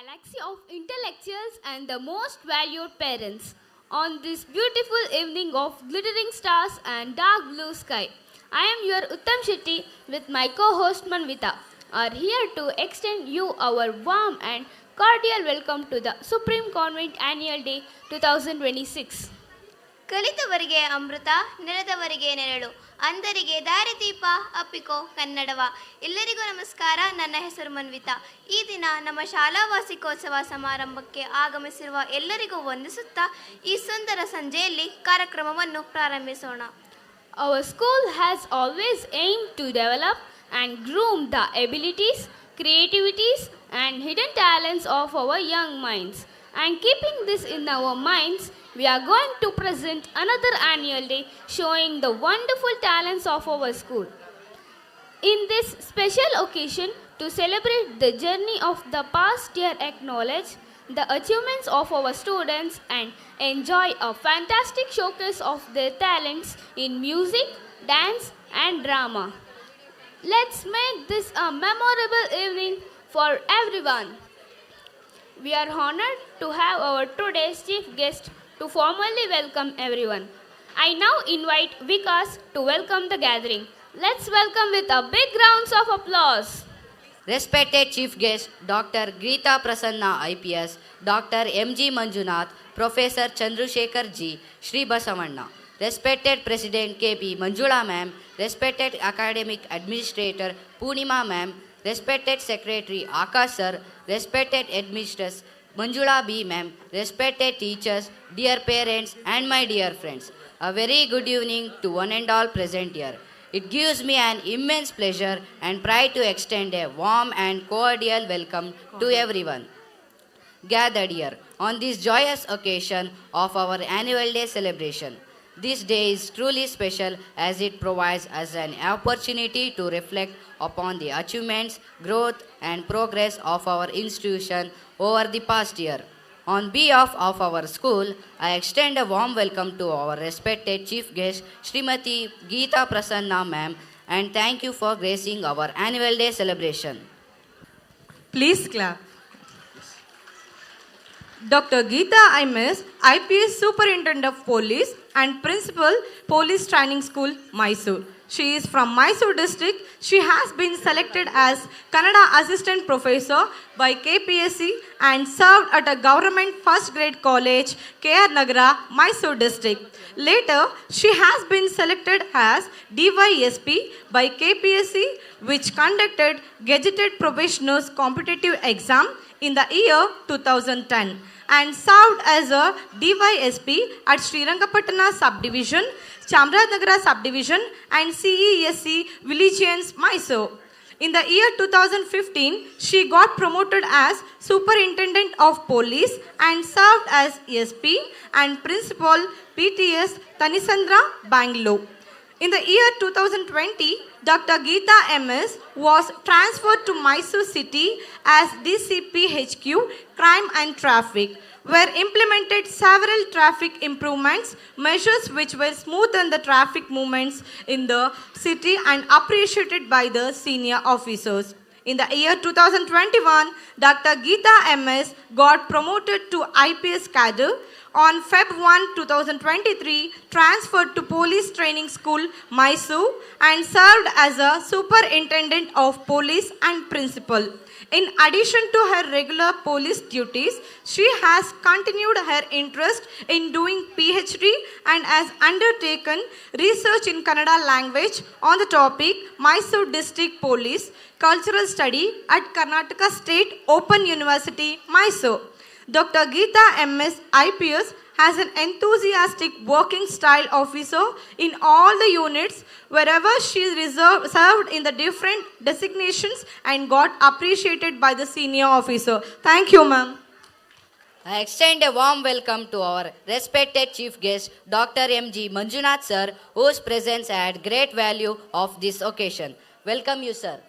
galaxy of intellectuals and the most valued parents. On this beautiful evening of glittering stars and dark blue sky, I am your Uttam Shetty with my co-host Manvita are here to extend you our warm and cordial welcome to the Supreme Convent Annual Day 2026. ಕಲಿತವರಿಗೆ ಅಮೃತ, ನೆನೆದವರಿಗೆ ನೆರಳು, ಅಂಧರಿಗೆ ದಾರಿದೀಪ, ಅಪ್ಪಿಕೋ ಕನ್ನಡವ. ಎಲ್ಲರಿಗೂ ನಮಸ್ಕಾರ. ನನ್ನ ಹೆಸರು ಮನ್ವಿತಾ. ಈ ದಿನ ನಮ್ಮ ಶಾಲಾ ವಾರ್ಷಿಕೋತ್ಸವ ಸಮಾರಂಭಕ್ಕೆ ಆಗಮಿಸಿರುವ ಎಲ್ಲರಿಗೂ ವಂದಿಸುತ್ತಾ ಈ ಸುಂದರ ಸಂಜೆಯಲ್ಲಿ ಕಾರ್ಯಕ್ರಮವನ್ನು ಪ್ರಾರಂಭಿಸೋಣ. Our school has always aimed to develop and groom the abilities, creativities, and hidden talents of our young minds. And keeping this in our minds, we are going to present another annual day showing the wonderful talents of our school. In this special occasion, to celebrate the journey of the past year, acknowledge the achievements of our students and enjoy a fantastic showcase of their talents in music, dance and drama. Let's make this a memorable evening for everyone. We are honored to have our today's chief guest to formally welcome everyone. I now invite Vikas to welcome the gathering. Let's welcome with a big round of applause. Respected Chief Guest Dr. Geeta Prasanna IPS, Dr. M.G. Manjunath, Professor Chandrasekhar G. Sri Basavanna. Respected President K.P. Manjula Ma'am, Respected Academic Administrator Poonima Ma'am, Respected Secretary Akash Sir, Respected Headmistress Manjula B. Ma'am, Respected Teachers, dear parents and my dear friends. A very good evening to one and all present here. It gives me an immense pleasure and pride to extend a warm and cordial welcome to everyone gathered here on this joyous occasion of our annual day celebration. This day is truly special as it provides us an opportunity to reflect upon the achievements, growth and progress of our institution over the past year. On behalf of our school, I extend a warm welcome to our respected chief guest, Srimati Geeta Prasanna ma'am, and thank you for gracing our annual day celebration. Please clap. Dr. Geeta IMS, IPS Superintendent of Police and Principal, Police Training School, Mysore. She is from Mysore district. She has been selected as Kannada Assistant Professor by KPSC and served at a government first grade college, KR Nagara, Mysore district. Later, she has been selected as DYSP by KPSC, which conducted Gazetted Probationers Competitive Exam in the year 2010 and served as a DYSP at Srirangapatna Subdivision, Chamrajanagara Subdivision and CESC Villages, Mysore. In the year 2015, she got promoted as Superintendent of Police and served as SP and Principal PTS Tanisandra, Bangalore. In the year 2020, Dr. Geeta MS was transferred to Mysore City as DCP HQ Crime and Traffic, where implemented several traffic improvements, measures which will smoothen the traffic movements in the city and appreciated by the senior officers. In the year 2021, Dr. Geeta MS got promoted to IPS cadre. On Feb 1, 2023, transferred to Police Training School, Mysore, and served as a Superintendent of Police and Principal. In addition to her regular police duties, she has continued her interest in doing PhD and has undertaken research in Kannada language on the topic Mysore District Police Cultural Study at Karnataka State Open University, Mysore. Dr. Geeta MS IPS has an enthusiastic working style officer in all the units wherever she served in the different designations and got appreciated by the senior officer. Thank you, ma'am. I extend a warm welcome to our respected chief guest, Dr. M.G. Manjunath sir, whose presence had great value of this occasion. Welcome you, sir.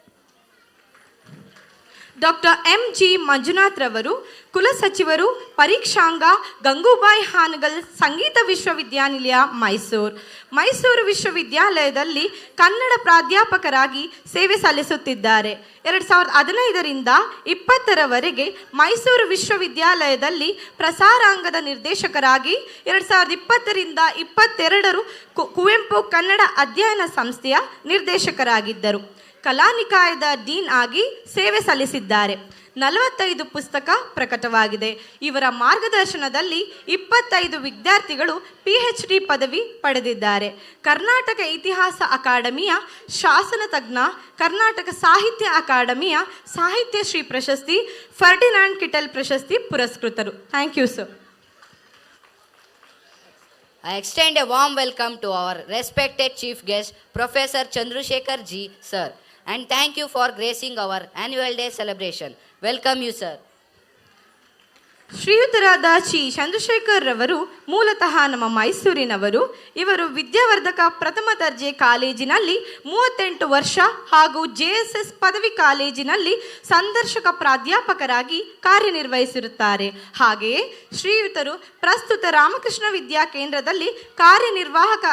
Doctor MG. Manjunath ರವರು ಕುಲಸಚಿವರು, ಪರೀಕ್ಷಾಂಗ, ಗಂಗೂಬಾಯಿ ಹಾನಗಲ್ ಸಂಗೀತ ವಿಶ್ವವಿದ್ಯಾನಿಲಯ, ಮೈಸೂರು ವಿಶ್ವವಿದ್ಯಾಲಯದಲ್ಲಿ ಕನ್ನಡ ಪ್ರಾಧ್ಯಾಪಕರಾಗಿ ಸೇವೆ ಸಲ್ಲಿಸುತ್ತಿದ್ದಾರೆ. 2015ರಿಂದ 2020ರವರೆಗೆ ಮೈಸೂರು ವಿಶ್ವವಿದ್ಯಾಲಯದಲ್ಲಿ ಪ್ರಸಾರಾಂಗದ ನಿರ್ದೇಶಕರಾಗಿ, 2020ರಿಂದ 2022 ಕುವೆಂಪು ಕನ್ನಡ ಅಧ್ಯಯನ ಸಂಸ್ಥೆಯ ನಿರ್ದೇಶಕರಾಗಿದ್ದರು. ಕಲಾನಿಕಾಯದ dean ಆಗಿ ಸೇವೆ ಸಲ್ಲಿಸಿದ್ದಾರೆ. 45 ಪುಸ್ತಕ ಪ್ರಕಟವಾಗಿದೆ. ಇವರ ಮಾರ್ಗದರ್ಶನದಲ್ಲಿ 25 ವಿದ್ಯಾರ್ಥಿಗಳು PhD ಪದವಿ ಪಡೆದಿದ್ದಾರೆ. ಕರ್ನಾಟಕ ಇತಿಹಾಸ ಅಕಾಡೆಮಿಯ ಶಾಸನ ತಜ್ಞ, ಕರ್ನಾಟಕ ಸಾಹಿತ್ಯ ಅಕಾಡೆಮಿಯ ಸಾಹಿತ್ಯ ಶ್ರೀ ಪ್ರಶಸ್ತಿ, ಫರ್ಡಿನಾಂಡ್ ಕಿಟಲ್ ಪ್ರಶಸ್ತಿ ಪುರಸ್ಕೃತರು. Thank you sir. I extend a warm welcome to our respected chief guest, Professor Chandrasekhar Ji, sir, and thank you for gracing our annual day celebration. Welcome you, sir. ಶ್ರೀಯುತರಾದ ಚಿ ಚಂದ್ರಶೇಖರ್ ರವರು ಮೂಲತಃ ನಮ್ಮ ಮೈಸೂರಿನವರು. ಇವರು ವಿದ್ಯಾವರ್ಧಕ ಪ್ರಥಮ ದರ್ಜೆ ಕಾಲೇಜಿನಲ್ಲಿ 38 ವರ್ಷ ಹಾಗೂ JSS ಪದವಿ ಕಾಲೇಜಿನಲ್ಲಿ ಸಂದರ್ಶಕ ಪ್ರಾಧ್ಯಾಪಕರಾಗಿ ಕಾರ್ಯನಿರ್ವಹಿಸಿರುತ್ತಾರೆ. ಹಾಗೆಯೇ ಶ್ರೀಯುತರು ಪ್ರಸ್ತುತ ರಾಮಕೃಷ್ಣ ವಿದ್ಯಾ ಕೇಂದ್ರದಲ್ಲಿ ಕಾರ್ಯನಿರ್ವಾಹಕ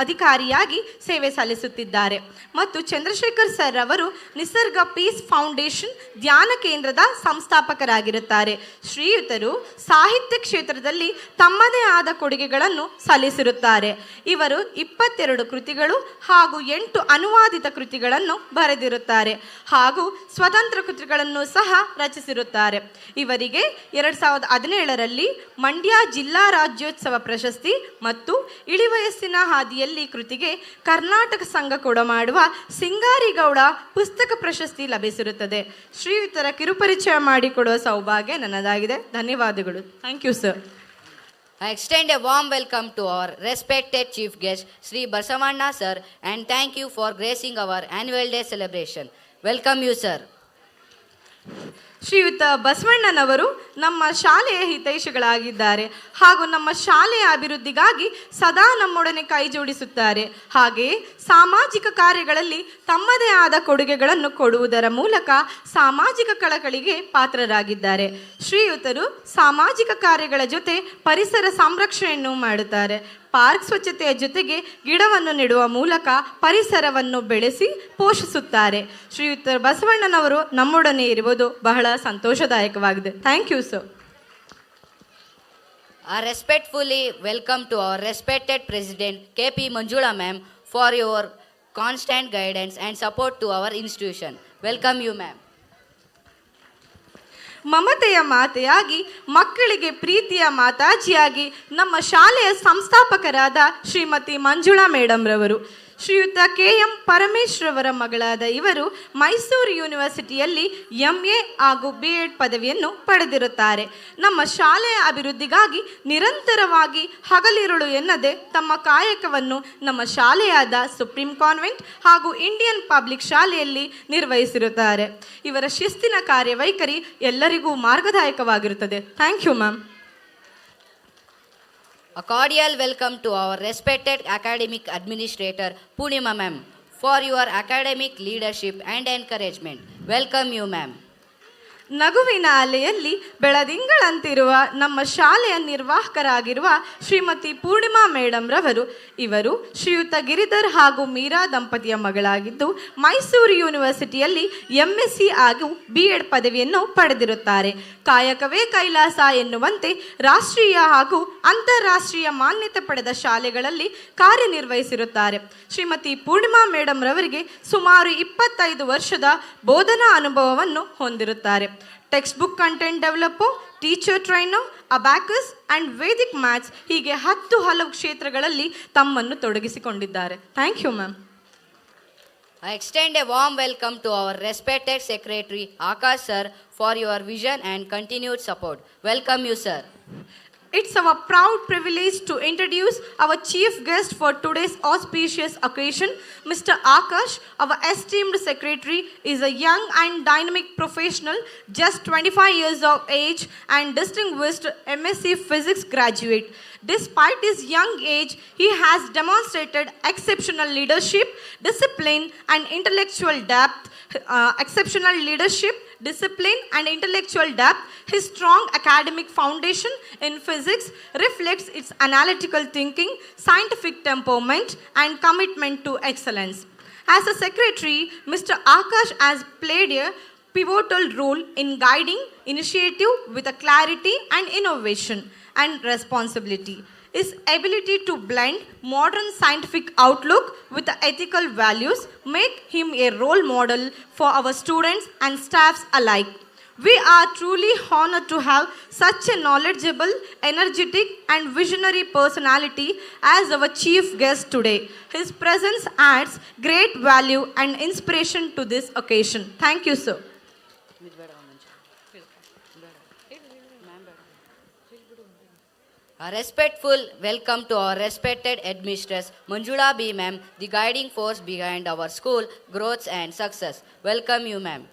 ಅಧಿಕಾರಿಯಾಗಿ ಸೇವೆ ಸಲ್ಲಿಸುತ್ತಿದ್ದಾರೆ. ಮತ್ತು ಚಂದ್ರಶೇಖರ್ ಸರ್ ಅವರು ನಿಸರ್ಗ ಪೀಸ್ ಫೌಂಡೇಶನ್ ಧ್ಯಾನ ಕೇಂದ್ರದ ಸಂಸ್ಥಾಪಕರಾಗಿರುತ್ತಾರೆ. ಶ್ರೀಯುತರು ಸಾಹಿತ್ಯ ಕ್ಷೇತ್ರದಲ್ಲಿ ತಮ್ಮದೇ ಆದ ಕೊಡುಗೆಗಳನ್ನು ಸಲ್ಲಿಸಿರುತ್ತಾರೆ. ಇವರು 22 ಕೃತಿಗಳು ಹಾಗೂ 8 ಅನುವಾದಿತ ಕೃತಿಗಳನ್ನು ಬರೆದಿರುತ್ತಾರೆ ಹಾಗೂ ಸ್ವತಂತ್ರ ಕೃತಿಗಳನ್ನು ಸಹ ರಚಿಸಿರುತ್ತಾರೆ. ಇವರಿಗೆ 2017ರಲ್ಲಿ ಮಂಡ್ಯ ಜಿಲ್ಲಾ ರಾಜ್ಯೋತ್ಸವ ಪ್ರಶಸ್ತಿ ಮತ್ತು ಇಳಿವಯಸ್ಸಿನ ಹಾದಿಯಲ್ಲಿ ಕೃತಿಗೆ ಕರ್ನಾಟಕ ಸಂಘ ಕೊಡಮಾಡುವ ಸಿಂಗಾರಿಗೌಡ ಪುಸ್ತಕ ಪ್ರಶಸ್ತಿ ಲಭಿಸಿರುತ್ತದೆ. ಶ್ರೀಯುತರ ಕಿರುಪರಿಚಯ ಮಾಡಿಕೊಡುವ ಸೌಭಾಗ್ಯ ನನ್ನದಾಗಿದೆ. ಧನ್ಯವಾದಗಳು. Thank you sir. I extend a warm welcome to our respected chief guest, Sri Basavanna sir, and thank you for gracing our annual day celebration. Welcome you, sir. ಶ್ರೀಯುತ ಬಸವಣ್ಣನವರು ನಮ್ಮ ಶಾಲೆಯ ಹಿತೈಷಿಗಳಾಗಿದ್ದಾರೆ ಹಾಗೂ ನಮ್ಮ ಶಾಲೆಯ ಅಭಿವೃದ್ಧಿಗಾಗಿ ಸದಾ ನಮ್ಮೊಡನೆ ಕೈ ಜೋಡಿಸುತ್ತಾರೆ. ಹಾಗೆಯೇ ಸಾಮಾಜಿಕ ಕಾರ್ಯಗಳಲ್ಲಿ ತಮ್ಮದೇ ಆದ ಕೊಡುಗೆಗಳನ್ನು ಕೊಡುವುದರ ಮೂಲಕ ಸಾಮಾಜಿಕ ಕಳಕಳಿಗೆ ಪಾತ್ರರಾಗಿದ್ದಾರೆ. ಶ್ರೀಯುತರು ಸಾಮಾಜಿಕ ಕಾರ್ಯಗಳ ಜೊತೆ ಪರಿಸರ ಸಂರಕ್ಷಣೆಯನ್ನು ಮಾಡುತ್ತಾರೆ. ಪಾರ್ಕ್ ಸ್ವಚ್ಛತೆಯ ಜೊತೆಗೆ ಗಿಡವನ್ನು ನೆಡುವ ಮೂಲಕ ಪರಿಸರವನ್ನು ಬೆಳೆಸಿ ಪೋಷಿಸುತ್ತಾರೆ. ಶ್ರೀಯುತ ಬಸವಣ್ಣನವರು ನಮ್ಮೊಡನೆ ಇರುವುದು ಬಹಳ ಸಂತೋಷದಾಯಕವಾಗಿದೆ. Thank you sir. I respectfully welcome to our respected President KP Manjula ma'am for your constant guidance and support to our institution. Welcome you, ma'am. ಮಮತೆಯ ಮಾತೆಯಾಗಿ, ಮಕ್ಕಳಿಗೆ ಪ್ರೀತಿಯ ಮಾತಾಜಿಯಾಗಿ ನಮ್ಮ ಶಾಲೆಯ ಸಂಸ್ಥಾಪಕರಾದ ಶ್ರೀಮತಿ ಮಂಜುಳಾ ಮೇಡಮ್ ರವರು, ಶ್ರೀಯುತ KM ಪರಮೇಶ್ ರವರ ಮಗಳಾದ ಇವರು ಮೈಸೂರು ಯೂನಿವರ್ಸಿಟಿಯಲ್ಲಿ MA ಹಾಗೂ B.Ed ಪದವಿಯನ್ನು ಪಡೆದಿರುತ್ತಾರೆ. ನಮ್ಮ ಶಾಲೆಯ ಅಭಿವೃದ್ಧಿಗಾಗಿ ನಿರಂತರವಾಗಿ ಹಗಲಿರುಳು ಎನ್ನದೆ ತಮ್ಮ ಕಾಯಕವನ್ನು ನಮ್ಮ ಶಾಲೆಯಾದ ಸುಪ್ರೀಂ ಕಾನ್ವೆಂಟ್ ಹಾಗೂ ಇಂಡಿಯನ್ ಪಬ್ಲಿಕ್ ಶಾಲೆಯಲ್ಲಿ ನಿರ್ವಹಿಸಿರುತ್ತಾರೆ. ಇವರ ಶಿಸ್ತಿನ ಕಾರ್ಯವೈಖರಿ ಎಲ್ಲರಿಗೂ ಮಾರ್ಗದಾಯಕವಾಗಿರುತ್ತದೆ. Thank you ma'am. A cordial welcome to our respected academic administrator Purnima ma'am for your academic leadership and encouragement. Welcome you, ma'am. ನಗುವಿನ ಅಲೆಯಲ್ಲಿ ಬೆಳದಿಂಗಳಂತಿರುವ ನಮ್ಮ ಶಾಲೆಯ ನಿರ್ವಾಹಕರಾಗಿರುವ ಶ್ರೀಮತಿ ಪೂರ್ಣಿಮಾ ಮೇಡಮ್ ರವರು, ಇವರು ಶ್ರೀಯುತ ಗಿರಿಧರ್ ಹಾಗೂ ಮೀರಾ ದಂಪತಿಯ ಮಗಳಾಗಿದ್ದು ಮೈಸೂರು ಯೂನಿವರ್ಸಿಟಿಯಲ್ಲಿ MSc ಹಾಗೂ B.Ed ಪದವಿಯನ್ನು ಪಡೆದಿರುತ್ತಾರೆ. ಕಾಯಕವೇ ಕೈಲಾಸ ಎನ್ನುವಂತೆ ರಾಷ್ಟ್ರೀಯ ಹಾಗೂ ಅಂತಾರಾಷ್ಟ್ರೀಯ ಮಾನ್ಯತೆ ಪಡೆದ ಶಾಲೆಗಳಲ್ಲಿ ಕಾರ್ಯನಿರ್ವಹಿಸಿರುತ್ತಾರೆ. ಶ್ರೀಮತಿ ಪೂರ್ಣಿಮಾ ಮೇಡಮ್ ರವರಿಗೆ ಸುಮಾರು 25 ವರ್ಷದ ಬೋಧನಾ ಅನುಭವವನ್ನು ಹೊಂದಿರುತ್ತಾರೆ. Text book content developer, teacher trainer, abacus and Vedic maths ಹೀಗೆ 10 ಹಲವು ಕ್ಷೇತ್ರಗಳಲ್ಲಿ ತಮ್ಮನ್ನು ತೊಡಗಿಸಿಕೊಂಡಿದ್ದಾರೆ. Thank you ma'am. I extend a warm welcome to our respected secretary Akash sir for your vision and continued support. Welcome you, sir. It's our proud privilege to introduce our chief guest for today's auspicious occasion. Mr. Akash, our esteemed secretary, is a young and dynamic professional, just 25 years of age and distinguished MSc Physics graduate. Despite his young age, he has demonstrated exceptional leadership, discipline, and intellectual depth. Exceptional leadership, discipline, and intellectual depth, his strong academic foundation in physics reflects its analytical thinking, scientific temperament, and commitment to excellence. As a secretary, Mr. Akash has played a pivotal role in guiding initiative with a clarity and innovation and responsibility. His ability to blend modern scientific outlook with the ethical values make him a role model for our students and staffs alike. We are truly honored to have such a knowledgeable, energetic, and visionary personality as our chief guest today. His presence adds great value and inspiration to this occasion. Thank you, sir. A respectful welcome to our respected headmistress Manjula B. Ma'am, the guiding force behind our school growth and success. Welcome you, ma'am.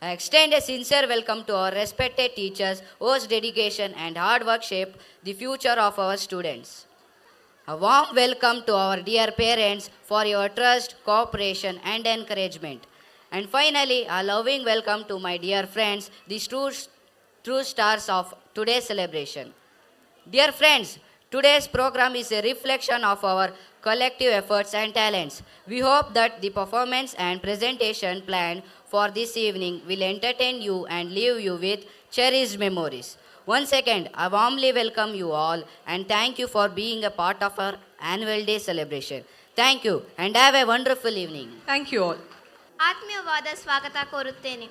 I extend a sincere welcome to our respected teachers whose dedication and hard work shape the future of our students. A warm welcome to our dear parents for your trust, cooperation, and encouragement. And finally, a loving welcome to my dear friends, the true stars of today's celebration. Dear friends, today's program is a reflection of our collective efforts and talents. We hope that the performance and presentation planned for this evening will entertain you and leave you with cherished memories. Once again, I warmly welcome you all and thank you for being a part of our annual day celebration. Thank you and have a wonderful evening. Thank you all. ಆತ್ಮೀಯವಾದ ಸ್ವಾಗತ ಕೋರುತ್ತೇನೆ.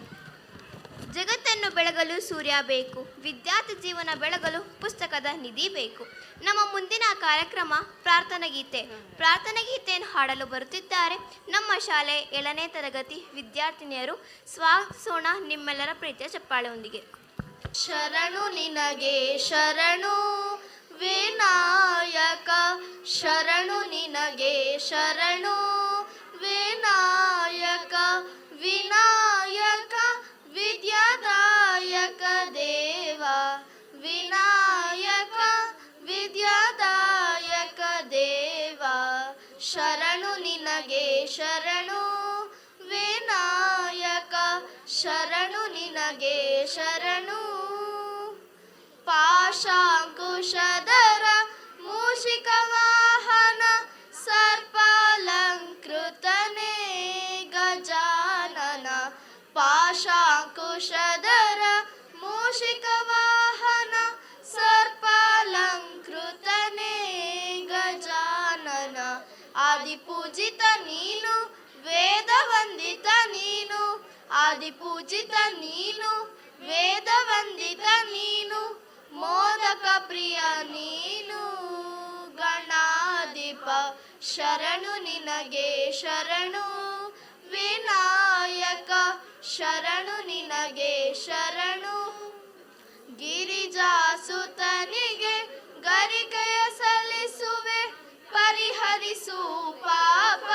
ಜಗತ್ತನ್ನು ಬೆಳಗಲು ಸೂರ್ಯ ಬೇಕು, ವಿದ್ಯಾರ್ಥಿ ಜೀವನ ಬೆಳಗಲು ಪುಸ್ತಕದ ನಿಧಿ ಬೇಕು. ನಮ್ಮ ಮುಂದಿನ ಕಾರ್ಯಕ್ರಮ ಪ್ರಾರ್ಥನಾ ಗೀತೆಯನ್ನು ಹಾಡಲು ಬರುತ್ತಿದ್ದಾರೆ ನಮ್ಮ ಶಾಲೆ 7ನೇ ತರಗತಿ ವಿದ್ಯಾರ್ಥಿನಿಯರು. ಸ್ವಾಗತಿಸೋಣ ನಿಮ್ಮೆಲ್ಲರ ಪ್ರೀತಿಯ ಚಪ್ಪಾಳೆಯೊಂದಿಗೆ. ಶರಣು ನಿನಗೆ ಶರಣು ವಿನಾಯಕ, ಶರಣು ನಿನಗೆ ಶರಣು ವಿನಾಯಕ, ವಿನಾಯಕ ವಿದ್ಯಾದಾಯಕ ದೇವ, ವಿನಾಯಕ ವಿದ್ಯಾದಾಯಕ ದೇವ. ಶರಣು ನಿನಗೆ ಶರಣು ವಿನಾಯಕ, ಶರಣು ನಿನಗೆ ಶರಣು. ಪಾಶಾಂಕುಶಧರ ಮೂಷಿಕ ವಾಹನ ಸರ್ಪಾಲಂಕೃತನೇ ಗಜಾನನ. ಪಾಶಾಂಕುಶಧರ ಮೂಷಿಕ ವಾಹನ ಸರ್ಪಾಲಂಕೃತನೇ ಗಜಾನನ. ಆದಿಪೂಜಿತ ನೀನು ವೇದ ವಂದಿತ ನೀನು, ಆದಿಪೂಜಿತ ನೀನು ವೇದ ವಂದಿತ ನೀನು, ಮೋದಕ ಪ್ರಿಯ ನೀನು ಗಣಾಧಿಪ. ಶರಣು ನಿನಗೆ ಶರಣು ವಿನಾಯಕ, ಶರಣು ನಿನಗೆ ಶರಣು. ಗಿರಿಜಾಸುತನಿಗೆ ಗರಿಕೆಯ ಸಲ್ಲಿಸುವೆ, ಪರಿಹರಿಸು ಪಾಪ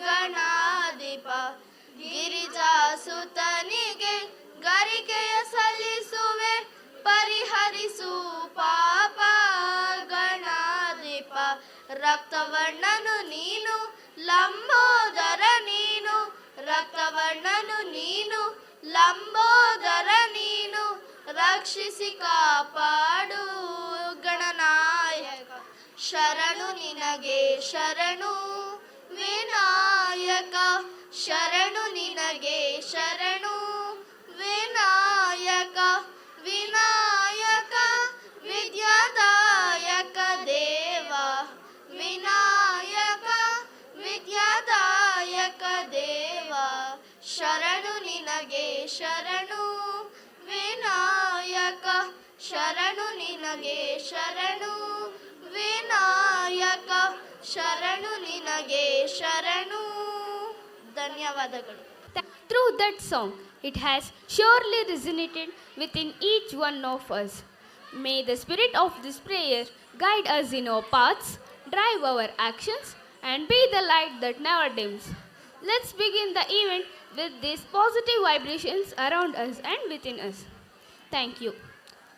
ಗಣಾಧಿಪ. ಗಿರಿಜಾಸುತನಿಗೆ ಗರಿಕೆಯ ಸಲ್ಲಿಸುವೆ, ಪರಿಹರಿಸು ಪಾಪ ಗಣಾಧಿಪ. ರಕ್ತವರ್ಣನು ನೀನು ಲಂಬೋದರ ನೀನು, ರಕ್ತವರ್ಣನು ನೀನು ಲಂಬೋದರ ನೀನು, ರಕ್ಷಿಸಿ ಕಾಪಾಡು ಗಣನಾಯಕ. ಶರಣು ನಿನಗೆ ಶರಣು ವಿನಾಯಕ, ಶರಣು ನಿನಗೆ ಶರಣು ವಿನಾಯಕ, ವಿನಾಯಕ ವಿದ್ಯಾದಾಯಕ ದೇವ, ವಿನಾಯಕ ವಿದ್ಯಾದಾಯಕ ದೇವ. ಶರಣು ನಿನಗೆ ಶರಣು ವಿನಾಯಕ, ಶರಣು ನಿನಗೆ ಶರಣು ವಿನಾಯಕ, ಶರಣು ನಿನಗೆ ಶರಣು. ಧನ್ಯವಾದಗಳು. Through that song, it has surely resonated within each one of us. May the spirit of this prayer guide us in our paths, drive our actions, and be the light that never dims. Let's begin the event with these positive vibrations around us and within us. Thank you.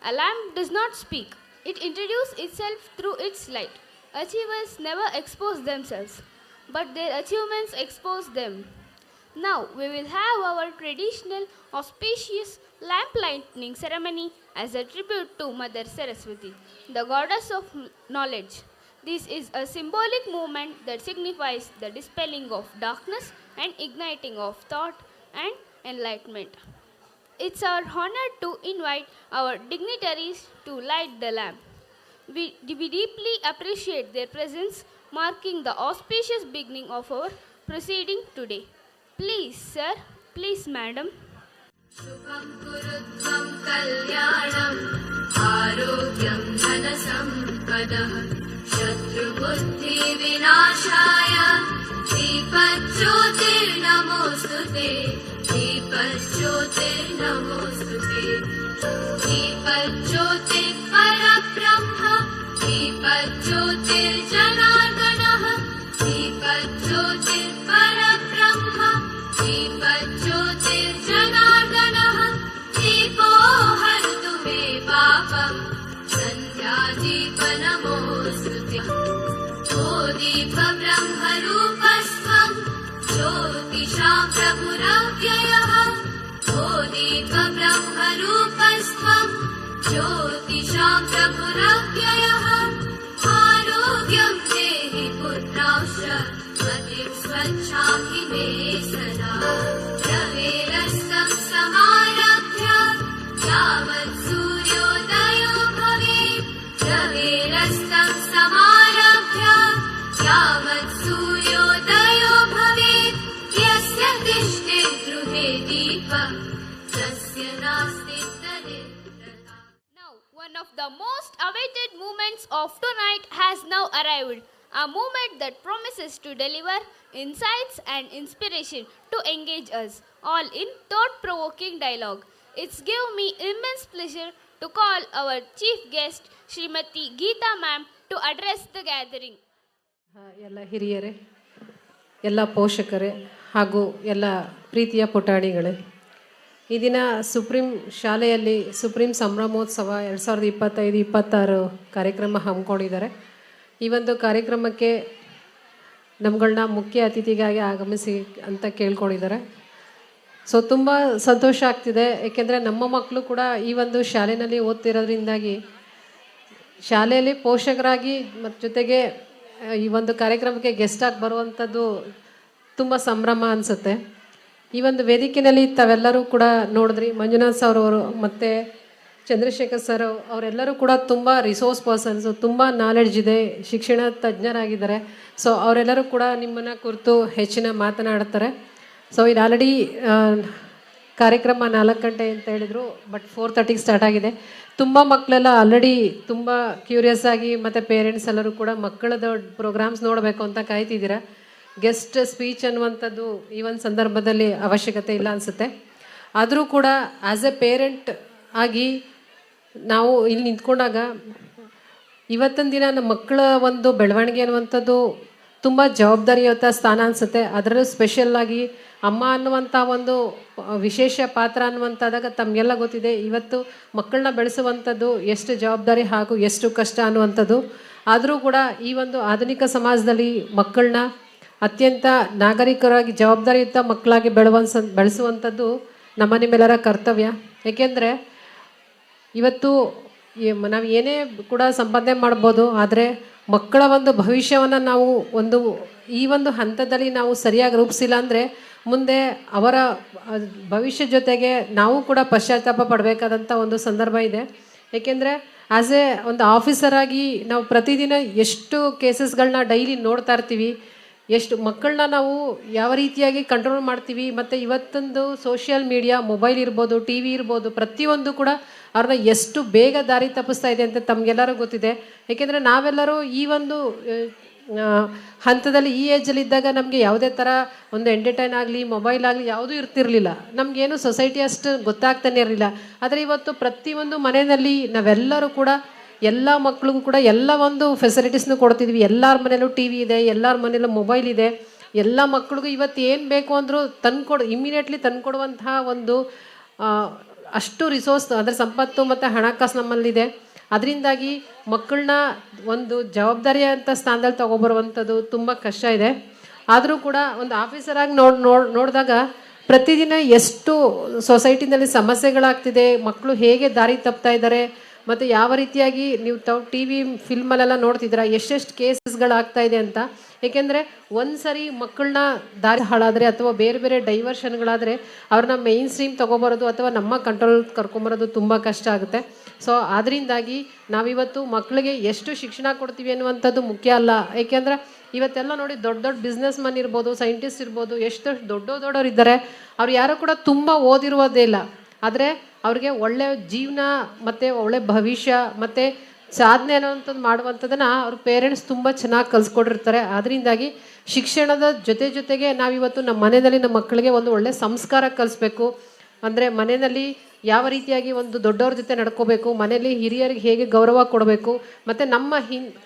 A lamp does not speak, it introduces itself through its light. Achievers never expose themselves, but their achievements expose them. Now we will have our traditional auspicious lamp lighting ceremony as a tribute to Mother Saraswati, the goddess of knowledge. This is a symbolic movement that signifies the dispelling of darkness and igniting of thought and enlightenment. It's our honor to invite our dignitaries to light the lamp. We deeply appreciate their presence, marking the auspicious beginning of our proceeding today. Please, sir, please, madam. शुभं कुरुत्वं कल्याणम् आरोग्यं धनसम्पदः शत्रुबुद्धिविनाशाय दीपज्योतिर्नमोऽस्तुते दीपज्योतिर्नमोऽस्तुते दीपज्योतिर्परब्रह्म दीपज्योतिर्जनार्दनः दीपज्योतिर्परब्रह्म दीपज्योतिर्जनार्दनः दीपो हरतु मे पापम् सन्ध्यादीपनमोऽस्तुते ओ दीपब्रह्मरूपस्त्वम् ज्योतिषां प्रभुरव्ययः ओ दीपब्रह्मरूपस्त्वम् ज्योतिषां प्रभुरव्ययः आरोग्यं देहि पुत्रांश्च मतिं स्वच्छामि मे सदा रवेरस्तं समारभ्य यावत् सूर्योदयो भवेत् रवेरस्तं समारभ्य यावत् सूर्योदयो भवेत् यस्य तिष्ठेत् गृहे दीपः तस्य नास्ति दरिद्रता. Now, one of the most awaited moments of tonight has now arrived. A moment that promises to deliver insights and inspiration to engage us all in thought-provoking dialogue. It's given me immense pleasure to call our chief guest, Srimati Geeta ma'am, to address the gathering. ಎಲ್ಲ ಹಿರಿಯರೇ, ಎಲ್ಲ ಪೋಷಕರೇ ಹಾಗೂ ಎಲ್ಲ ಪ್ರೀತಿಯ ಪುಟಾಣಿಗಳೇ, ಈ ದಿನ supreme ಶಾಲೆಯಲ್ಲಿ supreme ಸಂಭ್ರಮೋತ್ಸವ 2025-26 ಕಾರ್ಯಕ್ರಮ ಹಮ್ಮಿಕೊಂಡಿದ್ದಾರೆ. ಈ ಒಂದು ಕಾರ್ಯಕ್ರಮಕ್ಕೆ ನಮ್ಗಳನ್ನ ಮುಖ್ಯ ಅತಿಥಿಗಾಗಿ ಆಗಮಿಸಿ ಅಂತ ಕೇಳ್ಕೊಂಡಿದ್ದಾರೆ. ಸೊ ತುಂಬ ಸಂತೋಷ ಆಗ್ತಿದೆ, ಏಕೆಂದರೆ ನಮ್ಮ ಮಕ್ಕಳು ಕೂಡ ಈ ಒಂದು ಶಾಲೆಯಲ್ಲಿ ಓದ್ತಿರೋದ್ರಿಂದಾಗಿ ಶಾಲೆಯಲ್ಲಿ ಪೋಷಕರಾಗಿ ಮತ್ತು ಜೊತೆಗೆ ಈ ಒಂದು ಕಾರ್ಯಕ್ರಮಕ್ಕೆ ಗೆಸ್ಟಾಗಿ ಬರುವಂಥದ್ದು ತುಂಬ ಸಂಭ್ರಮ ಅನಿಸುತ್ತೆ. ಈ ಒಂದು ವೇದಿಕೆಯಲ್ಲಿ ತಾವೆಲ್ಲರೂ ಕೂಡ ನೋಡಿದ್ರಿ, ಮಂಜುನಾಥ್ ಸರ್ ಅವರು ಮತ್ತು ಚಂದ್ರಶೇಖರ್ ಸರ್ ಅವರೆಲ್ಲರೂ ಕೂಡ ತುಂಬ ರಿಸೋರ್ಸ್ ಪರ್ಸನ್ಸು, ತುಂಬ ನಾಲೆಡ್ಜ್ ಇದೆ, ಶಿಕ್ಷಣ ತಜ್ಞರಾಗಿದ್ದಾರೆ. ಸೊ ಅವರೆಲ್ಲರೂ ಕೂಡ ನಿಮ್ಮನ್ನು ಕುರಿತು ಹೆಚ್ಚಿನ ಮಾತನಾಡ್ತಾರೆ. ಸೊ ಇದು ಆಲ್ರೆಡಿ ಕಾರ್ಯಕ್ರಮ 4 ಗಂಟೆ ಅಂತ ಹೇಳಿದರು, ಬಟ್ 4:30ಗೆ ಸ್ಟಾರ್ಟ್ ಆಗಿದೆ. ತುಂಬ ಮಕ್ಕಳೆಲ್ಲ ಆಲ್ರೆಡಿ ತುಂಬ ಕ್ಯೂರಿಯಸ್ ಆಗಿ ಮತ್ತು ಪೇರೆಂಟ್ಸ್ ಎಲ್ಲರೂ ಕೂಡ ಮಕ್ಕಳದ ಪ್ರೋಗ್ರಾಮ್ಸ್ ನೋಡಬೇಕು ಅಂತ ಕಾಯ್ತಿದ್ದೀರಾ. ಗೆಸ್ಟ್ ಸ್ಪೀಚ್ ಅನ್ನುವಂಥದ್ದು ಈ ಒಂದು ಸಂದರ್ಭದಲ್ಲಿ ಅವಶ್ಯಕತೆ ಇಲ್ಲ ಅನಿಸುತ್ತೆ. ಆದರೂ ಕೂಡ ಆ್ಯಸ್ ಎ ಪೇರೆಂಟ್ ಆಗಿ ನಾವು ಇಲ್ಲಿ ನಿಂತ್ಕೊಂಡಾಗ ಇವತ್ತಿನ ದಿನ ನಮ್ಮ ಮಕ್ಕಳ ಒಂದು ಬೆಳವಣಿಗೆ ಅನ್ನುವಂಥದ್ದು ತುಂಬ ಜವಾಬ್ದಾರಿಯುತ ಸ್ಥಾನ ಅನಿಸುತ್ತೆ. ಅದರಲ್ಲೂ ಸ್ಪೆಷಲ್ಲಾಗಿ ಅಮ್ಮ ಅನ್ನುವಂಥ ಒಂದು ವಿಶೇಷ ಪಾತ್ರ ಅನ್ನುವಂಥದ್ದಾಗ ತಮಗೆಲ್ಲ ಗೊತ್ತಿದೆ. ಇವತ್ತು ಮಕ್ಕಳನ್ನ ಬೆಳೆಸುವಂಥದ್ದು ಎಷ್ಟು ಜವಾಬ್ದಾರಿ ಹಾಗೂ ಎಷ್ಟು ಕಷ್ಟ ಅನ್ನುವಂಥದ್ದು. ಆದರೂ ಕೂಡ ಈ ಒಂದು ಆಧುನಿಕ ಸಮಾಜದಲ್ಲಿ ಮಕ್ಕಳನ್ನ ಅತ್ಯಂತ ನಾಗರಿಕರಾಗಿ ಜವಾಬ್ದಾರಿಯುತ ಮಕ್ಕಳಾಗಿ ಬೆಳೆಸುವಂಥದ್ದು ನಮ್ಮ ನಿಮ್ಮೆಲ್ಲರ ಕರ್ತವ್ಯ. ಏಕೆಂದರೆ ಇವತ್ತು ನಾವು ಏನೇ ಕೂಡ ಸಂಪಾದನೆ ಮಾಡ್ಬೋದು, ಆದರೆ ಮಕ್ಕಳ ಒಂದು ಭವಿಷ್ಯವನ್ನು ನಾವು ಈ ಒಂದು ಹಂತದಲ್ಲಿ ನಾವು ಸರಿಯಾಗಿ ರೂಪಿಸಿಲ್ಲ ಅಂದರೆ ಮುಂದೆ ಅವರ ಭವಿಷ್ಯ ಜೊತೆಗೆ ನಾವು ಕೂಡ ಪಶ್ಚಾತ್ತಾಪ ಪಡಬೇಕಾದಂಥ ಒಂದು ಸಂದರ್ಭ ಇದೆ. ಏಕೆಂದರೆ ಆ್ಯಸ್ ಎ ಒಂದು ಆಫೀಸರ್ ಆಗಿ ನಾವು ಪ್ರತಿದಿನ ಎಷ್ಟು ಕೇಸಸ್ಗಳನ್ನ ಡೈಲಿ ನೋಡ್ತಾ ಇರ್ತೀವಿ, ಎಷ್ಟು ಮಕ್ಕಳನ್ನ ನಾವು ಯಾವ ರೀತಿಯಾಗಿ ಕಂಟ್ರೋಲ್ ಮಾಡ್ತೀವಿ. ಮತ್ತು ಇವತ್ತೊಂದು ಸೋಷಿಯಲ್ ಮೀಡಿಯಾ, ಮೊಬೈಲ್ ಇರ್ಬೋದು, ಟಿ ವಿ ಇರ್ಬೋದು, ಪ್ರತಿಯೊಂದು ಕೂಡ ಅವ್ರನ್ನ ಎಷ್ಟು ಬೇಗ ದಾರಿ ತಪ್ಪಿಸ್ತಾ ಇದೆ ಅಂತ ತಮಗೆಲ್ಲರೂ ಗೊತ್ತಿದೆ. ಏಕೆಂದರೆ ನಾವೆಲ್ಲರೂ ಈ ಒಂದು ಹಂತದಲ್ಲಿ ಈ ಏಜಲ್ಲಿದ್ದಾಗ ನಮಗೆ ಯಾವುದೇ ಥರ ಒಂದು ಎಂಟರ್ಟೈನ್ ಆಗಲಿ, ಮೊಬೈಲ್ ಆಗಲಿ ಯಾವುದೂ ಇರ್ತಿರಲಿಲ್ಲ. ನಮಗೇನು ಸೊಸೈಟಿ ಅಷ್ಟು ಗೊತ್ತಾಗ್ತಾನೆ ಇರಲಿಲ್ಲ. ಆದರೆ ಇವತ್ತು ಪ್ರತಿಯೊಂದು ಮನೆಯಲ್ಲಿ ನಾವೆಲ್ಲರೂ ಕೂಡ ಎಲ್ಲ ಮಕ್ಳಿಗೂ ಕೂಡ ಎಲ್ಲ ಒಂದು ಫೆಸಿಲಿಟೀಸ್ನು ಕೊಡ್ತಿದ್ವಿ. ಎಲ್ಲರ ಮನೇಲೂ ಟಿ ವಿ ಇದೆ, ಎಲ್ಲರ ಮನೇಲೂ ಮೊಬೈಲ್ ಇದೆ. ಎಲ್ಲ ಮಕ್ಳಿಗೂ ಇವತ್ತು ಏನು ಬೇಕು ಅಂದರೂ ಇಮ್ಮಿಡಿಯೇಟ್ಲಿ ತಂದುಕೊಡುವಂತಹ ಒಂದು ಅಷ್ಟು ರಿಸೋರ್ಸ್ ಅಂದರೆ ಸಂಪತ್ತು ಮತ್ತು ಹಣಕಾಸು ನಮ್ಮಲ್ಲಿದೆ. ಅದರಿಂದಾಗಿ ಮಕ್ಕಳನ್ನ ಒಂದು ಜವಾಬ್ದಾರಿಯಂಥ ಸ್ಥಾನದಲ್ಲಿ ತೊಗೊಬರುವಂಥದ್ದು ತುಂಬ ಕಷ್ಟ ಇದೆ. ಆದರೂ ಕೂಡ ಒಂದು ಆಫೀಸರಾಗಿ ನೋಡಿದಾಗ ಪ್ರತಿದಿನ ಎಷ್ಟು ಸೊಸೈಟಿನಲ್ಲಿ ಸಮಸ್ಯೆಗಳಾಗ್ತಿದೆ, ಮಕ್ಕಳು ಹೇಗೆ ದಾರಿ ತಪ್ತಾ ಇದ್ದಾರೆ, ಮತ್ತು ಯಾವ ರೀತಿಯಾಗಿ ನೀವು ಟಿ ವಿ ಫಿಲ್ಮಲ್ಲೆಲ್ಲ ನೋಡ್ತಿದ್ದೀರಾ ಎಷ್ಟೆಷ್ಟು ಕೇಸಸ್ಗಳಾಗ್ತಾ ಇದೆ ಅಂತ. ಏಕೆಂದರೆ ಒಂದು ಸರಿ ಮಕ್ಕಳನ್ನ ದಾರಿ ಹಾಳಾದರೆ ಅಥವಾ ಬೇರೆ ಬೇರೆ ಡೈವರ್ಷನ್ಗಳಾದರೆ ಅವ್ರನ್ನ ಮೇಯ್ನ್ ಸ್ಟ್ರೀಮ್ ತೊಗೊಬರೋದು ಅಥವಾ ನಮ್ಮ ಕಂಟ್ರೋಲ್ ಕರ್ಕೊಂಬರೋದು ತುಂಬ ಕಷ್ಟ ಆಗುತ್ತೆ. ಸೊ ಅದರಿಂದಾಗಿ ನಾವಿವತ್ತು ಮಕ್ಕಳಿಗೆ ಎಷ್ಟು ಶಿಕ್ಷಣ ಕೊಡ್ತೀವಿ ಅನ್ನುವಂಥದ್ದು ಮುಖ್ಯ ಅಲ್ಲ. ಏಕೆಂದರೆ ಇವತ್ತೆಲ್ಲ ನೋಡಿ ದೊಡ್ಡ ದೊಡ್ಡ ಬಿಸ್ನೆಸ್ ಮನ್ ಇರ್ಬೋದು, ಸೈಂಟಿಸ್ಟ್ ಇರ್ಬೋದು, ಎಷ್ಟು ದೊಡ್ಡವ್ರು ಇದ್ದಾರೆ, ಅವ್ರು ಯಾರು ಕೂಡ ತುಂಬ ಓದಿರುವುದೇ ಇಲ್ಲ. ಆದರೆ ಅವ್ರಿಗೆ ಒಳ್ಳೆಯ ಜೀವನ ಮತ್ತು ಒಳ್ಳೆ ಭವಿಷ್ಯ ಮತ್ತು ಸಾಧನೆ ಅನ್ನೋವಂಥದ್ದು ಮಾಡುವಂಥದ್ದನ್ನು ಅವ್ರ ಪೇರೆಂಟ್ಸ್ ತುಂಬ ಚೆನ್ನಾಗಿ ಕಲಿಸ್ಕೊಟ್ಟಿರ್ತಾರೆ. ಅದರಿಂದಾಗಿ ಶಿಕ್ಷಣದ ಜೊತೆಗೆ ನಾವಿವತ್ತು ನಮ್ಮ ಮನೆಯಲ್ಲಿ ನಮ್ಮ ಮಕ್ಕಳಿಗೆ ಒಂದು ಒಳ್ಳೆಯ ಸಂಸ್ಕಾರ ಕಲಿಸ್ಬೇಕು. ಅಂದರೆ ಮನೆಯಲ್ಲಿ ಯಾವ ರೀತಿಯಾಗಿ ಒಂದು ದೊಡ್ಡವ್ರ ಜೊತೆ ನಡ್ಕೋಬೇಕು, ಮನೆಯಲ್ಲಿ ಹಿರಿಯರಿಗೆ ಹೇಗೆ ಗೌರವ ಕೊಡಬೇಕು, ಮತ್ತು ನಮ್ಮ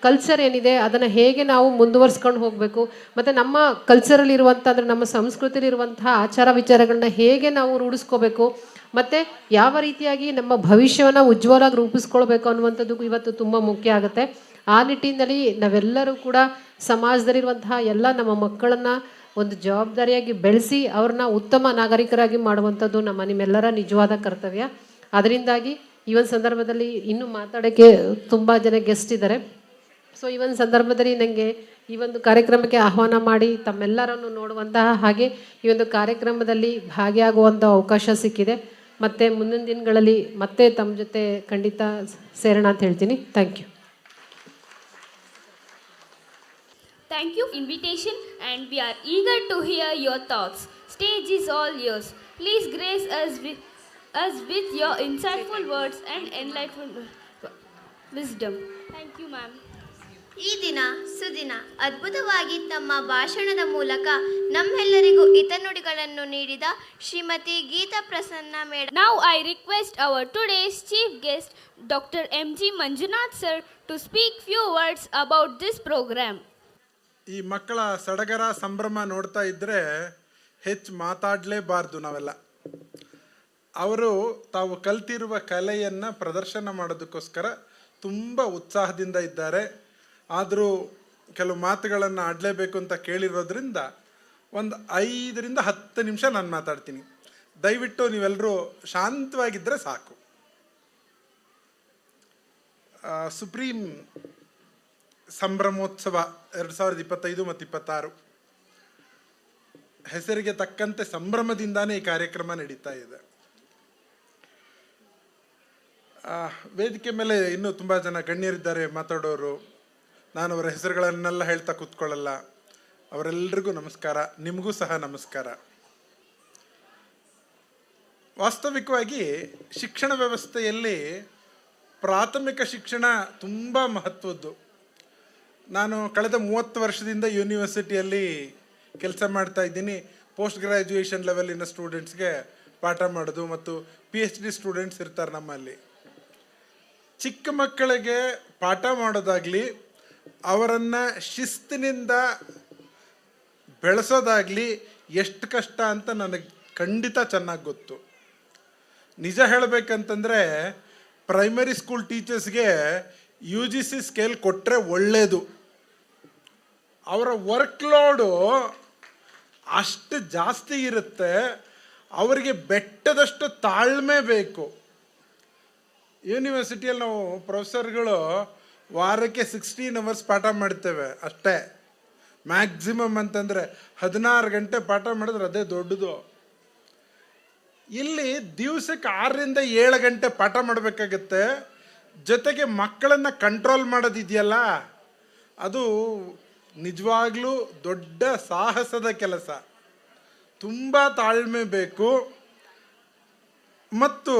ಕಲ್ಚರ್ ಏನಿದೆ ಅದನ್ನು ಹೇಗೆ ನಾವು ಮುಂದುವರ್ಸ್ಕೊಂಡು ಹೋಗಬೇಕು, ಮತ್ತು ನಮ್ಮ ಕಲ್ಚರಲ್ಲಿರುವಂಥ ಅಂದರೆ ನಮ್ಮ ಸಂಸ್ಕೃತಿಲಿರುವಂತಹ ಆಚಾರ ವಿಚಾರಗಳನ್ನ ಹೇಗೆ ನಾವು ರೂಢಿಸ್ಕೋಬೇಕು, ಮತ್ತು ಯಾವ ರೀತಿಯಾಗಿ ನಮ್ಮ ಭವಿಷ್ಯವನ್ನು ಉಜ್ವಲವಾಗಿ ರೂಪಿಸ್ಕೊಳ್ಬೇಕು ಅನ್ನುವಂಥದ್ದು ಇವತ್ತು ತುಂಬ ಮುಖ್ಯ ಆಗುತ್ತೆ. ಆ ನಿಟ್ಟಿನಲ್ಲಿ ನಾವೆಲ್ಲರೂ ಕೂಡ ಸಮಾಜದಲ್ಲಿರುವಂತಹ ಎಲ್ಲ ನಮ್ಮ ಮಕ್ಕಳನ್ನು ಒಂದು ಜವಾಬ್ದಾರಿಯಾಗಿ ಬೆಳೆಸಿ ಅವ್ರನ್ನ ಉತ್ತಮ ನಾಗರಿಕರಾಗಿ ಮಾಡುವಂಥದ್ದು ನಿಮ್ಮೆಲ್ಲರ ನಿಜವಾದ ಕರ್ತವ್ಯ. ಅದರಿಂದಾಗಿ ಈ ಒಂದು ಸಂದರ್ಭದಲ್ಲಿ ಇನ್ನೂ ಮಾತಾಡೋಕ್ಕೆ ತುಂಬ ಜನ ಗೆಸ್ಟ್ ಇದ್ದಾರೆ. ಸೊ ಈ ಒಂದು ಸಂದರ್ಭದಲ್ಲಿ ನನಗೆ ಈ ಒಂದು ಕಾರ್ಯಕ್ರಮಕ್ಕೆ ಆಹ್ವಾನ ಮಾಡಿ ತಮ್ಮೆಲ್ಲರನ್ನು ನೋಡುವಂತಹ ಹಾಗೆ ಈ ಒಂದು ಕಾರ್ಯಕ್ರಮದಲ್ಲಿ ಭಾಗಿಯಾಗುವಂಥ ಅವಕಾಶ ಸಿಕ್ಕಿದೆ. ಮತ್ತು ಮುಂದಿನ ದಿನಗಳಲ್ಲಿ ಮತ್ತೆ ತಮ್ಮ ಜೊತೆ ಖಂಡಿತ ಸೇರೋಣ ಅಂತ ಹೇಳ್ತೀನಿ. Thank you. Thank you for the invitation, and we are eager to hear your thoughts. Stage is all yours. Please grace us with your insightful words and enlightened wisdom. Thank you, ma'am. ಈ ದಿನ ಸುದಿನ ಅದ್ಭುತವಾಗಿ ತಮ್ಮ ಭಾಷಣದ ಮೂಲಕ ನಮ್ಮೆಲ್ಲರಿಗೂ ಹಿತನುಡಿಗಳನ್ನು ನೀಡಿದ Shrimati Geeta Prasanna madam. Now I request our today's chief guest, Dr. M.G. Manjunath sir, to speak few words about this program. ಈ ಮಕ್ಕಳ ಸಡಗರ ಸಂಭ್ರಮ ನೋಡ್ತಾ ಇದ್ದರೆ ಹೆಚ್ಚು ಮಾತಾಡಲೇಬಾರ್ದು ನಾವೆಲ್ಲ. ಅವರು ತಾವು ಕಲ್ತಿರುವ ಕಲೆಯನ್ನು ಪ್ರದರ್ಶನ ಮಾಡೋದಕ್ಕೋಸ್ಕರ ತುಂಬ ಉತ್ಸಾಹದಿಂದ ಇದ್ದಾರೆ. ಆದರೂ ಕೆಲವು ಮಾತುಗಳನ್ನು ಆಡಲೇಬೇಕು ಅಂತ ಕೇಳಿರೋದ್ರಿಂದ ಒಂದು 5ರಿಂದ 10 ನಿಮಿಷ ನಾನು ಮಾತಾಡ್ತೀನಿ. ದಯವಿಟ್ಟು ನೀವೆಲ್ಲರೂ ಶಾಂತವಾಗಿದ್ದರೆ ಸಾಕು. ಸುಪ್ರೀಂ ಸಂಭ್ರಮೋತ್ಸವ 2025 ಮತ್ತು 26 ಹೆಸರಿಗೆ ತಕ್ಕಂತೆ ಸಂಭ್ರಮದಿಂದಾನೇ ಈ ಕಾರ್ಯಕ್ರಮ ನಡೀತಾ ಇದೆ. ವೇದಿಕೆ ಮೇಲೆ ಇನ್ನೂ ತುಂಬ ಜನ ಗಣ್ಯರಿದ್ದಾರೆ ಮಾತಾಡೋರು. ನಾನು ಅವರ ಹೆಸರುಗಳನ್ನೆಲ್ಲ ಹೇಳ್ತಾ ಕೂತ್ಕೊಳ್ಳಲ್ಲ. ಅವರೆಲ್ಲರಿಗೂ ನಮಸ್ಕಾರ, ನಿಮಗೂ ಸಹ ನಮಸ್ಕಾರ. ವಾಸ್ತವಿಕವಾಗಿ ಶಿಕ್ಷಣ ವ್ಯವಸ್ಥೆಯಲ್ಲಿ ಪ್ರಾಥಮಿಕ ಶಿಕ್ಷಣ ತುಂಬ ಮಹತ್ವದ್ದು. ನಾನು ಕಳೆದ 30 ವರ್ಷದಿಂದ ಯೂನಿವರ್ಸಿಟಿಯಲ್ಲಿ ಕೆಲಸ ಮಾಡ್ತಾ ಇದ್ದೀನಿ. ಪೋಸ್ಟ್ ಗ್ರ್ಯಾಜುಯೇಷನ್ ಲೆವೆಲಿನ ಸ್ಟೂಡೆಂಟ್ಸ್ಗೆ ಪಾಠ ಮಾಡೋದು ಮತ್ತು PhD ಸ್ಟೂಡೆಂಟ್ಸ್ ಇರ್ತಾರೆ ನಮ್ಮಲ್ಲಿ. ಚಿಕ್ಕ ಮಕ್ಕಳಿಗೆ ಪಾಠ ಮಾಡೋದಾಗಲಿ, ಅವರನ್ನು ಶಿಸ್ತಿನಿಂದ ಬೆಳೆಸೋದಾಗಲಿ ಎಷ್ಟು ಕಷ್ಟ ಅಂತ ನನಗೆ ಖಂಡಿತ ಚೆನ್ನಾಗಿ ಗೊತ್ತು. ನಿಜ ಹೇಳಬೇಕಂತಂದರೆ ಪ್ರೈಮರಿ ಸ್ಕೂಲ್ ಟೀಚರ್ಸ್ಗೆ UGC ಸ್ಕೇಲ್ ಕೊಟ್ಟರೆ ಒಳ್ಳೆಯದು. ಅವರ ವರ್ಕ್ಲೋಡು ಅಷ್ಟು ಜಾಸ್ತಿ ಇರುತ್ತೆ. ಅವರಿಗೆ ಬೆಟ್ಟದಷ್ಟು ತಾಳ್ಮೆ ಬೇಕು. ಯೂನಿವರ್ಸಿಟಿಯಲ್ಲಿ ನಾವು ಪ್ರೊಫೆಸರ್ಗಳು ವಾರಕ್ಕೆ 16 ಅವರ್ಸ್ ಪಾಠ ಮಾಡ್ತೇವೆ ಅಷ್ಟೇ. ಮ್ಯಾಕ್ಸಿಮಮ್ ಅಂತಂದರೆ 16 ಗಂಟೆ ಪಾಠ ಮಾಡಿದ್ರೆ ಅದೇ ದೊಡ್ಡದು. ಇಲ್ಲಿ ದಿವಸಕ್ಕೆ 6ರಿಂದ 7 ಗಂಟೆ ಪಾಠ ಮಾಡಬೇಕಾಗತ್ತೆ. ಜೊತೆಗೆ ಮಕ್ಕಳನ್ನು ಕಂಟ್ರೋಲ್ ಮಾಡೋದಿದೆಯಲ್ಲ, ಅದು ನಿಜವಾಗ್ಲೂ ದೊಡ್ಡ ಸಾಹಸದ ಕೆಲಸ. ತುಂಬ ತಾಳ್ಮೆ ಬೇಕು. ಮತ್ತು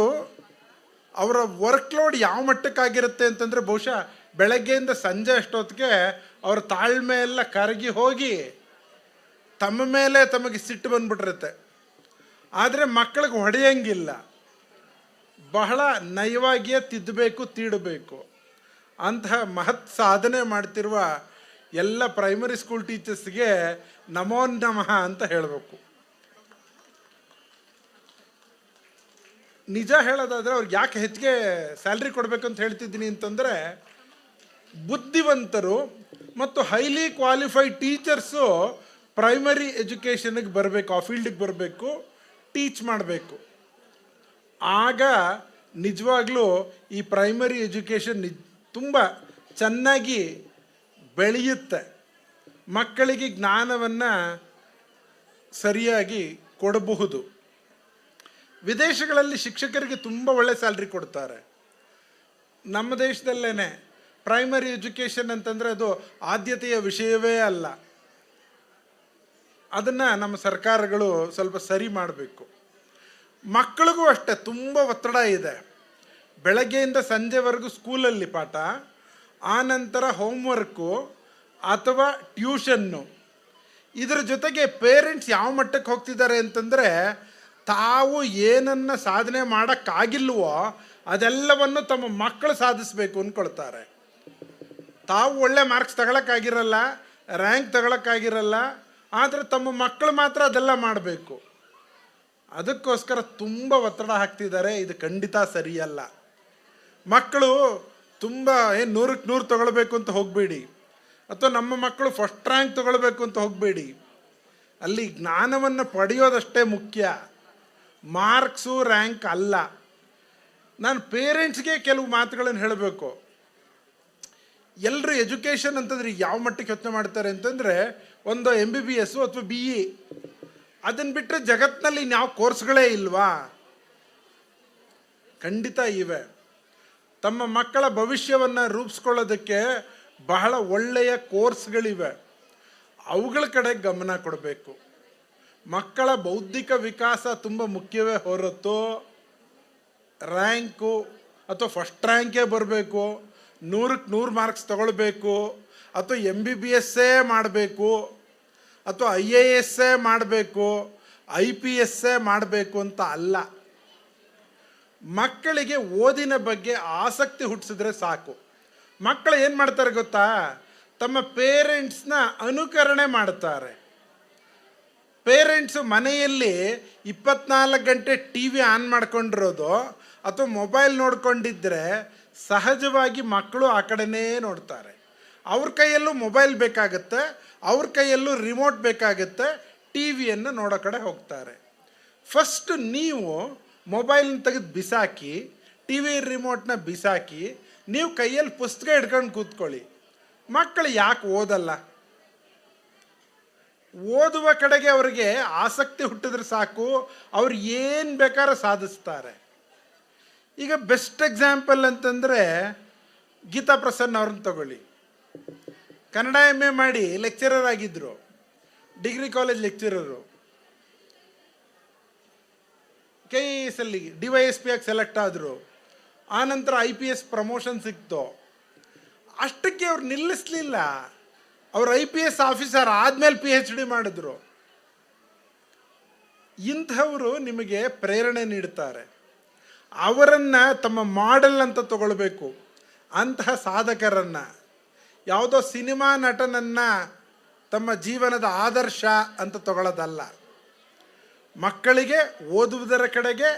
ಅವರ ವರ್ಕ್ಲೋಡ್ ಯಾವ ಮಟ್ಟಕ್ಕಾಗಿರುತ್ತೆ ಅಂತಂದರೆ ಬಹುಶಃ ಬೆಳಗ್ಗೆಯಿಂದ ಸಂಜೆ ಅಷ್ಟೊತ್ತಿಗೆ ಅವರ ತಾಳ್ಮೆ ಎಲ್ಲ ಕರಗಿ ಹೋಗಿ ತಮ್ಮ ಮೇಲೆ ತಮಗೆ ಸಿಟ್ಟು ಬಂದ್ಬಿಟ್ಟಿರುತ್ತೆ. ಆದರೆ ಮಕ್ಕಳಿಗೆ ಹೊಡೆಯಂಗಿಲ್ಲ. ಬಹಳ ನಯವಾಗಿಯೇ ತಿದ್ದಬೇಕು, ತೀಡಬೇಕು. ಅಂತಹ ಮಹತ್ ಸಾಧನೆ ಮಾಡ್ತಿರುವ ಎಲ್ಲ ಪ್ರೈಮರಿ ಸ್ಕೂಲ್ ಟೀಚರ್ಸ್ಗೆ ನಮೋ ನಮಃ ಅಂತ ಹೇಳಬೇಕು. ನಿಜ ಹೇಳೋದಾದರೆ ಅವ್ರಿಗೆ ಯಾಕೆ ಹೆಚ್ಚಿಗೆ ಸ್ಯಾಲ್ರಿ ಕೊಡಬೇಕು ಅಂತ ಹೇಳ್ತಿದ್ದೀನಿ ಅಂತಂದರೆ, ಬುದ್ಧಿವಂತರು ಮತ್ತು ಹೈಲಿ ಕ್ವಾಲಿಫೈಡ್ ಟೀಚರ್ಸು ಪ್ರೈಮರಿ ಎಜುಕೇಷನ್ಗೆ ಬರಬೇಕು, ಆ ಫೀಲ್ಡಿಗೆ ಬರಬೇಕು, ಟೀಚ್ ಮಾಡಬೇಕು. ಆಗ ನಿಜವಾಗ್ಲೂ ಈ ಪ್ರೈಮರಿ ಎಜುಕೇಷನ್ ತುಂಬ ಚೆನ್ನಾಗಿ ಬೆಳೆಯುತ್ತೆ. ಮಕ್ಕಳಿಗೆ ಜ್ಞಾನವನ್ನು ಸರಿಯಾಗಿ ಕೊಡಬಹುದು. ವಿದೇಶಗಳಲ್ಲಿ ಶಿಕ್ಷಕರಿಗೆ ತುಂಬ ಒಳ್ಳೆ ಸ್ಯಾಲ್ರಿ ಕೊಡ್ತಾರೆ. ನಮ್ಮ ದೇಶದಲ್ಲೇ ಪ್ರೈಮರಿ ಎಜುಕೇಷನ್ ಅಂತಂದರೆ ಅದು ಆದ್ಯತೆಯ ವಿಷಯವೇ ಅಲ್ಲ. ಅದನ್ನು ನಮ್ಮ ಸರ್ಕಾರಗಳು ಸ್ವಲ್ಪ ಸರಿ ಮಾಡಬೇಕು. ಮಕ್ಕಳಿಗೂ ಅಷ್ಟೇ ತುಂಬ ಒತ್ತಡ ಇದೆ. ಬೆಳಗ್ಗೆಯಿಂದ ಸಂಜೆವರೆಗೂ ಸ್ಕೂಲಲ್ಲಿ ಪಾಠ, ಆನಂತರ ಹೋಮ್ವರ್ಕು ಅಥವಾ ಟ್ಯೂಷನ್ನು. ಇದರ ಜೊತೆಗೆ ಪೇರೆಂಟ್ಸ್ ಯಾವ ಮಟ್ಟಕ್ಕೆ ಹೋಗ್ತಿದ್ದಾರೆ ಅಂತಂದರೆ, ತಾವು ಏನನ್ನು ಸಾಧನೆ ಮಾಡೋಕ್ಕಾಗಿಲ್ವೋ ಅದೆಲ್ಲವನ್ನು ತಮ್ಮ ಮಕ್ಕಳು ಸಾಧಿಸಬೇಕು ಅಂದ್ಕೊಳ್ತಾರೆ. ತಾವು ಒಳ್ಳೆ ಮಾರ್ಕ್ಸ್ ತಗೊಳಕ್ಕಾಗಿರಲ್ಲ, ರ್ಯಾಂಕ್ ತಗೊಳಕ್ಕಾಗಿರಲ್ಲ, ಆದರೆ ತಮ್ಮ ಮಕ್ಕಳು ಮಾತ್ರ ಅದೆಲ್ಲ ಮಾಡಬೇಕು. ಅದಕ್ಕೋಸ್ಕರ ತುಂಬ ಒತ್ತಡ ಹಾಕ್ತಿದ್ದಾರೆ. ಇದು ಖಂಡಿತ ಸರಿಯಲ್ಲ. ಮಕ್ಕಳು ತುಂಬ 100ಕ್ಕೆ 100 ತಗೊಳ್ಬೇಕು ಅಂತ ಹೋಗಬೇಡಿ, ಅಥವಾ ನಮ್ಮ ಮಕ್ಕಳು ಫಸ್ಟ್ ರ್ಯಾಂಕ್ ತಗೊಳ್ಬೇಕು ಅಂತ ಹೋಗಬೇಡಿ. ಅಲ್ಲಿ ಜ್ಞಾನವನ್ನು ಪಡೆಯೋದಷ್ಟೇ ಮುಖ್ಯ, ಮಾರ್ಕ್ಸು ರ್ಯಾಂಕ್ ಅಲ್ಲ. ನಾನು ಪೇರೆಂಟ್ಸ್ಗೆ ಕೆಲವು ಮಾತುಗಳನ್ನು ಹೇಳಬೇಕು. ಎಲ್ಲರೂ ಎಜುಕೇಷನ್ ಅಂತಂದ್ರೆ ಯಾವ ಮಟ್ಟಕ್ಕೆ ಯೋಚನೆ ಮಾಡ್ತಾರೆ ಅಂತಂದರೆ, ಒಂದು MBBS ಅಥವಾ BE, ಅದನ್ನು ಬಿಟ್ಟರೆ ಜಗತ್ತಿನಲ್ಲಿ ಇನ್ಯಾವ ಕೋರ್ಸ್ಗಳೇ ಇಲ್ವಾ? ಖಂಡಿತ ಇವೆ. ತಮ್ಮ ಮಕ್ಕಳ ಭವಿಷ್ಯವನ್ನು ರೂಪಿಸ್ಕೊಳ್ಳೋದಕ್ಕೆ ಬಹಳ ಒಳ್ಳೆಯ ಕೋರ್ಸ್ಗಳಿವೆ. ಅವುಗಳ ಕಡೆ ಗಮನ ಕೊಡಬೇಕು. ಮಕ್ಕಳ ಬೌದ್ಧಿಕ ವಿಕಾಸ ತುಂಬ ಮುಖ್ಯವೇ ಹೊರತು ರ್ಯಾಂಕು ಅಥವಾ ಫಸ್ಟ್ ರ್ಯಾಂಕೇ ಬರಬೇಕು, 100ಕ್ಕೆ 100 ಮಾರ್ಕ್ಸ್ ತಗೊಳ್ಬೇಕು, ಅಥವಾ MBBS ಮಾಡಬೇಕು, ಅಥವಾ IAS ಮಾಡಬೇಕು, IPS ಮಾಡಬೇಕು ಅಂತ ಅಲ್ಲ. ಮಕ್ಕಳಿಗೆ ಓದಿನ ಬಗ್ಗೆ ಆಸಕ್ತಿ ಹುಟ್ಟಿಸಿದ್ರೆ ಸಾಕು. ಮಕ್ಕಳು ಏನು ಮಾಡ್ತಾರೆ ಗೊತ್ತಾ? ತಮ್ಮ ಪೇರೆಂಟ್ಸ್ನ ಅನುಕರಣೆ ಮಾಡ್ತಾರೆ. ಪೇರೆಂಟ್ಸು ಮನೆಯಲ್ಲಿ 24 ಗಂಟೆ TV ಆನ್ ಮಾಡ್ಕೊಂಡಿರೋದು ಅಥವಾ ಮೊಬೈಲ್ ನೋಡ್ಕೊಂಡಿದ್ರೆ ಸಹಜವಾಗಿ ಮಕ್ಕಳು ಆ ಕಡೆನೇ ನೋಡ್ತಾರೆ. ಅವ್ರ ಕೈಯಲ್ಲೂ ಮೊಬೈಲ್ ಬೇಕಾಗುತ್ತೆ, ಅವ್ರ ಕೈಯಲ್ಲೂ ರಿಮೋಟ್ ಬೇಕಾಗುತ್ತೆ, TVಯನ್ನು ನೋಡೋ ಕಡೆ ಹೋಗ್ತಾರೆ. ಫಸ್ಟ್ ನೀವು ಮೊಬೈಲ್ನ ತೆಗೆದು ಬಿಸಾಕಿ, TV ರಿಮೋಟ್ನ ಬಿಸಾಕಿ, ನೀವು ಕೈಯಲ್ಲಿ ಪುಸ್ತಕ ಹಿಡ್ಕೊಂಡು ಕೂತ್ಕೊಳ್ಳಿ. ಮಕ್ಕಳು ಯಾಕೆ ಓದಲ್ಲ? ಓದುವ ಕಡೆಗೆ ಅವರಿಗೆ ಆಸಕ್ತಿ ಹುಟ್ಟಿದ್ರೆ ಸಾಕು, ಅವ್ರು ಏನು ಬೇಕಾದ್ರೆ ಸಾಧಿಸ್ತಾರೆ. ಈಗ ಬೆಸ್ಟ್ ಎಕ್ಸಾಂಪಲ್ ಅಂತಂದರೆ ಗೀತಾ ಪ್ರಸನ್ನ ಅವ್ರನ್ನ ತಗೊಳ್ಳಿ. ಕನ್ನಡ MA ಮಾಡಿ ಲೆಕ್ಚರರ್ ಆಗಿದ್ದರು, ಡಿಗ್ರಿ ಕಾಲೇಜ್ ಲೆಕ್ಚರರು. KES ಅಲ್ಲಿ DYSP ಆಗಿ ಸೆಲೆಕ್ಟ್ ಆದರು. ಆನಂತರ IPS ಪ್ರಮೋಷನ್ ಸಿಕ್ತು. ಅಷ್ಟಕ್ಕೆ ಅವ್ರು ನಿಲ್ಲಿಸಲಿಲ್ಲ. ಅವರು IPS ಆಫೀಸರ್ ಆದಮೇಲೆ PhD ಮಾಡಿದ್ರು. ಇಂಥವರು ನಿಮಗೆ ಪ್ರೇರಣೆ ನೀಡ್ತಾರೆ. ಅವರನ್ನು ತಮ್ಮ ಮಾಡೆಲ್ ಅಂತ ತಗೊಳ್ಬೇಕು. ಅಂತಹ ಸಾಧಕರನ್ನು, ಯಾವುದೋ ಸಿನಿಮಾ ನಟನನ್ನು ತಮ್ಮ ಜೀವನದ ಆದರ್ಶ ಅಂತ ತಗೊಳ್ಳೋದಲ್ಲ. ಮಕ್ಕಳಿಗೆ ಓದುವುದರ ಕಡೆಗೆ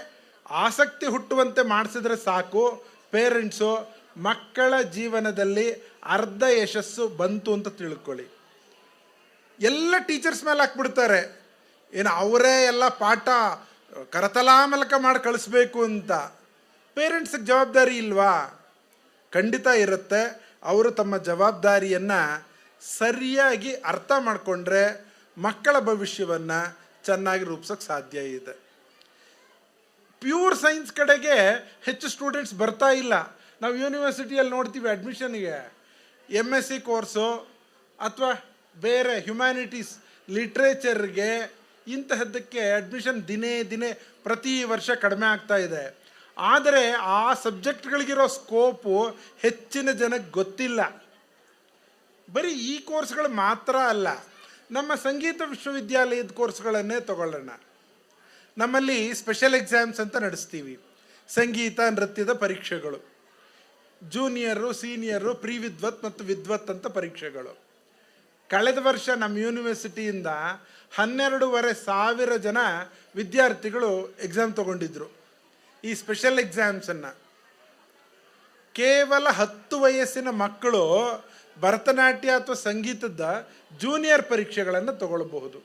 ಆಸಕ್ತಿ ಹುಟ್ಟುವಂತೆ ಮಾಡಿಸಿದ್ರೆ ಸಾಕು. ಪೇರೆಂಟ್ಸು ಮಕ್ಕಳ ಜೀವನದಲ್ಲಿ ಅರ್ಧ ಯಶಸ್ಸು ಬಂತು ಅಂತ ತಿಳ್ಕೊಳ್ಳಿ. ಎಲ್ಲ ಟೀಚರ್ಸ್ ಮೇಲೆ ಹಾಕ್ಬಿಡ್ತಾರೆ, ಏನು ಅವರೇ ಎಲ್ಲ ಪಾಠ ಕರತಲಾಮಲಕ ಮಾಡಿ ಕಳಿಸ್ಬೇಕು ಅಂತ. ಪೇರೆಂಟ್ಸಿಗೆ ಜವಾಬ್ದಾರಿ ಇಲ್ವಾ? ಖಂಡಿತ ಇರುತ್ತೆ. ಅವರು ತಮ್ಮ ಜವಾಬ್ದಾರಿಯನ್ನು ಸರಿಯಾಗಿ ಅರ್ಥ ಮಾಡಿಕೊಂಡ್ರೆ ಮಕ್ಕಳ ಭವಿಷ್ಯವನ್ನು ಚೆನ್ನಾಗಿ ರೂಪಿಸೋಕ್ಕೆ ಸಾಧ್ಯ ಇದೆ. ಪ್ಯೂರ್ ಸೈನ್ಸ್ ಕಡೆಗೆ ಹೆಚ್ಚು ಸ್ಟೂಡೆಂಟ್ಸ್ ಬರ್ತಾ ಇಲ್ಲ. ನಾವು ಯೂನಿವರ್ಸಿಟಿಯಲ್ಲಿ ನೋಡ್ತೀವಿ ಅಡ್ಮಿಷನ್ಗೆ MSc ಕೋರ್ಸು ಅಥವಾ ಬೇರೆ ಹ್ಯುಮ್ಯಾನಿಟೀಸ್ ಲಿಟ್ರೇಚರ್ಗೆ ಇಂತಹದ್ದಕ್ಕೆ ಅಡ್ಮಿಷನ್ ದಿನೇ ದಿನೇ ಪ್ರತಿ ವರ್ಷ ಕಡಿಮೆ ಆಗ್ತಾ ಇದೆ. ಆದರೆ ಆ ಸಬ್ಜೆಕ್ಟ್ಗಳಿಗಿರೋ ಸ್ಕೋಪು ಹೆಚ್ಚಿನ ಜನಕ್ಕೆ ಗೊತ್ತಿಲ್ಲ. ಬರೀ ಈ ಕೋರ್ಸ್ಗಳು ಮಾತ್ರ ಅಲ್ಲ, ನಮ್ಮ ಸಂಗೀತ ವಿಶ್ವವಿದ್ಯಾಲಯದ ಕೋರ್ಸ್ಗಳನ್ನೇ ತಗೊಳ್ಳೋಣ. ನಮ್ಮಲ್ಲಿ ಸ್ಪೆಷಲ್ ಎಕ್ಸಾಮ್ಸ್ ಅಂತ ನಡೆಸ್ತೀವಿ. ಸಂಗೀತ ನೃತ್ಯದ ಪರೀಕ್ಷೆಗಳು, ಜೂನಿಯರು, ಸೀನಿಯರು, ಪ್ರೀ ವಿದ್ವತ್ ಮತ್ತು ವಿದ್ವತ್ ಅಂತ ಪರೀಕ್ಷೆಗಳು. ಕಳೆದ ವರ್ಷ ನಮ್ಮ ಯೂನಿವರ್ಸಿಟಿಯಿಂದ 12,500 ಜನ ವಿದ್ಯಾರ್ಥಿಗಳು ಎಕ್ಸಾಮ್ ತಗೊಂಡಿದ್ರು. ಈ ಸ್ಪೆಷಲ್ ಎಕ್ಸಾಮ್ಸನ್ನು ಕೇವಲ 10 ವಯಸ್ಸಿನ ಮಕ್ಕಳು ಭರತನಾಟ್ಯ ಅಥವಾ ಸಂಗೀತದ ಜೂನಿಯರ್ ಪರೀಕ್ಷೆಗಳನ್ನು ತಗೊಳ್ಬಹುದು.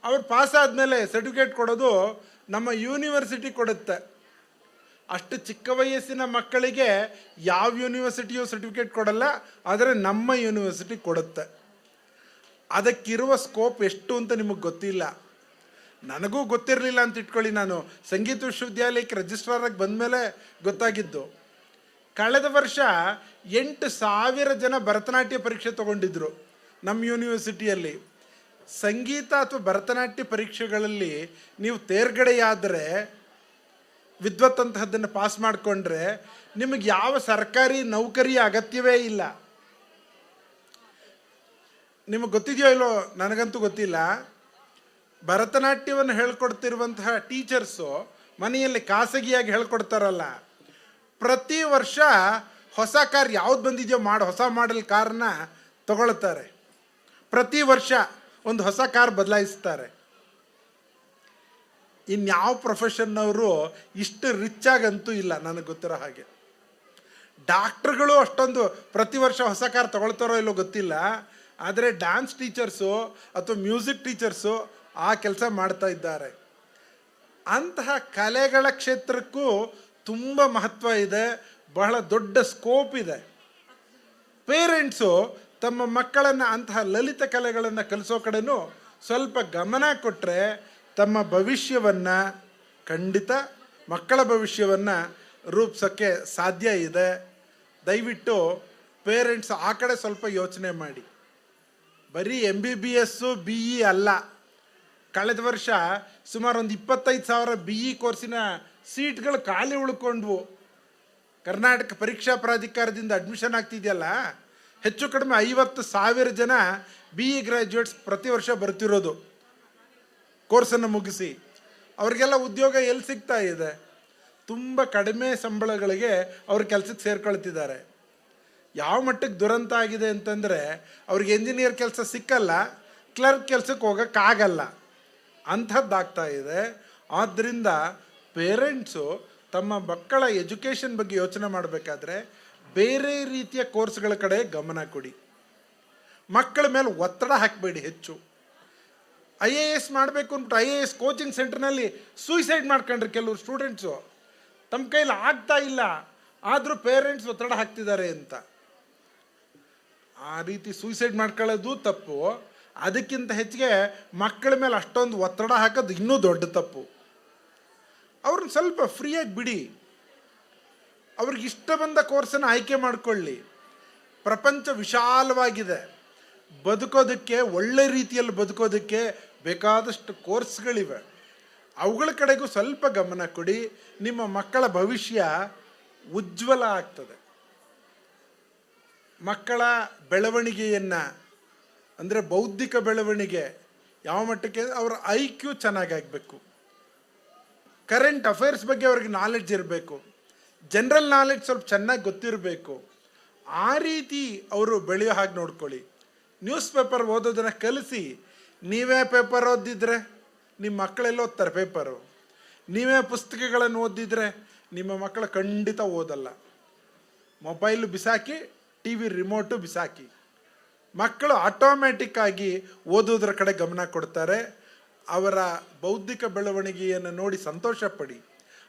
ಅವ್ರು ಪಾಸ್ ಆದಮೇಲೆ ಸರ್ಟಿಫಿಕೇಟ್ ಕೊಡೋದು ನಮ್ಮ ಯೂನಿವರ್ಸಿಟಿ ಕೊಡುತ್ತೆ. ಅಷ್ಟು ಚಿಕ್ಕ ವಯಸ್ಸಿನ ಮಕ್ಕಳಿಗೆ ಯಾವ ಯೂನಿವರ್ಸಿಟಿಯೂ ಸರ್ಟಿಫಿಕೇಟ್ ಕೊಡಲ್ಲ, ಆದರೆ ನಮ್ಮ ಯೂನಿವರ್ಸಿಟಿ ಕೊಡುತ್ತೆ. ಅದಕ್ಕಿರುವ ಸ್ಕೋಪ್ ಎಷ್ಟು ಅಂತ ನಿಮಗೆ ಗೊತ್ತಿಲ್ಲ. ನನಗೂ ಗೊತ್ತಿರಲಿಲ್ಲ ಅಂತ ಇಟ್ಕೊಳ್ಳಿ. ನಾನು ಸಂಗೀತ ವಿಶ್ವವಿದ್ಯಾಲಯಕ್ಕೆ ರಿಜಿಸ್ಟ್ರಾರಾಗಿ ಬಂದಮೇಲೆ ಗೊತ್ತಾಗಿದ್ದು. ಕಳೆದ ವರ್ಷ 8,000 ಜನ ಭರತನಾಟ್ಯ ಪರೀಕ್ಷೆ ತಗೊಂಡಿದ್ರು ನಮ್ಮ ಯೂನಿವರ್ಸಿಟಿಯಲ್ಲಿ. ಸಂಗೀತ ಅಥವಾ ಭರತನಾಟ್ಯ ಪರೀಕ್ಷೆಗಳಲ್ಲಿ ನೀವು ತೇರ್ಗಡೆಯಾದರೆ, ವಿದ್ವತ್ತಂತಹದ್ದನ್ನು ಪಾಸ್ ಮಾಡಿಕೊಂಡ್ರೆ ನಿಮಗೆ ಯಾವ ಸರ್ಕಾರಿ ನೌಕರಿಯ ಅಗತ್ಯವೇ ಇಲ್ಲ. ನಿಮಗೆ ಗೊತ್ತಿದೆಯೋ ಇಲ್ಲೋ ನನಗಂತೂ ಗೊತ್ತಿಲ್ಲ. ಭರತನಾಟ್ಯವನ್ನು ಹೇಳ್ಕೊಡ್ತಿರುವಂತಹ ಟೀಚರ್ಸು ಮನೆಯಲ್ಲಿ ಖಾಸಗಿಯಾಗಿ ಹೇಳ್ಕೊಡ್ತಾರಲ್ಲ, ಪ್ರತಿ ವರ್ಷ ಹೊಸ ಕಾರ್ ಯಾವ್ದು ಬಂದಿದೆಯೋ ಹೊಸ ಮಾಡೆಲ್ ಕಾರ್ನ ತಗೊಳ್ತಾರೆ. ಪ್ರತಿ ವರ್ಷ ಒಂದು ಹೊಸ ಕಾರ್ ಬದಲಾಯಿಸ್ತಾರೆ. ಇನ್ಯಾವ ಪ್ರೊಫೆಷನ್ನವರು ಇಷ್ಟು ರಿಚ್ ಆಗಂತೂ ಇಲ್ಲ ನನಗೆ ಗೊತ್ತಿರೋ ಹಾಗೆ. ಡಾಕ್ಟ್ರುಗಳು ಅಷ್ಟೊಂದು ಪ್ರತಿ ವರ್ಷ ಹೊಸ ಕಾರ್ ತಗೊಳ್ತಾರೋ ಇಲ್ಲೋ ಗೊತ್ತಿಲ್ಲ, ಆದರೆ ಡ್ಯಾನ್ಸ್ ಟೀಚರ್ಸು ಅಥವಾ ಮ್ಯೂಸಿಕ್ ಟೀಚರ್ಸು ಆ ಕೆಲಸ ಮಾಡ್ತಾ ಇದ್ದಾರೆ. ಅಂತಹ ಕಲೆಗಳ ಕ್ಷೇತ್ರಕ್ಕೂ ತುಂಬ ಮಹತ್ವ ಇದೆ, ಬಹಳ ದೊಡ್ಡ ಸ್ಕೋಪ್ ಇದೆ. ಪೇರೆಂಟ್ಸು ತಮ್ಮ ಮಕ್ಕಳನ್ನು ಅಂತಹ ಲಲಿತ ಕಲೆಗಳನ್ನು ಕಲಿಸೋ ಕಡೆನೂ ಸ್ವಲ್ಪ ಗಮನ ಕೊಟ್ಟರೆ ತಮ್ಮ ಭವಿಷ್ಯವನ್ನು, ಖಂಡಿತ ಮಕ್ಕಳ ಭವಿಷ್ಯವನ್ನು ರೂಪಿಸೋಕ್ಕೆ ಸಾಧ್ಯ ಇದೆ. ದಯವಿಟ್ಟು ಪೇರೆಂಟ್ಸ್ ಆ ಕಡೆ ಸ್ವಲ್ಪ ಯೋಚನೆ ಮಾಡಿ. ಬರೀ MBBS BE ಅಲ್ಲ, ಕಳೆದ ವರ್ಷ ಸುಮಾರು ಒಂದು 25,000 BE ಕೋರ್ಸಿನ ಸೀಟ್ಗಳು ಖಾಲಿ ಉಳ್ಕೊಂಡ್ವು. ಕರ್ನಾಟಕ ಪರೀಕ್ಷಾ ಪ್ರಾಧಿಕಾರದಿಂದ ಅಡ್ಮಿಷನ್ ಆಗ್ತಿದೆಯಲ್ಲ, ಹೆಚ್ಚು ಕಡಿಮೆ 50,000 ಜನ BE ಗ್ರ್ಯಾಜುಯೇಟ್ಸ್ ಪ್ರತಿ ವರ್ಷ ಬರ್ತಿರೋದು ಕೋರ್ಸನ್ನು ಮುಗಿಸಿ. ಅವ್ರಿಗೆಲ್ಲ ಉದ್ಯೋಗ ಎಲ್ಲಿ ಸಿಗ್ತಾ ಇದೆ? ತುಂಬ ಕಡಿಮೆ ಸಂಬಳಗಳಿಗೆ ಅವ್ರ ಕೆಲಸಕ್ಕೆ ಸೇರ್ಕೊಳ್ತಿದ್ದಾರೆ. ಯಾವ ಮಟ್ಟಕ್ಕೆ ದುರಂತ ಆಗಿದೆ ಅಂತಂದರೆ, ಅವ್ರಿಗೆ ಎಂಜಿನಿಯರ್ ಕೆಲಸ ಸಿಕ್ಕಲ್ಲ, ಕ್ಲರ್ಕ್ ಕೆಲಸಕ್ಕೆ ಹೋಗೋಕ್ಕಾಗಲ್ಲ, ಅಂಥದ್ದಾಗ್ತಾ ಇದೆ. ಆದ್ದರಿಂದ ಪೇರೆಂಟ್ಸು ತಮ್ಮ ಮಕ್ಕಳ ಎಜುಕೇಷನ್ ಬಗ್ಗೆ ಯೋಚನೆ ಮಾಡಬೇಕಾದ್ರೆ ಬೇರೆ ರೀತಿಯ ಕೋರ್ಸ್ಗಳ ಕಡೆ ಗಮನ ಕೊಡಿ. ಮಕ್ಕಳ ಮೇಲೆ ಒತ್ತಡ ಹಾಕಬೇಡಿ ಹೆಚ್ಚು. IAS ಮಾಡಬೇಕು ಅಂದ್ಬಿಟ್ಟು IAS ಕೋಚಿಂಗ್ ಸೆಂಟರ್ನಲ್ಲಿ ಸೂಸೈಡ್ ಮಾಡ್ಕೊಂಡ್ರೆ ಕೆಲವರು ಸ್ಟೂಡೆಂಟ್ಸು. ತಮ್ಮ ಕೈಲಿ ಆಗ್ತಾ ಇಲ್ಲ, ಆದರೂ ಪೇರೆಂಟ್ಸ್ ಒತ್ತಡ ಹಾಕ್ತಿದ್ದಾರೆ ಅಂತ. ಆ ರೀತಿ ಸೂಸೈಡ್ ಮಾಡ್ಕೊಳ್ಳೋದು ತಪ್ಪು. ಅದಕ್ಕಿಂತ ಹೆಚ್ಚಿಗೆ ಮಕ್ಕಳ ಮೇಲೆ ಅಷ್ಟೊಂದು ಒತ್ತಡ ಹಾಕೋದು ಇನ್ನೂ ದೊಡ್ಡ ತಪ್ಪು. ಅವ್ರನ್ನ ಸ್ವಲ್ಪ ಫ್ರೀಯಾಗಿ ಬಿಡಿ. ಅವ್ರಿಗೆ ಇಷ್ಟ ಬಂದ ಕೋರ್ಸನ್ನು ಆಯ್ಕೆ ಮಾಡಿಕೊಳ್ಳಿ. ಪ್ರಪಂಚ ವಿಶಾಲವಾಗಿದೆ. ಬದುಕೋದಕ್ಕೆ, ಒಳ್ಳೆ ರೀತಿಯಲ್ಲಿ ಬದುಕೋದಕ್ಕೆ ಬೇಕಾದಷ್ಟು ಕೋರ್ಸ್ಗಳಿವೆ. ಅವುಗಳ ಕಡೆಗೂ ಸ್ವಲ್ಪ ಗಮನ ಕೊಡಿ. ನಿಮ್ಮ ಮಕ್ಕಳ ಭವಿಷ್ಯ ಉಜ್ವಲ ಆಗ್ತದೆ. ಮಕ್ಕಳ ಬೆಳವಣಿಗೆಯನ್ನು, ಅಂದರೆ ಬೌದ್ಧಿಕ ಬೆಳವಣಿಗೆ ಯಾವ ಮಟ್ಟಕ್ಕೆ, ಅವರ IQ ಚೆನ್ನಾಗಾಗಬೇಕು, ಕರೆಂಟ್ ಅಫೇರ್ಸ್ ಬಗ್ಗೆ ಅವ್ರಿಗೆ ನಾಲೆಡ್ಜ್ ಇರಬೇಕು, ಜನರಲ್ ನಾಲೆಡ್ಜ್ ಸ್ವಲ್ಪ ಚೆನ್ನಾಗಿ ಗೊತ್ತಿರಬೇಕು. ಆ ರೀತಿ ಅವರು ಬೆಳೆಯೋ ಹಾಗೆ ನೋಡ್ಕೊಳ್ಳಿ. ನ್ಯೂಸ್ ಪೇಪರ್ ಓದೋದನ್ನು ಕಲಿಸಿ. ನೀವೇ ಪೇಪರ್ ಓದಿದ್ರೆ ನಿಮ್ಮ ಮಕ್ಕಳೆಲ್ಲ ಓದ್ತಾರೆ ಪೇಪರು. ನೀವೇ ಪುಸ್ತಕಗಳನ್ನು ಓದಿದ್ರೆ ನಿಮ್ಮ ಮಕ್ಕಳು ಖಂಡಿತ ಓದಲ್ಲ. ಮೊಬೈಲು ಬಿಸಾಕಿ, TV ರಿಮೋಟು ಬಿಸಾಕಿ. ಮಕ್ಕಳು ಆಟೋಮ್ಯಾಟಿಕ್ಕಾಗಿ ಓದೋದ್ರ ಕಡೆ ಗಮನ ಕೊಡ್ತಾರೆ. ಅವರ ಬೌದ್ಧಿಕ ಬೆಳವಣಿಗೆಯನ್ನು ನೋಡಿ ಸಂತೋಷ ಪಡಿ.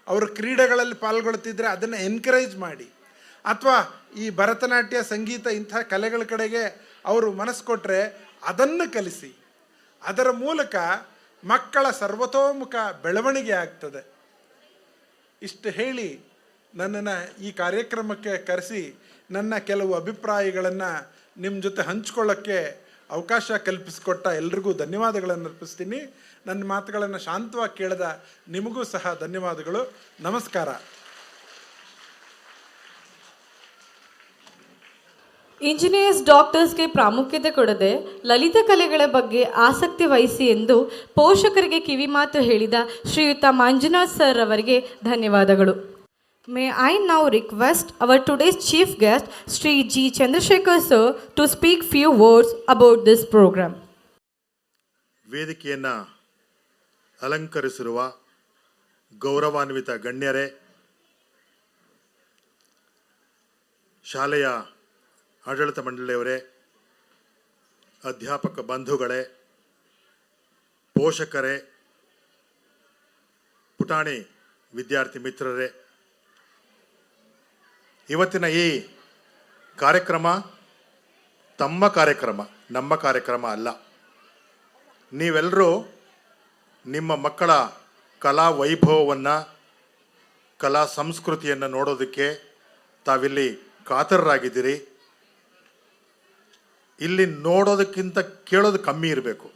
ಅವರು ಕ್ರೀಡೆಗಳಲ್ಲಿ ಪಾಲ್ಗೊಳ್ತಿದ್ರೆ ಅದನ್ನು ಎನ್ಕರೇಜ್ ಮಾಡಿ. ಅಥವಾ ಈ ಭರತನಾಟ್ಯ, ಸಂಗೀತ ಇಂಥ ಕಲೆಗಳ ಕಡೆಗೆ ಅವರು ಮನಸ್ಸು ಕೊಟ್ಟರೆ ಅದನ್ನು ಕಲಿಸಿ. ಅದರ ಮೂಲಕ ಮಕ್ಕಳ ಸರ್ವತೋಮುಖ ಬೆಳವಣಿಗೆ ಆಗ್ತದೆ. ಇಷ್ಟು ಹೇಳಿ ನನ್ನನ್ನು ಈ ಕಾರ್ಯಕ್ರಮಕ್ಕೆ ಕರೆಸಿ ನನ್ನ ಕೆಲವು ಅಭಿಪ್ರಾಯಗಳನ್ನು ನಿಮ್ಮ ಜೊತೆ ಹಂಚ್ಕೊಳ್ಳೋಕ್ಕೆ ಅವಕಾಶ ಕಲ್ಪಿಸಿಕೊಟ್ಟ ಎಲ್ರಿಗೂ ಧನ್ಯವಾದಗಳನ್ನು ಅರ್ಪಿಸ್ತೀನಿ. ನನ್ನ ಮಾತುಗಳನ್ನು ಶಾಂತವಾಗಿ ಕೇಳಿದ ನಿಮಗೂ ಸಹ ಧನ್ಯವಾದಗಳು. ನಮಸ್ಕಾರ. ಇಂಜಿನಿಯರ್ಸ್ ಡಾಕ್ಟರ್ಸ್ಗೆ ಪ್ರಾಮುಖ್ಯತೆ ಕೊಡದೆ ಲಲಿತ ಕಲೆಗಳ ಬಗ್ಗೆ ಆಸಕ್ತಿ ವಹಿಸಿ ಎಂದು ಪೋಷಕರಿಗೆ ಕಿವಿಮಾತು ಹೇಳಿದ ಶ್ರೀಯುತ ಮಂಜುನಾಥ್ ಸರ್ ಅವರಿಗೆ ಧನ್ಯವಾದಗಳು. May I now request our today's chief guest, Sri G. Chandrasekhar sir, to speak few words about this program. ವೇದಿಕೆಯನ್ನು ಅಲಂಕರಿಸಿರುವ ಗೌರವಾನ್ವಿತ ಗಣ್ಯರೇ, ಶಾಲೆಯ ಆಡಳಿತ ಮಂಡಳಿಯವರೇ, ಅಧ್ಯಾಪಕ ಬಂಧುಗಳೇ, ಪೋಷಕರೇ, ಪುಟಾಣಿ ವಿದ್ಯಾರ್ಥಿ ಮಿತ್ರರೇ, ಇವತ್ತಿನ ಈ ಕಾರ್ಯಕ್ರಮ ತಮ್ಮ ಕಾರ್ಯಕ್ರಮ, ನಮ್ಮ ಕಾರ್ಯಕ್ರಮ ಅಲ್ಲ. ನೀವೆಲ್ಲರೂ ನಿಮ್ಮ ಮಕ್ಕಳ ಕಲಾ ವೈಭವವನ್ನು, ಕಲಾ ಸಂಸ್ಕೃತಿಯನ್ನು ನೋಡೋದಕ್ಕೆ ತಾವಿಲ್ಲಿ ಕಾತರರಾಗಿದ್ದೀರಿ. ಇಲ್ಲಿ ನೋಡೋದಕ್ಕಿಂತ ಕೇಳೋದು ಕಮ್ಮಿ ಇರಬೇಕು.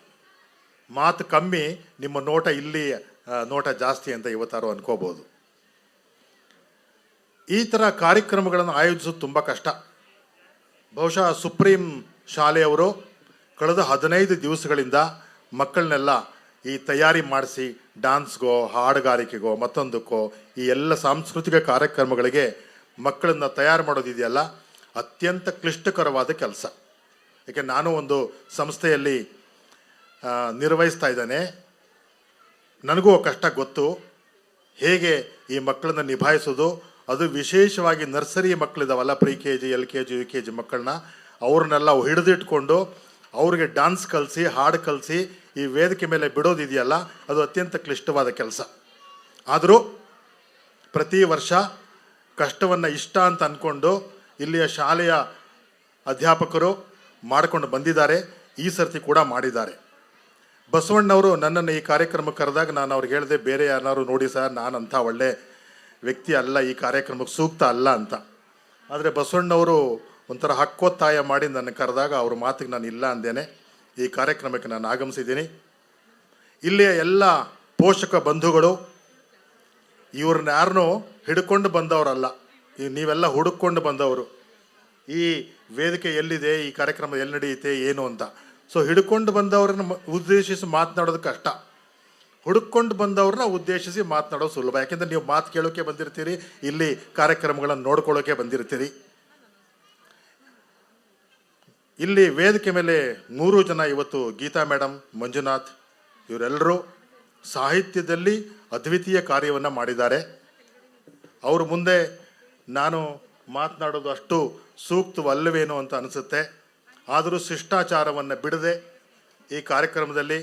ಮಾತು ಕಮ್ಮಿ, ನಿಮ್ಮ ನೋಟ ಇಲ್ಲಿ ನೋಟ ಜಾಸ್ತಿ ಅಂತ ಇವತ್ತಾರು ಅನ್ಕೋಬೋದು. ಈ ಥರ ಕಾರ್ಯಕ್ರಮಗಳನ್ನು ಆಯೋಜಿಸೋದು ತುಂಬ ಕಷ್ಟ. ಬಹುಶಃ ಸುಪ್ರೀಂ ಶಾಲೆಯವರು ಕಳೆದ 15 ದಿವಸಗಳಿಂದ ಮಕ್ಕಳನ್ನೆಲ್ಲ ಈ ತಯಾರಿ ಮಾಡಿಸಿ ಡ್ಯಾನ್ಸ್ಗೋ, ಹಾಡುಗಾರಿಕೆಗೋ, ಮತ್ತೊಂದಕ್ಕೋ, ಈ ಎಲ್ಲ ಸಾಂಸ್ಕೃತಿಕ ಕಾರ್ಯಕ್ರಮಗಳಿಗೆ ಮಕ್ಕಳನ್ನು ತಯಾರು ಮಾಡೋದಿದೆಯಲ್ಲ, ಅತ್ಯಂತ ಕ್ಲಿಷ್ಟಕರವಾದ ಕೆಲಸ. ಯಾಕೆ ನಾನು ಒಂದು ಸಂಸ್ಥೆಯಲ್ಲಿ ನಿರ್ವಹಿಸ್ತಾ ಇದ್ದೇನೆ. ನನಗೂ ಕಷ್ಟ ಗೊತ್ತು, ಹೇಗೆ ಈ ಮಕ್ಕಳನ್ನ ನಿಭಾಯಿಸೋದು. ಅದು ವಿಶೇಷವಾಗಿ ನರ್ಸರಿ ಮಕ್ಕಳಿದಾವಲ್ಲ, ಪ್ರಿ KG, LKG, UKG ಮಕ್ಕಳನ್ನ, ಅವ್ರನ್ನೆಲ್ಲ ಹಿಡಿದಿಟ್ಕೊಂಡು ಅವ್ರಿಗೆ ಡ್ಯಾನ್ಸ್ ಕಲಿಸಿ, ಹಾಡು ಕಲಿಸಿ ಈ ವೇದಿಕೆ ಮೇಲೆ ಬಿಡೋದಿದೆಯಲ್ಲ, ಅದು ಅತ್ಯಂತ ಕ್ಲಿಷ್ಟವಾದ ಕೆಲಸ. ಆದರೂ ಪ್ರತಿ ವರ್ಷ ಕಷ್ಟವನ್ನು ಇಷ್ಟ ಅಂತ ಅಂದ್ಕೊಂಡು ಇಲ್ಲಿಯ ಶಾಲೆಯ ಅಧ್ಯಾಪಕರು ಮಾಡಿಕೊಂಡು ಬಂದಿದ್ದಾರೆ. ಈ ಸರ್ತಿ ಕೂಡ ಮಾಡಿದ್ದಾರೆ. ಬಸವಣ್ಣವರು ನನ್ನನ್ನು ಈ ಕಾರ್ಯಕ್ರಮಕ್ಕೆ ಕರೆದಾಗ ನಾನು ಅವ್ರಿಗೆ ಹೇಳಿದೆ, ಬೇರೆ ಯಾರು ನೋಡಿ ಸರ್, ನಾನಂಥ ಒಳ್ಳೆ ವ್ಯಕ್ತಿ ಅಲ್ಲ, ಈ ಕಾರ್ಯಕ್ರಮಕ್ಕೆ ಸೂಕ್ತ ಅಲ್ಲ ಅಂತ. ಆದರೆ ಬಸವಣ್ಣವರು ಒಂಥರ ಹಕ್ಕೊತ್ತಾಯ ಮಾಡಿ ನನ್ನ ಕರೆದಾಗ ಅವ್ರ ಮಾತಿಗೆ ನಾನು ಇಲ್ಲ ಅಂದೇನೆ ಈ ಕಾರ್ಯಕ್ರಮಕ್ಕೆ ನಾನು ಆಗಮಿಸಿದ್ದೀನಿ. ಇಲ್ಲಿಯ ಎಲ್ಲ ಪೋಷಕ ಬಂಧುಗಳು ಇವ್ರನ್ನ ಯಾರನ್ನೂ ಹಿಡ್ಕೊಂಡು ಬಂದವರಲ್ಲ, ನೀವೆಲ್ಲ ಹುಡುಕೊಂಡು ಬಂದವರು. ಈ ವೇದಿಕೆ ಎಲ್ಲಿದೆ, ಈ ಕಾರ್ಯಕ್ರಮ ಎಲ್ಲಿ ನಡೆಯುತ್ತೆ, ಏನು ಅಂತ. ಸೊ ಹಿಡ್ಕೊಂಡು ಬಂದವ್ರನ್ನ ಉದ್ದೇಶಿಸಿ ಮಾತನಾಡೋದು ಕಷ್ಟ, ಹುಡುಕೊಂಡು ಬಂದವ್ರನ್ನ ಉದ್ದೇಶಿಸಿ ಮಾತನಾಡೋದು ಸುಲಭ. ಯಾಕೆಂದರೆ ನೀವು ಮಾತು ಕೇಳೋಕೆ ಬಂದಿರ್ತೀರಿ, ಇಲ್ಲಿ ಕಾರ್ಯಕ್ರಮಗಳನ್ನು ನೋಡ್ಕೊಳ್ಳೋಕೆ ಬಂದಿರ್ತೀರಿ. ಇಲ್ಲಿ ವೇದಿಕೆ ಮೇಲೆ 3 ಜನ ಇವತ್ತು, ಗೀತಾ ಮೇಡಮ್, ಮಂಜುನಾಥ್, ಇವರೆಲ್ಲರೂ ಸಾಹಿತ್ಯದಲ್ಲಿ ಅದ್ವಿತೀಯ ಕಾರ್ಯವನ್ನು ಮಾಡಿದ್ದಾರೆ. ಅವ್ರ ಮುಂದೆ ನಾನು ಮಾತನಾಡೋದು ಅಷ್ಟು ಸೂಕ್ತವಲ್ಲವೇನೋ ಅಂತ ಅನಿಸುತ್ತೆ. ಆದರೂ ಶಿಷ್ಟಾಚಾರವನ್ನು ಬಿಡದೆ ಈ ಕಾರ್ಯಕ್ರಮದಲ್ಲಿ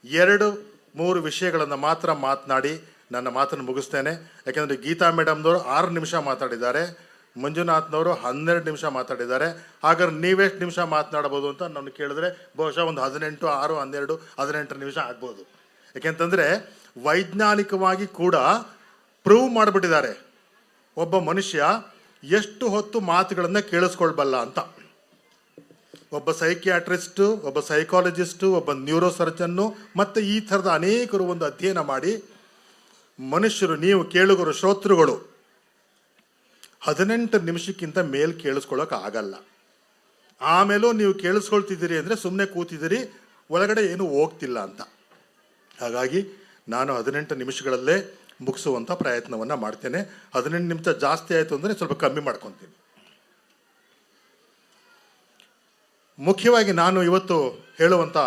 2-3 ವಿಷಯಗಳನ್ನು ಮಾತ್ರ ಮಾತನಾಡಿ ನನ್ನ ಮಾತನ್ನು ಮುಗಿಸ್ತೇನೆ. ಯಾಕೆಂದರೆ ಗೀತಾ ಮೇಡಮ್ನವರು 6 ನಿಮಿಷ ಮಾತಾಡಿದ್ದಾರೆ, ಮಂಜುನಾಥ್ನವರು 12 ನಿಮಿಷ ಮಾತಾಡಿದ್ದಾರೆ. ಹಾಗಾದ್ರೆ ನೀವೆಷ್ಟು ನಿಮಿಷ ಮಾತನಾಡ್ಬೋದು ಅಂತ ನಾನು ಕೇಳಿದ್ರೆ ಬಹುಶಃ ಒಂದು 18, 6, 12, 18 ನಿಮಿಷ ಆಗ್ಬೋದು. ಯಾಕೆಂತಂದರೆ ವೈಜ್ಞಾನಿಕವಾಗಿ ಕೂಡ ಪ್ರೂವ್ ಮಾಡಿಬಿಟ್ಟಿದ್ದಾರೆ ಒಬ್ಬ ಮನುಷ್ಯ ಎಷ್ಟು ಹೊತ್ತು ಮಾತುಗಳನ್ನು ಕೇಳಿಸ್ಕೊಳ್ಬಲ್ಲ ಅಂತ. ಒಬ್ಬ ಸೈಕಿಯಾಟ್ರಿಸ್ಟು, ಒಬ್ಬ ಸೈಕಾಲಜಿಸ್ಟು, ಒಬ್ಬ ನ್ಯೂರೋ ಸರ್ಜನ್ನು ಮತ್ತು ಈ ಥರದ ಅನೇಕರು ಒಂದು ಅಧ್ಯಯನ ಮಾಡಿ ಮನುಷ್ಯರು, ನೀವು ಕೇಳುಗರು, ಶ್ರೋತೃಗಳು 18 ನಿಮಿಷಕ್ಕಿಂತ ಮೇಲೆ ಕೇಳಿಸ್ಕೊಳ್ಳೋಕೆ ಆಗಲ್ಲ. ಆಮೇಲೂ ನೀವು ಕೇಳಿಸ್ಕೊಳ್ತಿದ್ದೀರಿ ಅಂದರೆ ಸುಮ್ಮನೆ ಕೂತಿದ್ದೀರಿ, ಒಳಗಡೆ ಏನೂ ಹೋಗ್ತಿಲ್ಲ ಅಂತ. ಹಾಗಾಗಿ ನಾನು 18 ನಿಮಿಷಗಳಲ್ಲೇ ಮುಗಿಸುವಂಥ ಪ್ರಯತ್ನವನ್ನು ಮಾಡ್ತೇನೆ. 18 ನಿಮಿಷ ಜಾಸ್ತಿ ಆಯಿತು ಅಂದರೆ ಸ್ವಲ್ಪ ಕಮ್ಮಿ ಮಾಡ್ಕೊತೀನಿ. ಮುಖ್ಯವಾಗಿ ನಾನು ಇವತ್ತು ಹೇಳುವಂಥ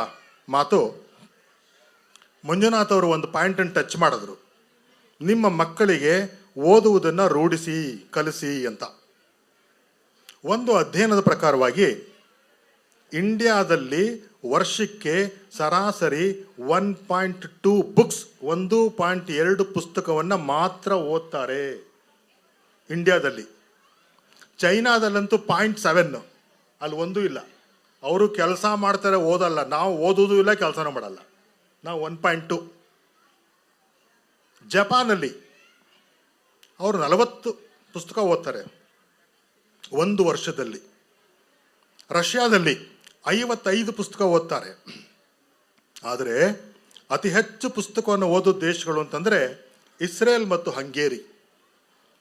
ಮಾತು, ಮಂಜುನಾಥ್ ಅವರು ಒಂದು ಪಾಯಿಂಟನ್ನು ಟಚ್ ಮಾಡಿದ್ರು, ನಿಮ್ಮ ಮಕ್ಕಳಿಗೆ ಓದುವುದನ್ನು ರೂಢಿಸಿ, ಕಲಿಸಿ ಅಂತ. ಒಂದು ಅಧ್ಯಯನದ ಪ್ರಕಾರವಾಗಿ ಇಂಡಿಯಾದಲ್ಲಿ ವರ್ಷಕ್ಕೆ ಸರಾಸರಿ 1.2 ಬುಕ್ಸ್, 1.2 ಪುಸ್ತಕವನ್ನು ಮಾತ್ರ ಓದ್ತಾರೆ ಇಂಡಿಯಾದಲ್ಲಿ. ಚೈನಾದಲ್ಲಂತೂ 0.7, ಅಲ್ಲಿ ಒಂದೂ ಇಲ್ಲ. ಅವರು ಕೆಲಸ ಮಾಡ್ತಾರೆ, ಓದಲ್ಲ. ನಾವು ಓದೋದು ಇಲ್ಲ, ಕೆಲಸನೂ ಮಾಡಲ್ಲ. ನಾವು 1.2. ಜಪಾನಲ್ಲಿ ಅವರು 40 ಪುಸ್ತಕ ಓದ್ತಾರೆ ಒಂದು ವರ್ಷದಲ್ಲಿ. ರಷ್ಯಾದಲ್ಲಿ 55 ಪುಸ್ತಕ ಓದ್ತಾರೆ. ಆದರೆ ಅತಿ ಹೆಚ್ಚು ಪುಸ್ತಕವನ್ನು ಓದೋ ದೇಶಗಳು ಅಂತಂದರೆ ಇಸ್ರೇಲ್ ಮತ್ತು ಹಂಗೇರಿ.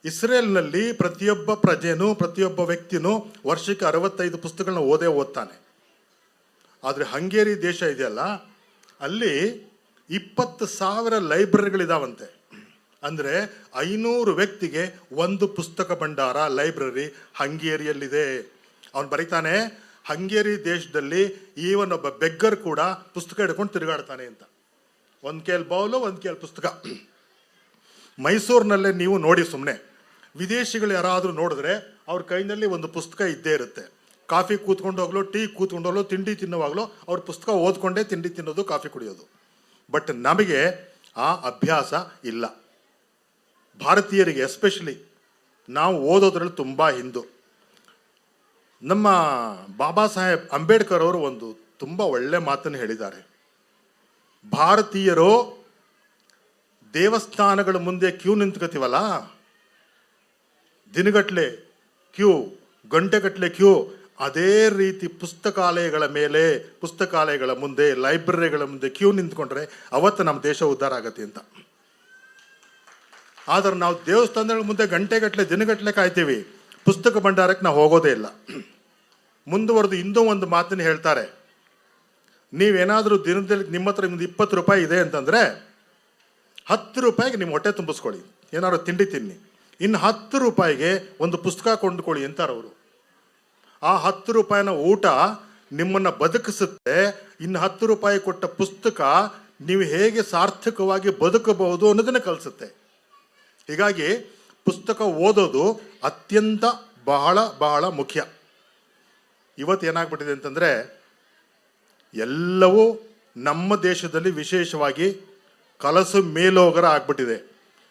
ಇಸ್ರೇಲ್ನಲ್ಲಿ ಪ್ರತಿಯೊಬ್ಬ ಪ್ರಜೆನೂ, ಪ್ರತಿಯೊಬ್ಬ ವ್ಯಕ್ತಿನೂ ವರ್ಷಕ್ಕೆ 65 ಪುಸ್ತಕಗಳನ್ನ ಓದ್ತಾನೆ. ಆದರೆ ಹಂಗೇರಿ ದೇಶ ಇದೆಯಲ್ಲ, ಅಲ್ಲಿ 20,000 ಲೈಬ್ರರಿಗಳಿದಾವಂತೆ. ಅಂದರೆ 500 ವ್ಯಕ್ತಿಗೆ ಒಂದು ಪುಸ್ತಕ ಭಂಡಾರ, ಲೈಬ್ರರಿ ಹಂಗೇರಿಯಲ್ಲಿದೆ. ಅವನು ಬರೀತಾನೆ, ಹಂಗೇರಿ ದೇಶದಲ್ಲಿ ಈವನ್ ಒಬ್ಬ ಬೆಗ್ಗರ್ ಕೂಡ ಪುಸ್ತಕ ಹಿಡ್ಕೊಂಡು ತಿರುಗಾಡ್ತಾನೆ ಅಂತ. ಒಂದು ಕೇಲ್ ಬೌಲು, ಒಂದು ಕೇಲ್ ಪುಸ್ತಕ. ಮೈಸೂರಿನಲ್ಲೇ ನೀವು ನೋಡಿ, ಸುಮ್ಮನೆ ವಿದೇಶಿಗಳು ಯಾರಾದರೂ ನೋಡಿದ್ರೆ ಅವ್ರ ಕೈನಲ್ಲಿ ಒಂದು ಪುಸ್ತಕ ಇದ್ದೇ ಇರುತ್ತೆ. ಕಾಫಿ ಕೂತ್ಕೊಂಡು ಹೋಗ್ಲೋ, ಟೀ ಕೂತ್ಕೊಂಡು ಹೋಗ್ಲೋ, ತಿಂಡಿ ತಿನ್ನುವಾಗಲೋ ಅವ್ರ ಪುಸ್ತಕ ಓದ್ಕೊಂಡೇ ತಿಂಡಿ ತಿನ್ನೋದು, ಕಾಫಿ ಕುಡಿಯೋದು. ಬಟ್ ನಮಗೆ ಆ ಅಭ್ಯಾಸ ಇಲ್ಲ. ಭಾರತೀಯರಿಗೆ ಎಸ್ಪೆಷಲಿ ನಾವು ಓದೋದ್ರಲ್ಲಿ ತುಂಬ ಹಿಂದು. ನಮ್ಮ ಬಾಬಾ ಸಾಹೇಬ್ ಅಂಬೇಡ್ಕರ್ ಅವರು ಒಂದು ತುಂಬ ಒಳ್ಳೆ ಮಾತನ್ನು ಹೇಳಿದ್ದಾರೆ. ಭಾರತೀಯರು ದೇವಸ್ಥಾನಗಳ ಮುಂದೆ ಕ್ಯೂ ನಿಂತ್ಕೋತೀವಲ್ಲ, ದಿನಗಟ್ಟಲೆ ಕ್ಯೂ, ಗಂಟೆಗಟ್ಟಲೆ ಕ್ಯೂ, ಅದೇ ರೀತಿ ಪುಸ್ತಕಾಲಯಗಳ ಮುಂದೆ, ಲೈಬ್ರರಿಗಳ ಮುಂದೆ ಕ್ಯೂ ನಿಂತ್ಕೊಂಡ್ರೆ ಅವತ್ತು ನಮ್ಮ ದೇಶ ಉದ್ಧಾರ ಆಗತ್ತೆ ಅಂತ. ಆದರೆ ನಾವು ದೇವಸ್ಥಾನಗಳ ಮುಂದೆ ಗಂಟೆಗಟ್ಟಲೆ ದಿನಗಟ್ಟಲೆ ಕಾಯ್ತೀವಿ, ಪುಸ್ತಕ ಭಂಡಾರಕ್ಕೆ ನಾವು ಹೋಗೋದೇ ಇಲ್ಲ. ಮುಂದುವರೆದು ಇನ್ನೂ ಒಂದು ಮಾತನ್ನು ಹೇಳ್ತಾರೆ, ನೀವೇನಾದರೂ ದಿನದಲ್ಲಿ ನಿಮ್ಮ ಹತ್ರ 20 ರೂಪಾಯಿ ಇದೆ ಅಂತಂದರೆ 10 ರೂಪಾಯಿಗೆ ನಿಮ್ಮ ಹೊಟ್ಟೆ ತುಂಬಿಸ್ಕೊಳ್ಳಿ, ಏನಾದ್ರು ತಿಂಡಿ ತಿನ್ನಿ. ಇನ್ನು 10 ರೂಪಾಯಿಗೆ ಒಂದು ಪುಸ್ತಕ ಕೊಂಡುಕೊಳ್ಳಿ ಅಂತಾರವರು. ಆ 10 ರೂಪಾಯಿನ ಊಟ ನಿಮ್ಮನ್ನು ಬದುಕಿಸುತ್ತೆ. ಇನ್ನು 10 ರೂಪಾಯಿ ಕೊಟ್ಟ ಪುಸ್ತಕ ನೀವು ಹೇಗೆ ಸಾರ್ಥಕವಾಗಿ ಬದುಕಬಹುದು ಅನ್ನೋದನ್ನು ಕಲಿಸುತ್ತೆ. ಹೀಗಾಗಿ ಪುಸ್ತಕ ಓದೋದು ಅತ್ಯಂತ ಬಹಳ ಬಹಳ ಮುಖ್ಯ. ಇವತ್ತು ಏನಾಗ್ಬಿಟ್ಟಿದೆ ಅಂತಂದರೆ, ಎಲ್ಲವೂ ನಮ್ಮ ದೇಶದಲ್ಲಿ ವಿಶೇಷವಾಗಿ ಕಲಸು ಮೇಲೋಗರ ಆಗ್ಬಿಟ್ಟಿದೆ.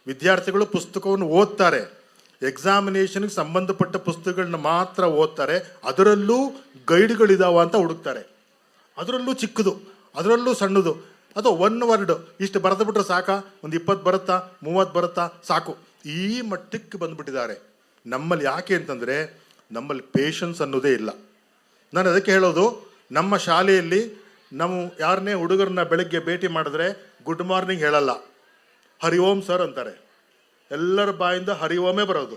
ವಿದ್ಯಾರ್ಥಿಗಳು ಪುಸ್ತಕವನ್ನು ಓದ್ತಾರೆ, ಎಕ್ಸಾಮಿನೇಷನ್ಗೆ ಸಂಬಂಧಪಟ್ಟ ಪುಸ್ತಕಗಳನ್ನ ಮಾತ್ರ ಓದ್ತಾರೆ. ಅದರಲ್ಲೂ ಗೈಡ್ಗಳಿದಾವ ಅಂತ ಹುಡುಕ್ತಾರೆ, ಅದರಲ್ಲೂ ಚಿಕ್ಕದು, ಅದರಲ್ಲೂ ಸಣ್ಣದು. ಅದು 1 ವರ್ಡ್ ಇಷ್ಟು ಬರೆದು ಬಿಟ್ರೆ ಸಾಕ, ಒಂದು 20 ಬರುತ್ತಾ, 30 ಬರುತ್ತಾ, ಸಾಕು, ಈ ಮಟ್ಟಕ್ಕೆ ಬಂದುಬಿಟ್ಟಿದ್ದಾರೆ. ನಮ್ಮಲ್ಲಿ ಯಾಕೆ ಅಂತಂದರೆ, ನಮ್ಮಲ್ಲಿ ಪೇಷನ್ಸ್ ಅನ್ನೋದೇ ಇಲ್ಲ. ನಾನು ಅದಕ್ಕೆ ಹೇಳೋದು, ನಮ್ಮ ಶಾಲೆಯಲ್ಲಿ ನಾವು ಯಾರನ್ನೇ ಹುಡುಗರನ್ನ ಬೆಳಗ್ಗೆ ಭೇಟಿ ಮಾಡಿದ್ರೆ ಗುಡ್ ಮಾರ್ನಿಂಗ್ ಹೇಳಲ್ಲ, ಹರಿ ಓಂ ಸರ್ ಅಂತಾರೆ. ಎಲ್ಲರ ಬಾಯಿಂದ ಹರಿ ಓಮೇ ಬರೋದು.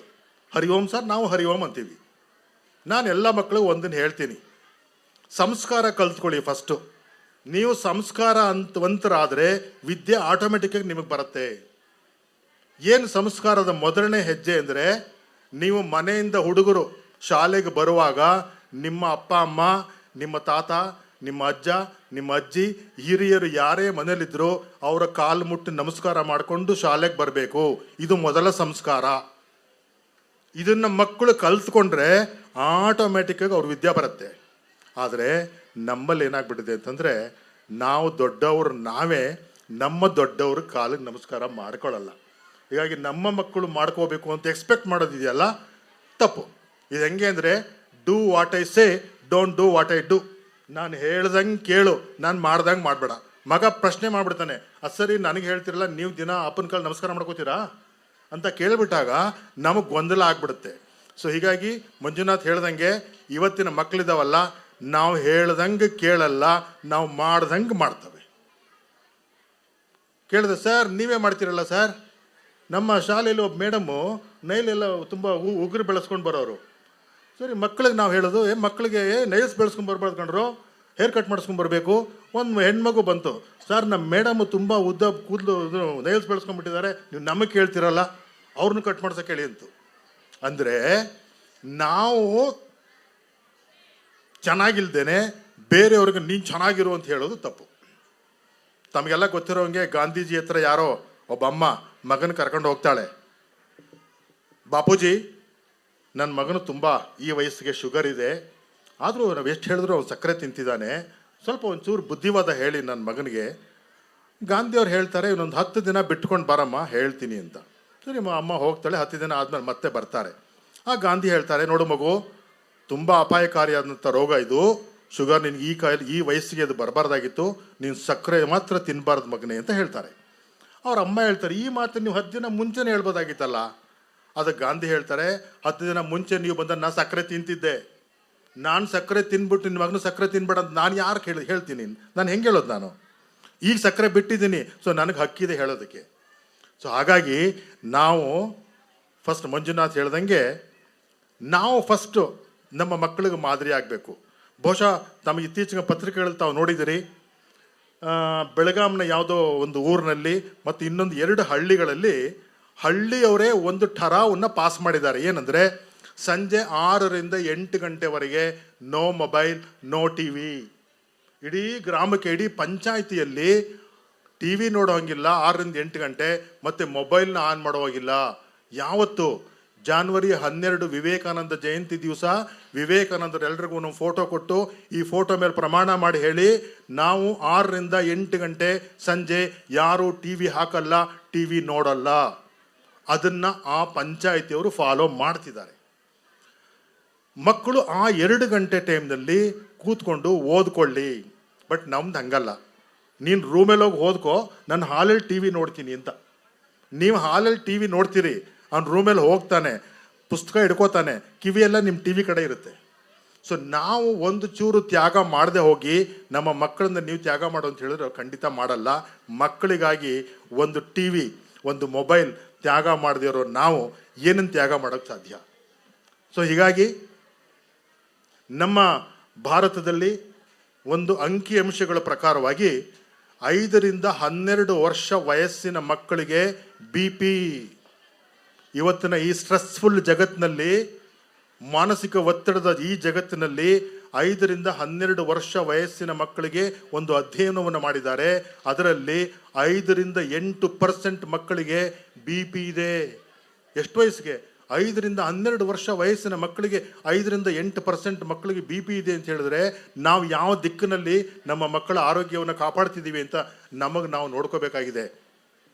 ಹರಿ ಓಂ ಸರ್, ನಾವು ಹರಿ ಓಂ ಅಂತೀವಿ. ನಾನು ಎಲ್ಲ ಮಕ್ಕಳಿಗೂ ಒಂದನ್ನು ಹೇಳ್ತೀನಿ, ಸಂಸ್ಕಾರ ಕಲ್ತ್ಕೊಳ್ಳಿ ಫಸ್ಟು. ನೀವು ಸಂಸ್ಕಾರ ಅಂತವಂತರಾದರೆ ವಿದ್ಯೆ ಆಟೋಮೆಟಿಕ್ಕಾಗಿ ನಿಮಗೆ ಬರುತ್ತೆ. ಏನು ಸಂಸ್ಕಾರದ ಮೊದಲನೇ ಹೆಜ್ಜೆ ಅಂದರೆ, ನೀವು ಮನೆಯಿಂದ ಹುಡುಗರು ಶಾಲೆಗೆ ಬರುವಾಗ ನಿಮ್ಮ ಅಪ್ಪ ಅಮ್ಮ, ನಿಮ್ಮ ತಾತ, ನಿಮ್ಮ ಅಜ್ಜ, ನಿಮ್ಮ ಅಜ್ಜಿ, ಹಿರಿಯರು ಯಾರೇ ಮನೇಲಿದ್ರು ಅವರ ಕಾಲು ಮುಟ್ಟಿ ನಮಸ್ಕಾರ ಮಾಡಿಕೊಂಡು ಶಾಲೆಗೆ ಬರಬೇಕು. ಇದು ಮೊದಲ ಸಂಸ್ಕಾರ. ಇದನ್ನು ಮಕ್ಕಳು ಕಲ್ತ್ಕೊಂಡ್ರೆ ಆಟೋಮೆಟಿಕ್ಕಾಗಿ ಅವ್ರ ವಿದ್ಯೆ ಬರುತ್ತೆ. ಆದರೆ ನಮ್ಮಲ್ಲಿ ಏನಾಗ್ಬಿಟ್ಟಿದೆ ಅಂತಂದರೆ, ನಾವು ದೊಡ್ಡವರು ನಾವೇ ನಮ್ಮ ದೊಡ್ಡವ್ರ ಕಾಲಿಗೆ ನಮಸ್ಕಾರ ಮಾಡ್ಕೊಳ್ಳಲ್ಲ. ಹೀಗಾಗಿ ನಮ್ಮ ಮಕ್ಕಳು ಮಾಡ್ಕೋಬೇಕು ಅಂತ ಎಕ್ಸ್ಪೆಕ್ಟ್ ಮಾಡೋದಿದೆಯಲ್ಲ, ತಪ್ಪು. ಇದು ಹೆಂಗೆ ಅಂದರೆ, do what I say, don't do what I do. ನಾನು ಹೇಳ್ದಂಗೆ ಕೇಳು, ನಾನು ಮಾಡ್ದಂಗೆ ಮಾಡಬೇಡ. ಮಗ ಪ್ರಶ್ನೆ ಮಾಡಿಬಿಡ್ತಾನೆ, ಅದು ಸರಿ ನನಗೆ ಹೇಳ್ತಿರಲ್ಲ, ನೀವು ದಿನ ಅಪ್ಪನ ಕಾಲು ನಮಸ್ಕಾರ ಮಾಡ್ಕೋತೀರಾ ಅಂತ ಕೇಳಿಬಿಟ್ಟಾಗ ನಮಗೆ ಗೊಂದಲ ಆಗ್ಬಿಡುತ್ತೆ. ಸೊ ಹೀಗಾಗಿ ಮಂಜುನಾಥ್ ಹೇಳ್ದಂಗೆ, ಇವತ್ತಿನ ಮಕ್ಕಳಿದಾವಲ್ಲ, ನಾವು ಹೇಳ್ದಂಗೆ ಕೇಳಲ್ಲ, ನಾವು ಮಾಡ್ದಂಗೆ ಮಾಡ್ತವೆ. ಕೇಳಿದೆ, ಸರ್ ನೀವೇ ಮಾಡ್ತೀರಲ್ಲ ಸರ್, ನಮ್ಮ ಶಾಲೆಯಲ್ಲಿ ಒಬ್ಬ ಮೇಡಮ್ಮು ನೈಲೆಲ್ಲ ತುಂಬ ಉಗುರು ಬೆಳೆಸ್ಕೊಂಡು ಬರೋರು. ಸರಿ, ಮಕ್ಕಳಿಗೆ ನಾವು ಹೇಳೋದು, ಮಕ್ಕಳಿಗೆ ನೈಲ್ಸ್ ಬೆಳೆಸ್ಕೊಂಡು ಬರ್ಬಾರ್ದು ಕಣ್ರು, ಹೇರ್ ಕಟ್ ಮಾಡಿಸ್ಕೊಂಡು ಬರಬೇಕು. ಒಂದು ಹೆಣ್ಮಗು ಬಂತು, ಸರ್ ನಮ್ಮ ಮೇಡಮು ತುಂಬ ಉದ್ದ ಕೂದಲು ನೈಲ್ಸ್ ಬೆಳೆಸ್ಕೊಂಡ್ಬಿಟ್ಟಿದ್ದಾರೆ, ನೀವು ನಮಗೆ ಕೇಳ್ತಿರಲ್ಲ, ಅವ್ರನ್ನ ಕಟ್ ಮಾಡ್ಸೋಕೆ ಹೇಳಿ ಅಂತು. ಅಂದರೆ ನಾವು ಚೆನ್ನಾಗಿಲ್ದೇನೆ ಬೇರೆಯವ್ರಿಗೆ ನೀನು ಚೆನ್ನಾಗಿರು ಅಂತ ಹೇಳೋದು ತಪ್ಪು. ತಮಗೆಲ್ಲ ಗೊತ್ತಿರೋಂಗೆ ಗಾಂಧೀಜಿ ಹತ್ರ ಯಾರೋ ಒಬ್ಬ ಅಮ್ಮ ಮಗನ ಕರ್ಕೊಂಡು ಹೋಗ್ತಾಳೆ, ಬಾಪೂಜಿ ನನ್ನ ಮಗನು ತುಂಬ ಈ ವಯಸ್ಸಿಗೆ ಶುಗರ್ ಇದೆ, ಆದರೂ ನಾವು ಎಷ್ಟು ಹೇಳಿದ್ರು ಅವ್ನು ಸಕ್ಕರೆ ತಿಂತಿದ್ದಾನೆ, ಸ್ವಲ್ಪ ಒಂಚೂರು ಬುದ್ಧಿವಾದ ಹೇಳಿ ನನ್ನ ಮಗನಿಗೆ. ಗಾಂಧಿಯವ್ರು ಹೇಳ್ತಾರೆ, ಇನ್ನೊಂದು 10 ದಿನ ಬಿಟ್ಕೊಂಡು ಬರಮ್ಮ ಹೇಳ್ತೀನಿ ಅಂತ. ಸರಿ, ಅಮ್ಮ ಹೋಗ್ತಾಳೆ. 10 ದಿನ ಆದಮೇಲೆ ಮತ್ತೆ ಬರ್ತಾರೆ. ಆ ಗಾಂಧಿ ಹೇಳ್ತಾರೆ, ನೋಡು ಮಗು, ತುಂಬ ಅಪಾಯಕಾರಿಯಾದಂಥ ರೋಗ ಇದು, ಶುಗರ್ ನಿನ್ಗೆ ಈ ವಯಸ್ಸಿಗೆ ಅದು ಬರಬಾರ್ದಾಗಿತ್ತು, ನೀನು ಸಕ್ಕರೆ ಮಾತ್ರ ತಿನ್ನಬಾರ್ದು ಮಗನೇ ಅಂತ ಹೇಳ್ತಾರೆ. ಅವ್ರ ಅಮ್ಮ ಹೇಳ್ತಾರೆ, ಈ ಮಾತು ನೀವು 10 ದಿನ ಮುಂಚೆನೇ ಹೇಳ್ಬೋದಾಗಿತ್ತಲ್ಲ. ಅದಕ್ಕೆ ಗಾಂಧಿ ಹೇಳ್ತಾರೆ, 10 ದಿನ ಮುಂಚೆ ನೀವು ಬಂದ ನಾನು ಸಕ್ಕರೆ ತಿಂತಿದ್ದೆ, ನಾನು ಸಕ್ಕರೆ ತಿನ್ಬಿಟ್ಟು ನಿನ್ನ ಮಗನು ಸಕ್ಕರೆ ತಿನ್ಬೇಡ ಅಂತ ನಾನು ಯಾರು ಹೇಳ್ತೀನಿ, ನಾನು ಹೆಂಗೆ ಹೇಳೋದು? ನಾನು ಈಗ ಸಕ್ಕರೆ ಬಿಟ್ಟಿದ್ದೀನಿ, ಸೊ ನನಗೆ ಹಕ್ಕಿದೆ ಹೇಳೋದಕ್ಕೆ. ಸೊ ಹಾಗಾಗಿ ನಾವು ಫಸ್ಟ್ ಮಂಜುನಾಥ್ ಹೇಳ್ದಂಗೆ ನಾವು ಫಸ್ಟು ನಮ್ಮ ಮಕ್ಕಳಿಗೆ ಮಾದರಿ ಆಗಬೇಕು. ಬಹುಶಃ ತಮಗೆ ಇತ್ತೀಚಿನ ಪತ್ರಿಕೆಗಳಲ್ಲಿ ತಾವು ನೋಡಿದಿರಿ, ಬೆಳಗಾಂನ ಯಾವುದೋ ಒಂದು ಊರಿನಲ್ಲಿ ಮತ್ತು ಇನ್ನೊಂದು 2 ಹಳ್ಳಿಗಳಲ್ಲಿ ಹಳ್ಳಿಯವರೇ ಒಂದು ಠರಾವನ್ನು ಪಾಸ್ ಮಾಡಿದ್ದಾರೆ. ಏನಂದರೆ, ಸಂಜೆ 6ರಿಂದ 8 ಗಂಟೆವರೆಗೆ no mobile, no T V. ಇಡೀ ಗ್ರಾಮಕ್ಕೆ, ಇಡೀ ಪಂಚಾಯಿತಿಯಲ್ಲಿ ಟಿ ವಿ ನೋಡೋ ಹಂಗಿಲ್ಲ 6ರಿಂದ 8 ಗಂಟೆ, ಮತ್ತು ಮೊಬೈಲ್ನ ಆನ್ ಮಾಡೋ ಹಾಗಿಲ್ಲ. ಯಾವತ್ತು January 12 ವಿವೇಕಾನಂದ ಜಯಂತಿ ದಿವಸ ವಿವೇಕಾನಂದರೆಲ್ಲರಿಗೂ ಒಂದು ಫೋಟೋ ಕೊಟ್ಟು ಈ ಫೋಟೋ ಮೇಲೆ ಪ್ರಮಾಣ ಮಾಡಿ ಹೇಳಿ, ನಾವು 6 ರಿಂದ 8 ಗಂಟೆ ಸಂಜೆ ಯಾರು TV ಹಾಕಲ್ಲ, TV ನೋಡಲ್ಲ. ಅದನ್ನ ಆ ಪಂಚಾಯಿತಿಯವರು ಫಾಲೋ ಮಾಡ್ತಿದ್ದಾರೆ. ಮಕ್ಕಳು ಆ 2 ಗಂಟೆ ಟೈಮ್ನಲ್ಲಿ ಕೂತ್ಕೊಂಡು ಓದ್ಕೊಳ್ಳಿ. ಬಟ್ ನಮ್ದು ಹಂಗಲ್ಲ. ನೀನು ರೂಮಲ್ಲಿ ಹೋಗಿ ಓದ್ಕೋ, ನಾನು ಹಾಲಲ್ಲಿ TV ನೋಡ್ತೀನಿ ಅಂತ. ನೀವು ಹಾಲಲ್ಲಿ TV ನೋಡ್ತೀರಿ, ಅವ್ನು ರೂಮಲ್ಲಿ ಹೋಗ್ತಾನೆ, ಪುಸ್ತಕ ಹಿಡ್ಕೋತಾನೆ, ಕಿವಿಯೆಲ್ಲ ನಿಮ್ಮ TV ಕಡೆ ಇರುತ್ತೆ. ಸೊ ನಾವು ಒಂದು ಚೂರು ತ್ಯಾಗ ಮಾಡದೆ ಹೋಗಿ ನಮ್ಮ ಮಕ್ಕಳನ್ನ ನೀವು ತ್ಯಾಗ ಮಾಡು ಅಂತ ಹೇಳಿದ್ರೆ ಖಂಡಿತ ಮಾಡಲ್ಲ. ಮಕ್ಕಳಿಗಾಗಿ ಒಂದು TV, ಒಂದು ಮೊಬೈಲ್ ತ್ಯಾಗ ಮಾಡದೇ ಇರೋ ನಾವು ಏನನ್ನು ತ್ಯಾಗ ಮಾಡೋಕ್ಕೆ ಸಾಧ್ಯ? ಸೊ ಹೀಗಾಗಿ ನಮ್ಮ ಭಾರತದಲ್ಲಿ ಒಂದು ಅಂಕಿಅಂಶಗಳ ಪ್ರಕಾರವಾಗಿ 5 ರಿಂದ 12 ವರ್ಷ ವಯಸ್ಸಿನ ಮಕ್ಕಳಿಗೆ BP, ಇವತ್ತಿನ ಈ ಸ್ಟ್ರೆಸ್ಫುಲ್ ಜಗತ್ತಿನಲ್ಲಿ, ಮಾನಸಿಕ ಒತ್ತಡದ ಈ ಜಗತ್ತಿನಲ್ಲಿ 5 ರಿಂದ 12 ವರ್ಷ ವಯಸ್ಸಿನ ಮಕ್ಕಳಿಗೆ ಒಂದು ಅಧ್ಯಯನವನ್ನು ಮಾಡಿದ್ದಾರೆ. ಅದರಲ್ಲಿ 5 ರಿಂದ 8% ಮಕ್ಕಳಿಗೆ BP ಇದೆ. ಎಷ್ಟು ವಯಸ್ಸಿಗೆ? 5 ರಿಂದ 12 ವರ್ಷ ವಯಸ್ಸಿನ ಮಕ್ಕಳಿಗೆ 5 ರಿಂದ 8% ಮಕ್ಕಳಿಗೆ BP ಇದೆ ಅಂತ ಹೇಳಿದ್ರೆ ನಾವು ಯಾವ ದಿಕ್ಕಿನಲ್ಲಿ ನಮ್ಮ ಮಕ್ಕಳ ಆರೋಗ್ಯವನ್ನು ಕಾಪಾಡ್ತಿದ್ದೀವಿ ಅಂತ ನಮಗೆ ನಾವು ನೋಡ್ಕೋಬೇಕಾಗಿದೆ.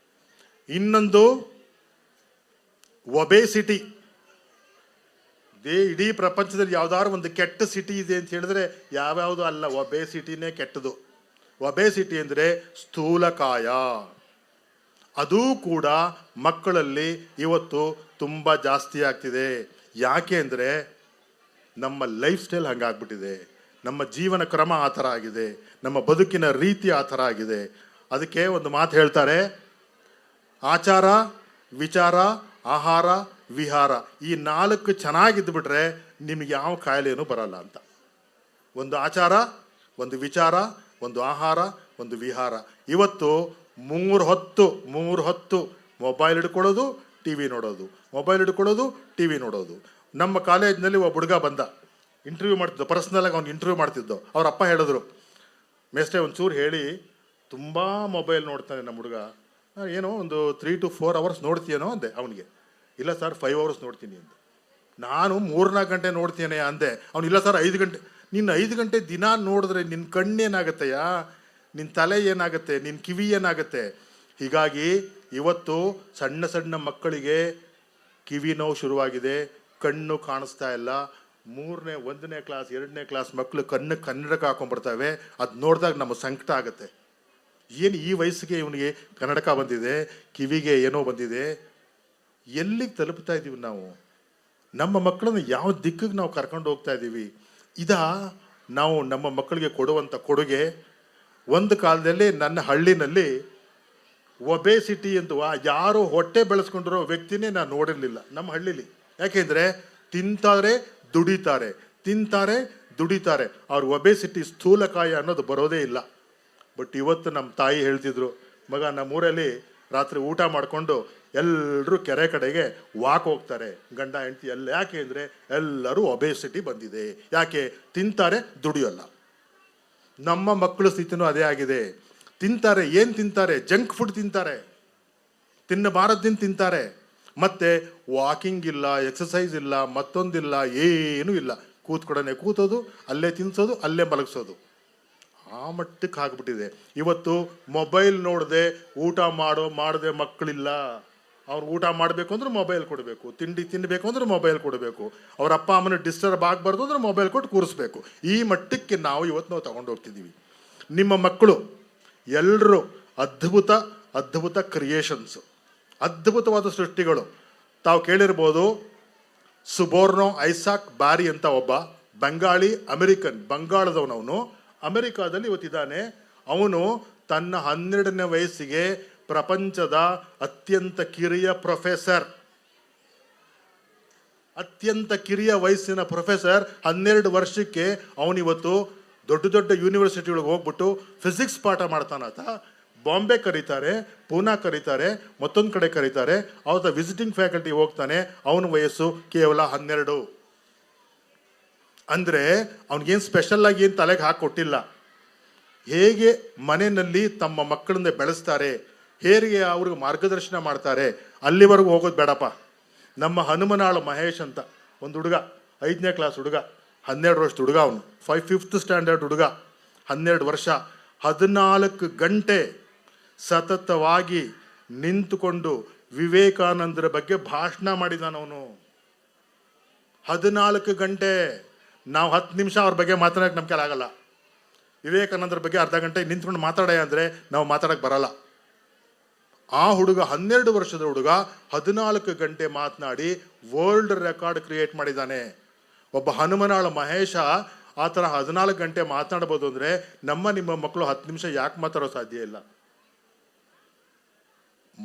ಇನ್ನೊಂದು ಒಬೇಸಿಟಿ. ಇಡೀ ಪ್ರಪಂಚದಲ್ಲಿ ಯಾವ್ದಾದ್ರು ಒಂದು ಕೆಟ್ಟ ಸಿಟಿ ಇದೆ ಅಂತ ಹೇಳಿದ್ರೆ ಯಾವ್ಯಾವುದು ಅಲ್ಲ, ಒಬೇಸಿಟಿನೇ ಕೆಟ್ಟದು. ಒಬೇಸಿಟಿ ಅಂದರೆ ಸ್ಥೂಲಕಾಯ. ಅದೂ ಕೂಡ ಮಕ್ಕಳಲ್ಲಿ ಇವತ್ತು ತುಂಬ ಜಾಸ್ತಿ ಆಗ್ತಿದೆ. ಯಾಕೆ ಅಂದರೆ ನಮ್ಮ ಲೈಫ್ ಸ್ಟೈಲ್ ಹಂಗಾಗ್ಬಿಟ್ಟಿದೆ, ನಮ್ಮ ಜೀವನ ಕ್ರಮ ಆ ಥರ ಆಗಿದೆ, ನಮ್ಮ ಬದುಕಿನ ರೀತಿ ಆ ಥರ ಆಗಿದೆ. ಅದಕ್ಕೆ ಒಂದು ಮಾತು ಹೇಳ್ತಾರೆ, ಆಚಾರ, ವಿಚಾರ, ಆಹಾರ, ವಿಹಾರ, ಈ 4 ಚೆನ್ನಾಗಿದ್ದುಬಿಟ್ರೆ ನಿಮಗೆ ಯಾವ ಕಾಯಿಲೆನೂ ಬರಲ್ಲ ಅಂತ. ಒಂದು ಆಚಾರ, ಒಂದು ವಿಚಾರ, ಒಂದು ಆಹಾರ, ಒಂದು ವಿಹಾರ. ಇವತ್ತು 3 ಹೊತ್ತು ಮೊಬೈಲ್ ಹಿಡ್ಕೊಳ್ಳೋದು, TV ನೋಡೋದು, ಮೊಬೈಲ್ ಹಿಡ್ಕೊಳ್ಳೋದು, TV ನೋಡೋದು. ನಮ್ಮ ಕಾಲೇಜ್ನಲ್ಲಿ ಒಬ್ಬ ಹುಡುಗ ಬಂದ, ಇಂಟರ್ವ್ಯೂ ಮಾಡ್ತಿದ್ದೋ, ಪರ್ಸ್ನಲಾಗಿ ಅವ್ನು ಇಂಟರ್ವ್ಯೂ ಮಾಡ್ತಿದ್ದೋ. ಅವ್ರ ಅಪ್ಪ ಹೇಳಿದ್ರು, ಮೇಸ್ಟ್ರೆ ಒಂಚೂರು ಹೇಳಿ, ತುಂಬ ಮೊಬೈಲ್ ನೋಡ್ತಾನೆ ನಮ್ಮ ಹುಡುಗ. ಏನೋ ಒಂದು 3 to 4 hours ನೋಡ್ತೀಯನೋ ಅಂದೆ ಅವನಿಗೆ. ಇಲ್ಲ ಸರ್ 5 hours ನೋಡ್ತೀನಿ ಅಂತ. ನಾನು 3-4 ಗಂಟೆ ನೋಡ್ತೇನೆ ಅಂದೆ. ಅವನು ಇಲ್ಲ ಸರ್ 5 ಗಂಟೆ. ನಿನ್ನ 5 ಗಂಟೆ ದಿನ ನೋಡಿದ್ರೆ ನಿನ್ನ ಕಣ್ಣೇನಾಗತ್ತೆಯಾ, ನಿನ್ನ ತಲೆ ಏನಾಗುತ್ತೆ, ನಿನ್ನ ಕಿವಿ ಏನಾಗುತ್ತೆ? ಹೀಗಾಗಿ ಇವತ್ತು ಸಣ್ಣ ಸಣ್ಣ ಮಕ್ಕಳಿಗೆ ಕಿವಿ ನೋವು ಶುರುವಾಗಿದೆ, ಕಣ್ಣು ಕಾಣಿಸ್ತಾ ಇಲ್ಲ. 1ನೇ ಕ್ಲಾಸ್ 2ನೇ ಕ್ಲಾಸ್ ಮಕ್ಕಳು ಕನ್ನಡಕ ಹಾಕೊಂಡ್ಬರ್ತವೆ. ಅದು ನೋಡಿದಾಗ ನಮ್ಮ ಸಂಕಟ ಆಗುತ್ತೆ. ಏನು ಈ ವಯಸ್ಸಿಗೆ ಇವನಿಗೆ ಕನ್ನಡಕ ಬಂದಿದೆ, ಕಿವಿಗೆ ಏನೋ ಬಂದಿದೆ. ಎಲ್ಲಿಗೆ ತಲುಪ್ತಾ ಇದ್ದೀವಿ ನಾವು? ನಮ್ಮ ಮಕ್ಕಳನ್ನು ಯಾವ ದಿಕ್ಕಿಗೆ ನಾವು ಕರ್ಕೊಂಡು ಹೋಗ್ತಾ ಇದ್ದೀವಿ? ನಾವು ನಮ್ಮ ಮಕ್ಕಳಿಗೆ ಕೊಡುವಂಥ ಕೊಡುಗೆ. ಒಂದು ಕಾಲದಲ್ಲಿ ನನ್ನ ಹಳ್ಳಿನಲ್ಲಿ ಒಬೇಸಿಟಿ ಅಂತ ಯಾರು ಹೊಟ್ಟೆ ಬೆಳೆಸ್ಕೊಂಡಿರೋ ವ್ಯಕ್ತಿನೇ ನಾನು ನೋಡಿರಲಿಲ್ಲ ನಮ್ಮ ಹಳ್ಳಿಲಿ. ಯಾಕೆಂದರೆ ತಿಂತಾರೆ ದುಡಿತಾರೆ, ತಿಂತಾರೆ ದುಡಿತಾರೆ, ಅವ್ರ ಒಬೇಸಿಟಿ ಸ್ಥೂಲಕಾಯ ಅನ್ನೋದು ಬರೋದೇ ಇಲ್ಲ. ಬಟ್ ಇವತ್ತು ನಮ್ಮ ತಾಯಿ ಹೇಳ್ತಿದ್ರು, ಮಗ ನಮ್ಮೂರಲ್ಲಿ ರಾತ್ರಿ ಊಟ ಮಾಡಿಕೊಂಡು ಎಲ್ಲರೂ ಕೆರೆ ಕಡೆಗೆ ವಾಕ್ ಹೋಗ್ತಾರೆ, ಗಂಡ ಹೆಂಡತಿ ಎಲ್ಲ. ಯಾಕೆ ಅಂದರೆ ಎಲ್ಲರೂ ಒಬೇಸಿಟಿ ಬಂದಿದೆ. ಯಾಕೆ? ತಿಂತಾರೆ ದುಡಿಯೋಲ್ಲ. ನಮ್ಮ ಮಕ್ಕಳ ಸ್ಥಿತಿನೂ ಅದೇ ಆಗಿದೆ. ತಿಂತಾರೆ, ಏನು ತಿಂತಾರೆ? ಜಂಕ್ ಫುಡ್ ತಿಂತಾರೆ, ತಿನ್ನಬಾರದಿಂದ ತಿಂತಾರೆ. ಮತ್ತೆ ವಾಕಿಂಗ್ ಇಲ್ಲ, ಎಕ್ಸಸೈಸ್ ಇಲ್ಲ, ಮತ್ತೊಂದಿಲ್ಲ, ಏನೂ ಇಲ್ಲ. ಕೂತ್ಕೊಡನೆ ಕೂತೋದು, ಅಲ್ಲೇ ತಿನ್ಸೋದು, ಅಲ್ಲೇ ಮಲಗಿಸೋದು. ಆ ಮಟ್ಟಕ್ಕೆ ಆಗ್ಬಿಟ್ಟಿದೆ. ಇವತ್ತು ಮೊಬೈಲ್ ನೋಡದೆ ಊಟ ಮಾಡದೆ ಮಕ್ಕಳಿಲ್ಲ. ಅವ್ರು ಊಟ ಮಾಡಬೇಕು ಅಂದ್ರೆ ಮೊಬೈಲ್ ಕೊಡಬೇಕು, ತಿಂಡಿ ತಿನ್ನಬೇಕು ಅಂದ್ರೆ ಮೊಬೈಲ್ ಕೊಡಬೇಕು, ಅವ್ರ ಅಪ್ಪ ಅಮ್ಮನ ಡಿಸ್ಟರ್ಬ್ ಆಗಬಾರ್ದು ಅಂದ್ರೆ ಮೊಬೈಲ್ ಕೊಟ್ಟು ಕೂರಿಸ್ಬೇಕು. ಈ ಮಟ್ಟಕ್ಕೆ ನಾವು ತಗೊಂಡು ಹೋಗ್ತಿದ್ದೀವಿ. ನಿಮ್ಮ ಮಕ್ಕಳು ಎಲ್ಲರೂ ಅದ್ಭುತ ಕ್ರಿಯೇಷನ್ಸು, ಅದ್ಭುತವಾದ ಸೃಷ್ಟಿಗಳು. ತಾವು ಕೇಳಿರ್ಬೋದು, ಸುಬೋರ್ನೋ ಐಸಾಕ್ ಬ್ಯಾರಿ ಅಂತ ಒಬ್ಬ ಬಂಗಾಳಿ ಅಮೆರಿಕನ್, ಬಂಗಾಳದವನವನು ಅಮೆರಿಕಾದಲ್ಲಿ ಇವತ್ತಿದ್ದಾನೆ. ಅವನು ತನ್ನ 12ನೇ ವಯಸ್ಸಿಗೆ ಪ್ರಪಂಚದ ಅತ್ಯಂತ ಕಿರಿಯ ವಯಸ್ಸಿನ ಪ್ರೊಫೆಸರ್. 12 ವರ್ಷಕ್ಕೆ ಅವನಿವತ್ತು ದೊಡ್ಡ ಯೂನಿವರ್ಸಿಟಿಗಳಿಗೆ ಹೋಗ್ಬಿಟ್ಟು ಫಿಸಿಕ್ಸ್ ಪಾಠ ಮಾಡ್ತಾನಾತ. ಬಾಂಬೆ ಕರೀತಾರೆ, ಪೂನಾ ಕರೀತಾರೆ, ಮತ್ತೊಂದು ಕಡೆ ಕರೀತಾರೆ. ಅವತ್ತ ವಿಸಿಟಿಂಗ್ ಫ್ಯಾಕಲ್ಟಿ ಹೋಗ್ತಾನೆ. ಅವನ ವಯಸ್ಸು ಕೇವಲ 12. ಅಂದರೆ ಅವನಿಗೇನು ಸ್ಪೆಷಲ್ ಆಗಿ ಏನು ತಲೆಗೆ ಹಾಕಿಕೊಟ್ಟಿಲ್ಲ. ಹೇಗೆ ಮನೆಯಲ್ಲಿ ತಮ್ಮ ಮಕ್ಕಳನ್ನ ಬೆಳೆಸ್ತಾರೆ, ಹೇಗೆ ಅವ್ರಿಗೆ ಮಾರ್ಗದರ್ಶನ ಮಾಡ್ತಾರೆ, ಅಲ್ಲಿವರೆಗೂ ಹೋಗೋದು ಬೇಡಪ್ಪ. ನಮ್ಮ ಹನುಮನಾಳ ಮಹೇಶ್ ಅಂತ ಒಂದು ಹುಡುಗ, 5ನೇ ಕ್ಲಾಸ್ ಹುಡುಗ, 12 ವರ್ಷದ ಹುಡುಗ, ಅವನು 5th ಸ್ಟ್ಯಾಂಡರ್ಡ್ ಹುಡುಗ, 12 ವರ್ಷ, 14 ಗಂಟೆ ಸತತವಾಗಿ ನಿಂತುಕೊಂಡು ವಿವೇಕಾನಂದರ ಬಗ್ಗೆ ಭಾಷಣ ಮಾಡಿದಾನವನು. 14 ಗಂಟೆ. ನಾವು 10 ನಿಮಿಷ ಅವ್ರ ಬಗ್ಗೆ ಮಾತಾಡೋಕೆ ನಮ್ಮ ಕೈಲಿ ಆಗಲ್ಲ. ವಿವೇಕಾನಂದರ ಬಗ್ಗೆ ಅರ್ಧ ಗಂಟೆ ನಿಂತ್ಕೊಂಡು ಮಾತಾಡ ಅಂದರೆ ನಾವು ಮಾತಾಡೋಕ್ಕೆ ಬರಲ್ಲ. ಆ ಹುಡುಗ 12 ವರ್ಷದ ಹುಡುಗ 14 ಗಂಟೆ ಮಾತನಾಡಿ ವರ್ಲ್ಡ್ ರೆಕಾರ್ಡ್ ಕ್ರಿಯೇಟ್ ಮಾಡಿದ್ದಾನೆ. ಒಬ್ಬ ಹನುಮನಾಳ ಮಹೇಶ ಆ ಥರ 14 ಗಂಟೆ ಮಾತನಾಡ್ಬೋದು ಅಂದರೆ ನಿಮ್ಮ ಮಕ್ಕಳು 10 ನಿಮಿಷ ಯಾಕೆ ಮಾತಾಡೋ ಸಾಧ್ಯ ಇಲ್ಲ?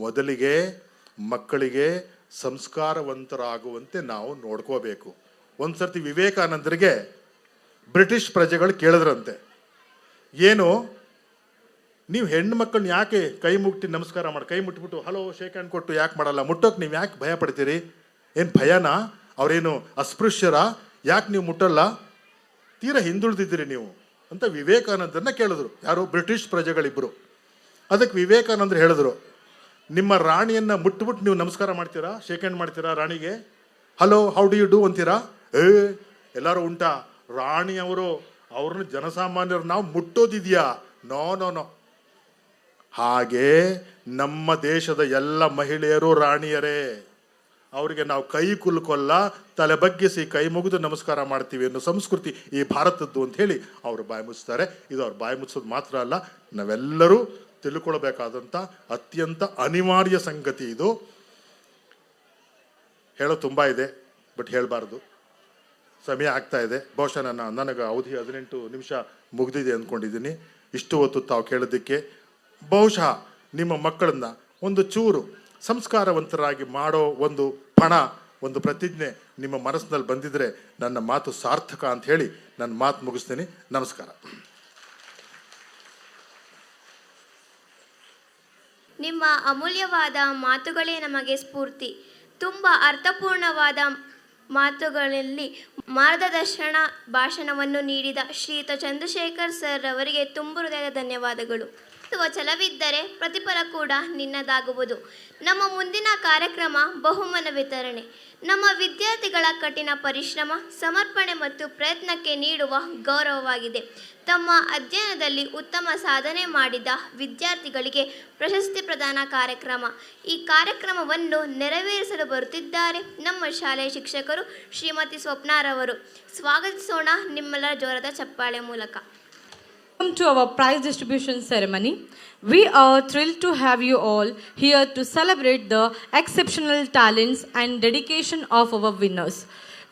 ಮೊದಲಿಗೆ ಮಕ್ಕಳಿಗೆ ಸಂಸ್ಕಾರವಂತರಾಗುವಂತೆ ನಾವು ನೋಡ್ಕೋಬೇಕು. ಒಂದು ಸರ್ತಿ ವಿವೇಕಾನಂದರಿಗೆ ಬ್ರಿಟಿಷ್ ಪ್ರಜೆಗಳು ಕೇಳಿದ್ರಂತೆ, ಏನು ನೀವು ಹೆಣ್ಣು ಮಕ್ಕಳನ್ನ ಯಾಕೆ ಕೈ ಮುಟ್ಟಿ ನಮಸ್ಕಾರ ಮಾಡಿ, ಕೈ ಮುಟ್ಬಿಟ್ಟು ಹಲೋ ಶೇಕ್ ಹ್ಯಾಂಡ್ ಕೊಟ್ಟು ಯಾಕೆ ಮಾಡಲ್ಲ? ಮುಟ್ಟೋಕೆ ನೀವು ಯಾಕೆ ಭಯ ಪಡ್ತೀರಿ? ಏನು ಭಯನಾ? ಅವರೇನು ಅಸ್ಪೃಶ್ಯರ? ಯಾಕೆ ನೀವು ಮುಟ್ಟಲ್ಲ? ತೀರಾ ಹಿಂದುಳಿದಿದ್ದೀರಿ ನೀವು ಅಂತ ವಿವೇಕಾನಂದರನ್ನ ಕೇಳಿದ್ರು. ಯಾರು? ಬ್ರಿಟಿಷ್ ಪ್ರಜೆಗಳಿಬ್ಬರು. ಅದಕ್ಕೆ ವಿವೇಕಾನಂದರು ಹೇಳಿದ್ರು, ನಿಮ್ಮ ರಾಣಿಯನ್ನು ಮುಟ್ಬಿಟ್ಟು ನೀವು ನಮಸ್ಕಾರ ಮಾಡ್ತೀರಾ, ಶೇಕ್ ಹ್ಯಾಂಡ್ ಮಾಡ್ತೀರಾ ರಾಣಿಗೆ? Hello how do you do ಅಂತೀರಾ? ಎಲ್ಲರೂ ಉಂಟಾ? ರಾಣಿಯವರು ಅವ್ರನ್ನ ಜನಸಾಮಾನ್ಯರು ನಾವು ಮುಟ್ಟೋದಿದೆಯಾ? No no no. ಹಾಗೆ ನಮ್ಮ ದೇಶದ ಎಲ್ಲ ಮಹಿಳೆಯರು ರಾಣಿಯರೇ. ಅವರಿಗೆ ನಾವು ಕೈ ಕುಲ್ಕೊಲ್ಲ, ತಲೆ ಬಗ್ಗಿಸಿ ಕೈ ಮುಗಿದು ನಮಸ್ಕಾರ ಮಾಡ್ತೀವಿ ಅನ್ನೋ ಸಂಸ್ಕೃತಿ ಈ ಭಾರತದ್ದು ಅಂತ ಹೇಳಿ ಅವರು ಬಾಯಿ ಮುಚ್ತಾರೆ. ಇದು ಅವ್ರು ಬಾಯಿ ಮುಚ್ಚೋದು ಮಾತ್ರ ಅಲ್ಲ, ನಾವೆಲ್ಲರೂ ತಿಳ್ಕೊಳ್ಬೇಕಾದಂಥ ಅತ್ಯಂತ ಅನಿವಾರ್ಯ ಸಂಗತಿ ಇದು. ಹೇಳೋ ತುಂಬ ಇದೆ, ಬಟ್ ಹೇಳಬಾರ್ದು, ಸಮಯ ಆಗ್ತಾ ಇದೆ. ಬಹುಶಃ ನನಗೆ ಅವಧಿ 18 ನಿಮಿಷ ಮುಗಿದಿದೆ ಅಂದ್ಕೊಂಡಿದ್ದೀನಿ. ಇಷ್ಟು ಹೊತ್ತು ತಾವು ಕೇಳೋದಕ್ಕೆ ಬಹುಶಃ ನಿಮ್ಮ ಮಕ್ಕಳನ್ನ ಒಂದು ಚೂರು ಸಂಸ್ಕಾರವಂತರಾಗಿ ಮಾಡೋ ಒಂದು ಪಣ, ಒಂದು ಪ್ರತಿಜ್ಞೆ ನಿಮ್ಮ ಮನಸ್ಸಿನಲ್ಲಿ ಬಂದಿದ್ರೆ ನನ್ನ ಮಾತು ಸಾರ್ಥಕ ಅಂತ ಹೇಳಿ ನನ್ನ ಮಾತು ಮುಗಿಸ್ತೀನಿ. ನಮಸ್ಕಾರ. ನಿಮ್ಮ ಅಮೂಲ್ಯವಾದ ಮಾತುಗಳೇ ನಮಗೆ ಸ್ಫೂರ್ತಿ. ತುಂಬ ಅರ್ಥಪೂರ್ಣವಾದ ಮಾತುಗಳಲ್ಲಿ ಮಾರ್ಗದರ್ಶನ ಭಾಷಣವನ್ನು ನೀಡಿದ ಶ್ರೀಯುತ ಚಂದ್ರಶೇಖರ್ ಸರ್ ಅವರಿಗೆ ತುಂಬ ಹೃದಯದ ಧನ್ಯವಾದಗಳು. ಛಲವಿದ್ದರೆ ಪ್ರತಿಫಲ ಕೂಡ ನಿನ್ನದಾಗುವುದು. ನಮ್ಮ ಮುಂದಿನ ಕಾರ್ಯಕ್ರಮ ಬಹುಮಾನ ವಿತರಣೆ. ನಮ್ಮ ವಿದ್ಯಾರ್ಥಿಗಳ ಕಠಿಣ ಪರಿಶ್ರಮ, ಸಮರ್ಪಣೆ ಮತ್ತು ಪ್ರಯತ್ನಕ್ಕೆ ನೀಡುವ ಗೌರವವಾಗಿದೆ. ತಮ್ಮ ಅಧ್ಯಯನದಲ್ಲಿ ಉತ್ತಮ ಸಾಧನೆ ಮಾಡಿದ ವಿದ್ಯಾರ್ಥಿಗಳಿಗೆ ಪ್ರಶಸ್ತಿ ಪ್ರದಾನ ಕಾರ್ಯಕ್ರಮ. ಈ ಕಾರ್ಯಕ್ರಮವನ್ನು ನೆರವೇರಿಸಲು ಬರುತ್ತಿದ್ದಾರೆ ನಮ್ಮ ಶಾಲೆಯ ಶಿಕ್ಷಕರು ಶ್ರೀಮತಿ ಸ್ವಪ್ನಾರವರು. ಸ್ವಾಗತಿಸೋಣ ನಿಮ್ಮೆಲ್ಲರ ಜೋರದ ಚಪ್ಪಾಳೆ ಮೂಲಕ. Welcome to our prize distribution ceremony. We are thrilled to have you all here to celebrate the exceptional talents and dedication of our winners.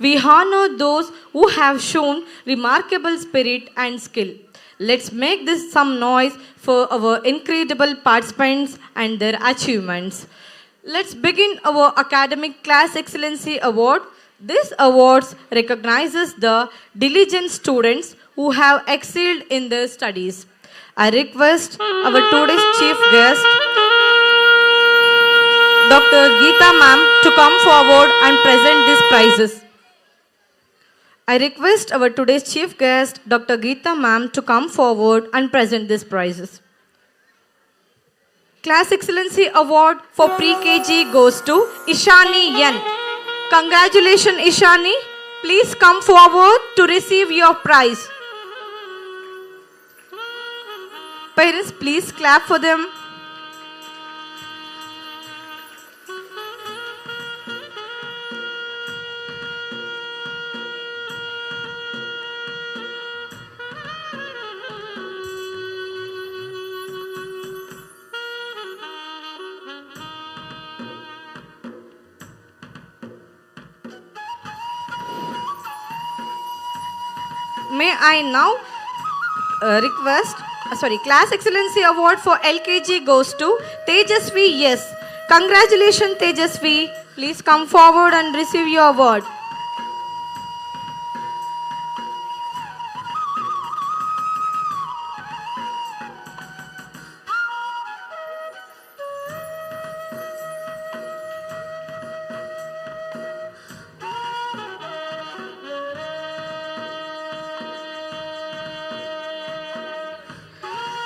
We honor those who have shown remarkable spirit and skill. Let's make this some noise for our incredible participants and their achievements. Let's begin our Academic Class Excellency Award. This award recognizes the diligent students who have excelled in their studies. I request our today's chief guest, Dr. Geeta ma'am, to come forward and present these prizes. I request our today's chief guest, Dr. Geeta ma'am, to come forward and present these prizes. Class Excellency Award for Pre-KG goes to Ishani N. Congratulations, Ishani. Please come forward to receive your prize. Parents, please clap for them. May I now request, Class Excellency Award for LKG goes to Tejasvi S. Congratulations, Tejasvi. Please come forward and receive your award.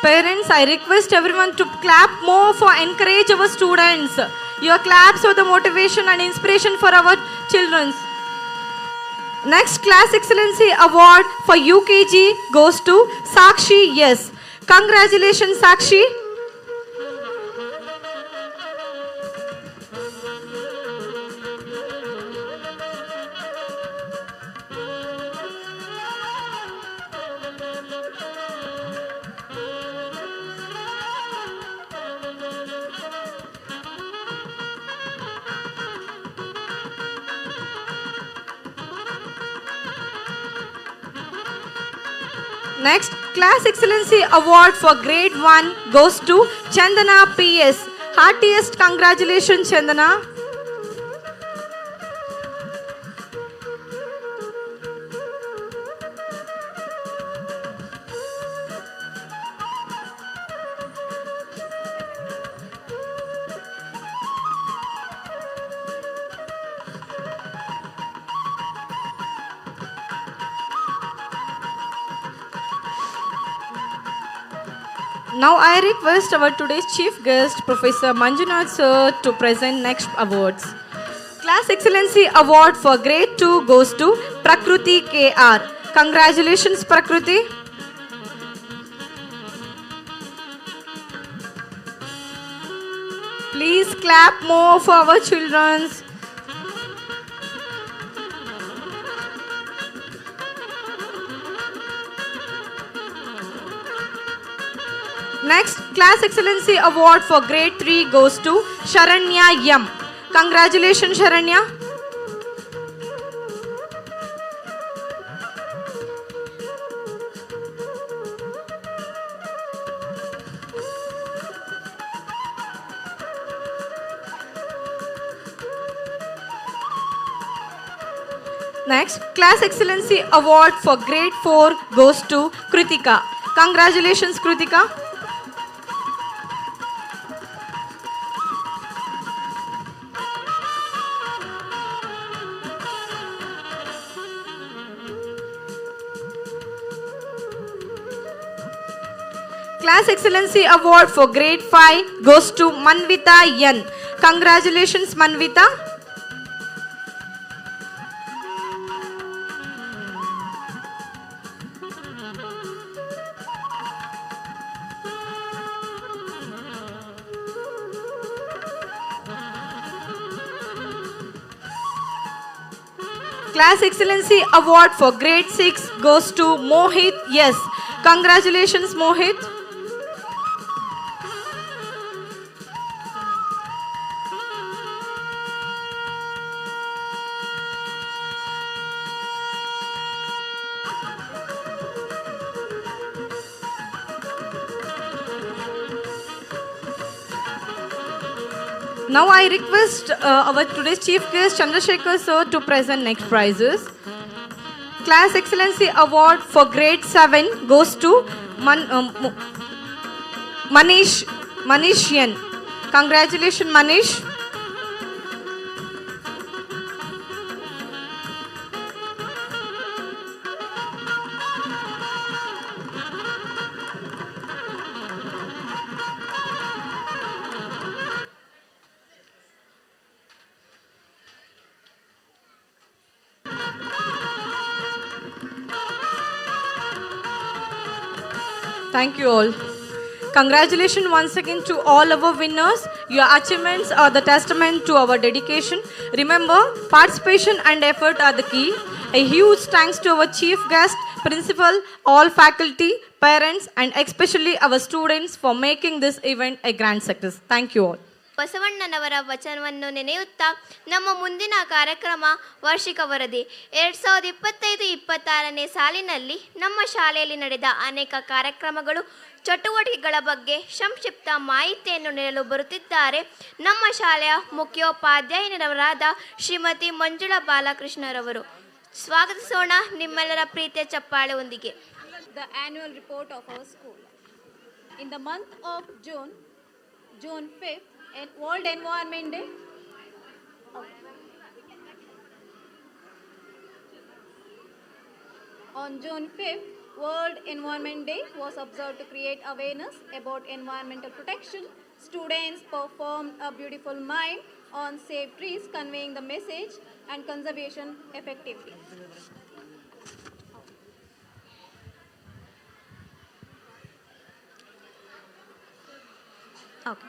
Parents, I request everyone to clap more for encourage our students. Your claps are the motivation and inspiration for our children. Next Class Excellency Award for UKG goes to Sakshi Yes. Congratulations, Sakshi. Next, Class Excellency Award for Grade 1 goes to Chandana PS. Heartiest congratulations, Chandana. Now I request our today's chief guest, Professor Manjunath sir, to present next awards. Class Excellency Award for Grade 2 goes to Prakruti KR. Congratulations, Prakruti. Please clap more for our children. Next, Class Excellency Award for Grade 3 goes to Sharanya Yam. Congratulations, Sharanya. Next, Class Excellency Award for Grade 4 goes to Kritika. Congratulations, Kritika. Class Excellency Award for Grade 5 goes to Manvita Yan. Congratulations, Manvita. Class Excellency Award for Grade 6 goes to Mohit Yes. Congratulations, Mohit. Now I request our today's chief guest Chandrasekhar sir to present next prizes. Class Excellency Award for Grade 7 goes to Manish Yan. Congratulations, Manish. Thank you all. Congratulations once again to all our winners. Your achievements are the testament to our dedication. Remember, participation and effort are the key. A huge thanks to our chief guest, principal, all faculty, parents, and especially our students for making this event a grand success. Thank you all. ಬಸವಣ್ಣನವರ ವಚನವನ್ನು ನೆನೆಯುತ್ತಾ ನಮ್ಮ ಮುಂದಿನ ಕಾರ್ಯಕ್ರಮ ವಾರ್ಷಿಕ ವರದಿ 2025-26ನೇ ಸಾಲಿನಲ್ಲಿ ನಮ್ಮ ಶಾಲೆಯಲ್ಲಿ ನಡೆದ ಅನೇಕ ಕಾರ್ಯಕ್ರಮಗಳು ಚಟುವಟಿಕೆಗಳ ಬಗ್ಗೆ ಸಂಕ್ಷಿಪ್ತ ಮಾಹಿತಿಯನ್ನು ನೀಡಲು ಬರುತ್ತಿದ್ದಾರೆ ನಮ್ಮ ಶಾಲೆಯ ಮುಖ್ಯೋಪಾಧ್ಯಾಯನವರಾದ ಶ್ರೀಮತಿ ಮಂಜುಳಾ ಬಾಲಕೃಷ್ಣರವರು. ಸ್ವಾಗತಿಸೋಣ ನಿಮ್ಮೆಲ್ಲರ ಪ್ರೀತಿಯ ಚಪ್ಪಾಳೆಯೊಂದಿಗೆ. The annual report of our school. In the month of June 5th, World Environment Day. On June 5th, World Environment Day was observed to create awareness about environmental protection, Students performed a beautiful mime on save trees, conveying the message and conservation effectively. Okay.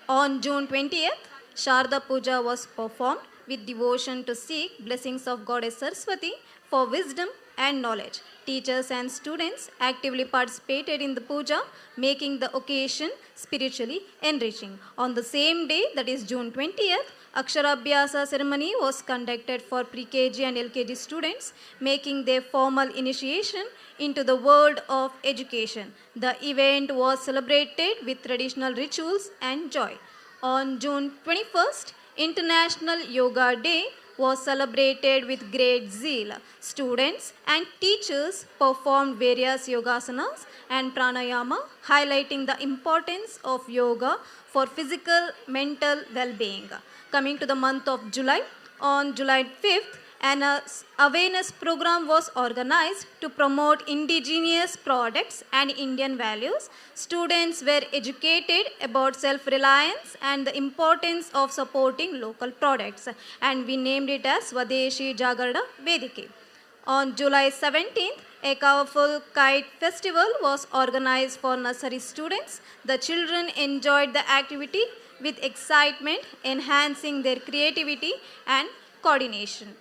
On June 20th, Sharda Puja was performed with devotion to seek blessings of Goddess Saraswati for wisdom and knowledge. Teachers and students actively participated in the puja, making the occasion spiritually enriching. On the same day, that is June 20th, Aksharabhyasa ceremony was conducted for pre-KG and LKG students, making their formal initiation into the world of education. The event was celebrated with traditional rituals and joy. On June 21st, International Yoga Day was celebrated with great zeal. Students and teachers performed various yogasanas and pranayama, highlighting the importance of yoga for physical, mental well-being. Coming to the month of July, on July 5th, an awareness program was organized to promote indigenous products and Indian values. Students were educated about self-reliance and the importance of supporting local products, and we named it as Swadeshi Jagarana Vedike. On July 17th, a colorful kite festival was organized for nursery students. The children enjoyed the activity with excitement, enhancing their creativity and coordination.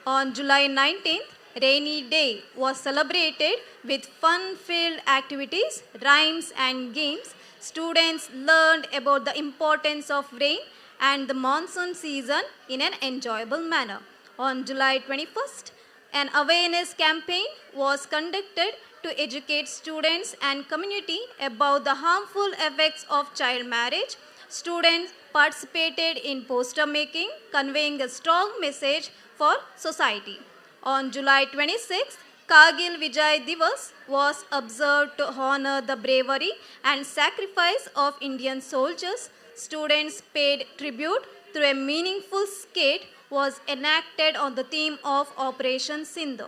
On July 19th, Rainy Day was celebrated with fun-filled activities, rhymes and games. Students learned about the importance of rain and the monsoon season in an enjoyable manner. On July 21st, an awareness campaign was conducted to educate students and community about the harmful effects of child marriage. Students participated in poster making, conveying a strong message for society. On July 26th, Kargil Vijay Divas was observed to honor the bravery and sacrifice of Indian soldiers. Students paid tribute through a meaningful skit was enacted on the theme of Operation Sindhu.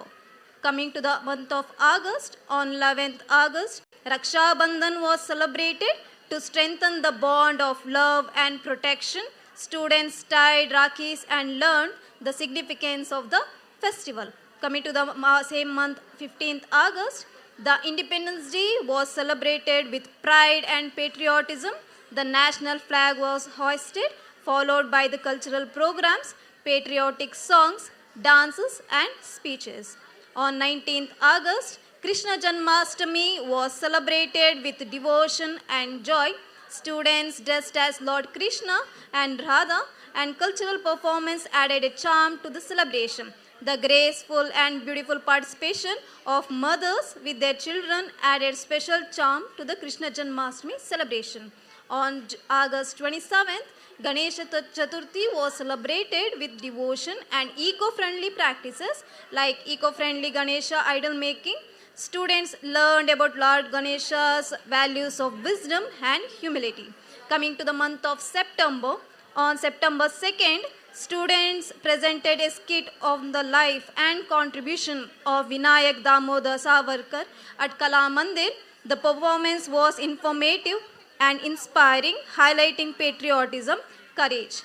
Coming to the month of August, on 11th August, Raksha Bandhan was celebrated to strengthen the bond of love and protection. Students tied Rakis and learned the significance of the festival. Coming to the same month, 15th August, the Independence Day was celebrated with pride and patriotism. The national flag was hoisted, followed by the cultural programs, patriotic songs, dances and speeches. On 19th August, Krishna Janmashtami was celebrated with devotion and joy. Students dressed as Lord Krishna and Radha and cultural performance added a charm to the celebration. The graceful and beautiful participation of mothers with their children added special charm to the Krishna Janmashtami celebration. On August 27th, Ganesha Chaturthi was celebrated with devotion and eco-friendly practices like eco-friendly Ganesha idol making. Students learned about Lord Ganesha's values of wisdom and humility. Coming to the month of September, on September 2nd, students presented a skit on the life and contribution of Vinayak Damodar Savarkar at Kala Mandir. The performance was informative and inspiring, highlighting patriotism, courage.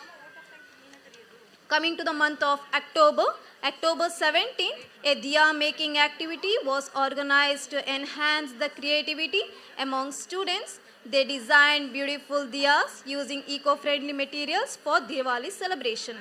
Coming to the month of October, October 17th, a diya making activity was organized to enhance the creativity among students. They designed beautiful diyas using eco-friendly materials for Diwali celebration.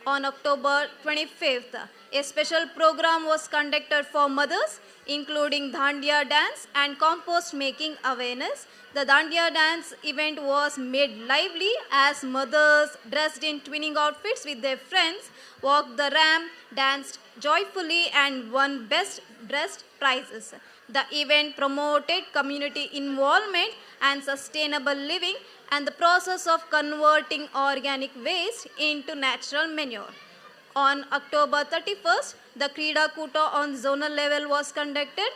On October 25th, a special program was conducted for mothers, including Dandiya dance and compost making awareness. The Dandiya dance event was made lively as mothers dressed in twinning outfits with their friends walked the ramp, danced joyfully and won best dressed prizes. The event promoted community involvement and sustainable living and the process of converting organic waste into natural manure. On October 31st, the Krida Kuta on zonal level was conducted.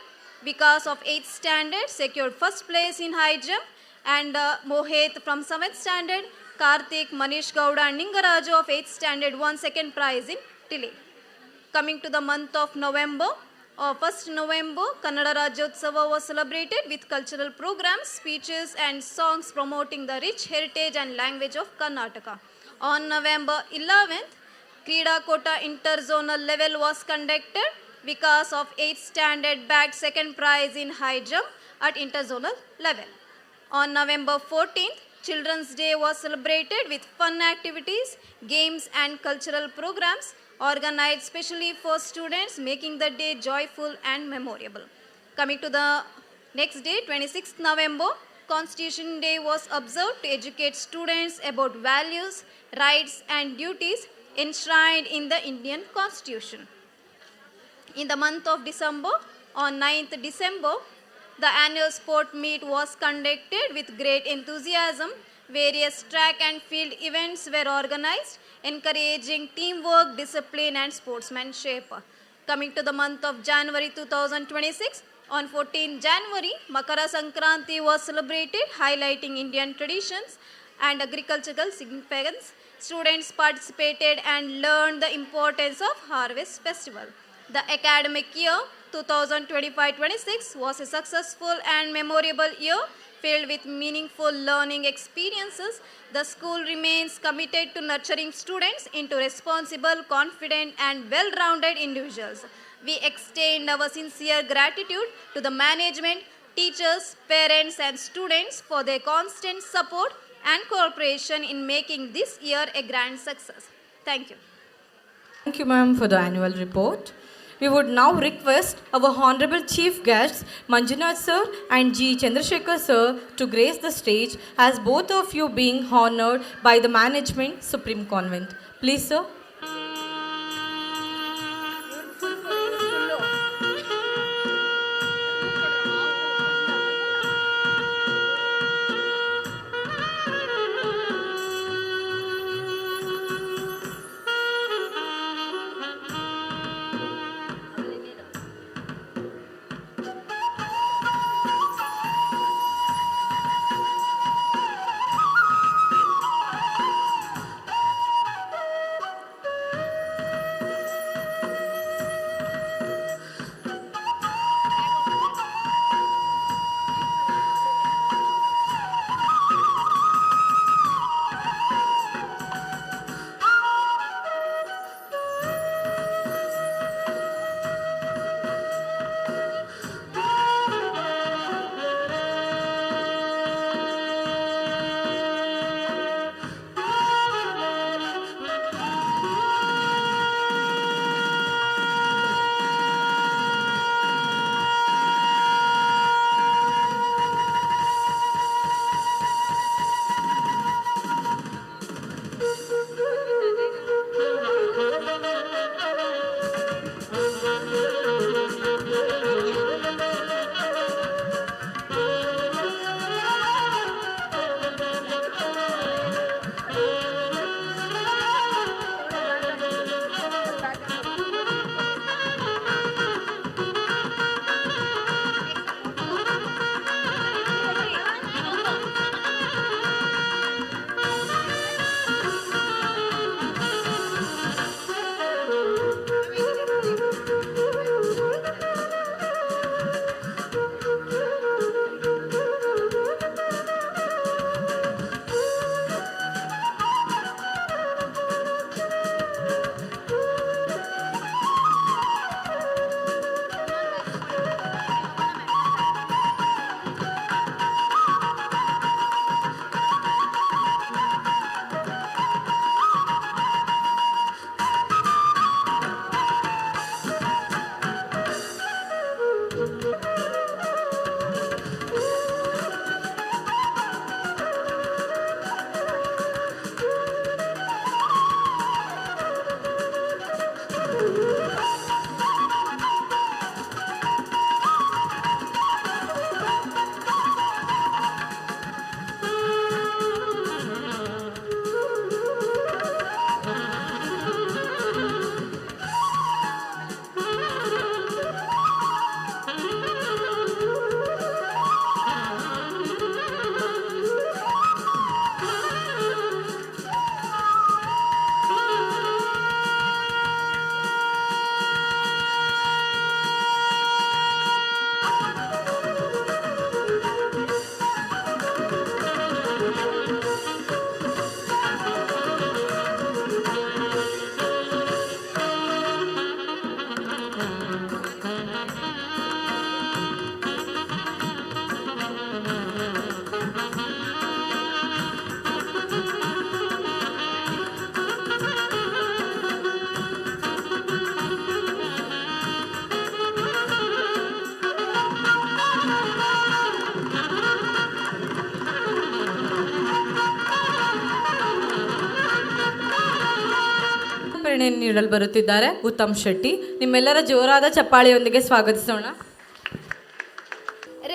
Vikas of 8th standard secured first place in high jump and Mohit from 7th standard, Karthik, Manish Gowda and Ningaraju of 8th standard won second prize in relay. Coming to the month of November, 1st November, Kannada Rajyotsava was celebrated with cultural programs, speeches, and songs promoting the rich heritage and language of Karnataka. On November 11th, Krida Kota interzonal level was conducted. Vikas of 8th standard bagged second prize in high jump at interzonal level. On November 14th, Children's Day was celebrated with fun activities, games, and cultural programs organized specially for students, making the day joyful and memorable. Coming to the next day, 26th November, Constitution Day was observed to educate students about values, rights, and duties enshrined in the Indian Constitution. In the month of December, on 9th December, the annual sport meet was conducted with great enthusiasm. Various track and field events were organized, encouraging teamwork, discipline, and sportsmanship. Coming to the month of January 2026, on 14th January, Makara Sankranti was celebrated, highlighting Indian traditions and agricultural significance. Students participated and learned the importance of Harvest Festival. The academic year 2025-26 was a successful and memorable year filled with meaningful learning experiences. The school remains committed to nurturing students into responsible, confident, and well-rounded individuals. We extend our sincere gratitude to the management, teachers, parents, and students for their constant support and cooperation in making this year a grand success. Thank you. Thank you, ma'am, for the annual report. We would now request our Honorable Chief Guests, Manjunath Sir and G. Chandrasekhar Sir, to grace the stage as both of you being honored by the Management Supreme Convent. Please, sir. ವಿಚಾರಣೆಯನ್ನು ನೀಡಲು ಬರುತ್ತಿದ್ದಾರೆ ಉತ್ತಮ್ ಶೆಟ್ಟಿ. ನಿಮ್ಮೆಲ್ಲರ ಜೋರಾದ ಚಪ್ಪಾಳೆಯೊಂದಿಗೆ ಸ್ವಾಗತಿಸೋಣ.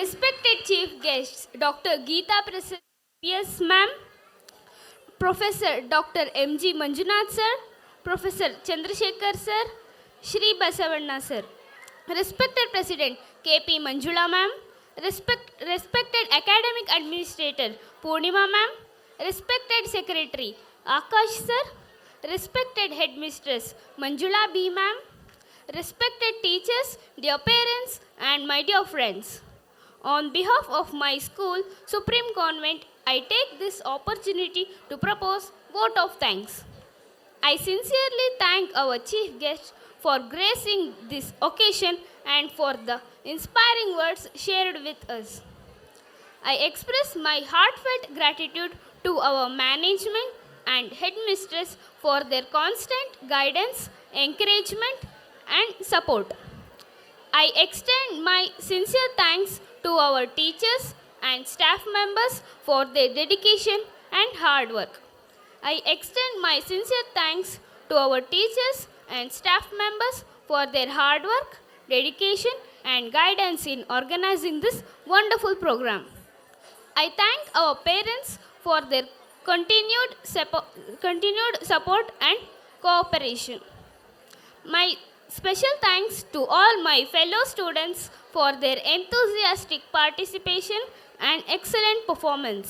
Respected Chief Guests, Dr. Geeta Prasad, PS Ma'am, Professor Dr. M.G. Manjunath Sir, Professor Chandrasekhar Sir, Shri Basavanna Sir, Respected President K.P. Manjula Ma'am, Respected Academic Administrator Purnima Ma'am, Respected Secretary Akash Sir, Respected Headmistress Manjula B Ma'am, Respected teachers, dear parents and my dear friends. On behalf of my school, Supreme Convent, I take this opportunity to propose vote of thanks. I sincerely thank our chief guest for gracing this occasion and for the inspiring words shared with us. I express my heartfelt gratitude to our management and headmistress for their constant guidance, encouragement, and support. I extend my sincere thanks to our teachers and staff members for their dedication and hard work. I extend my sincere thanks to our teachers and staff members for their hard work, dedication, and guidance in organizing this wonderful program. I thank our parents for their continued support and cooperation. My special thanks to all my fellow students for their enthusiastic participation and excellent performance.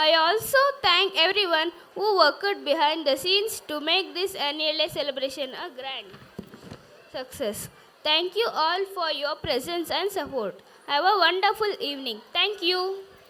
I also thank everyone who worked behind the scenes to make this annual day celebration a grand success. Thank you all for your presence and support. Have a wonderful evening. Thank you.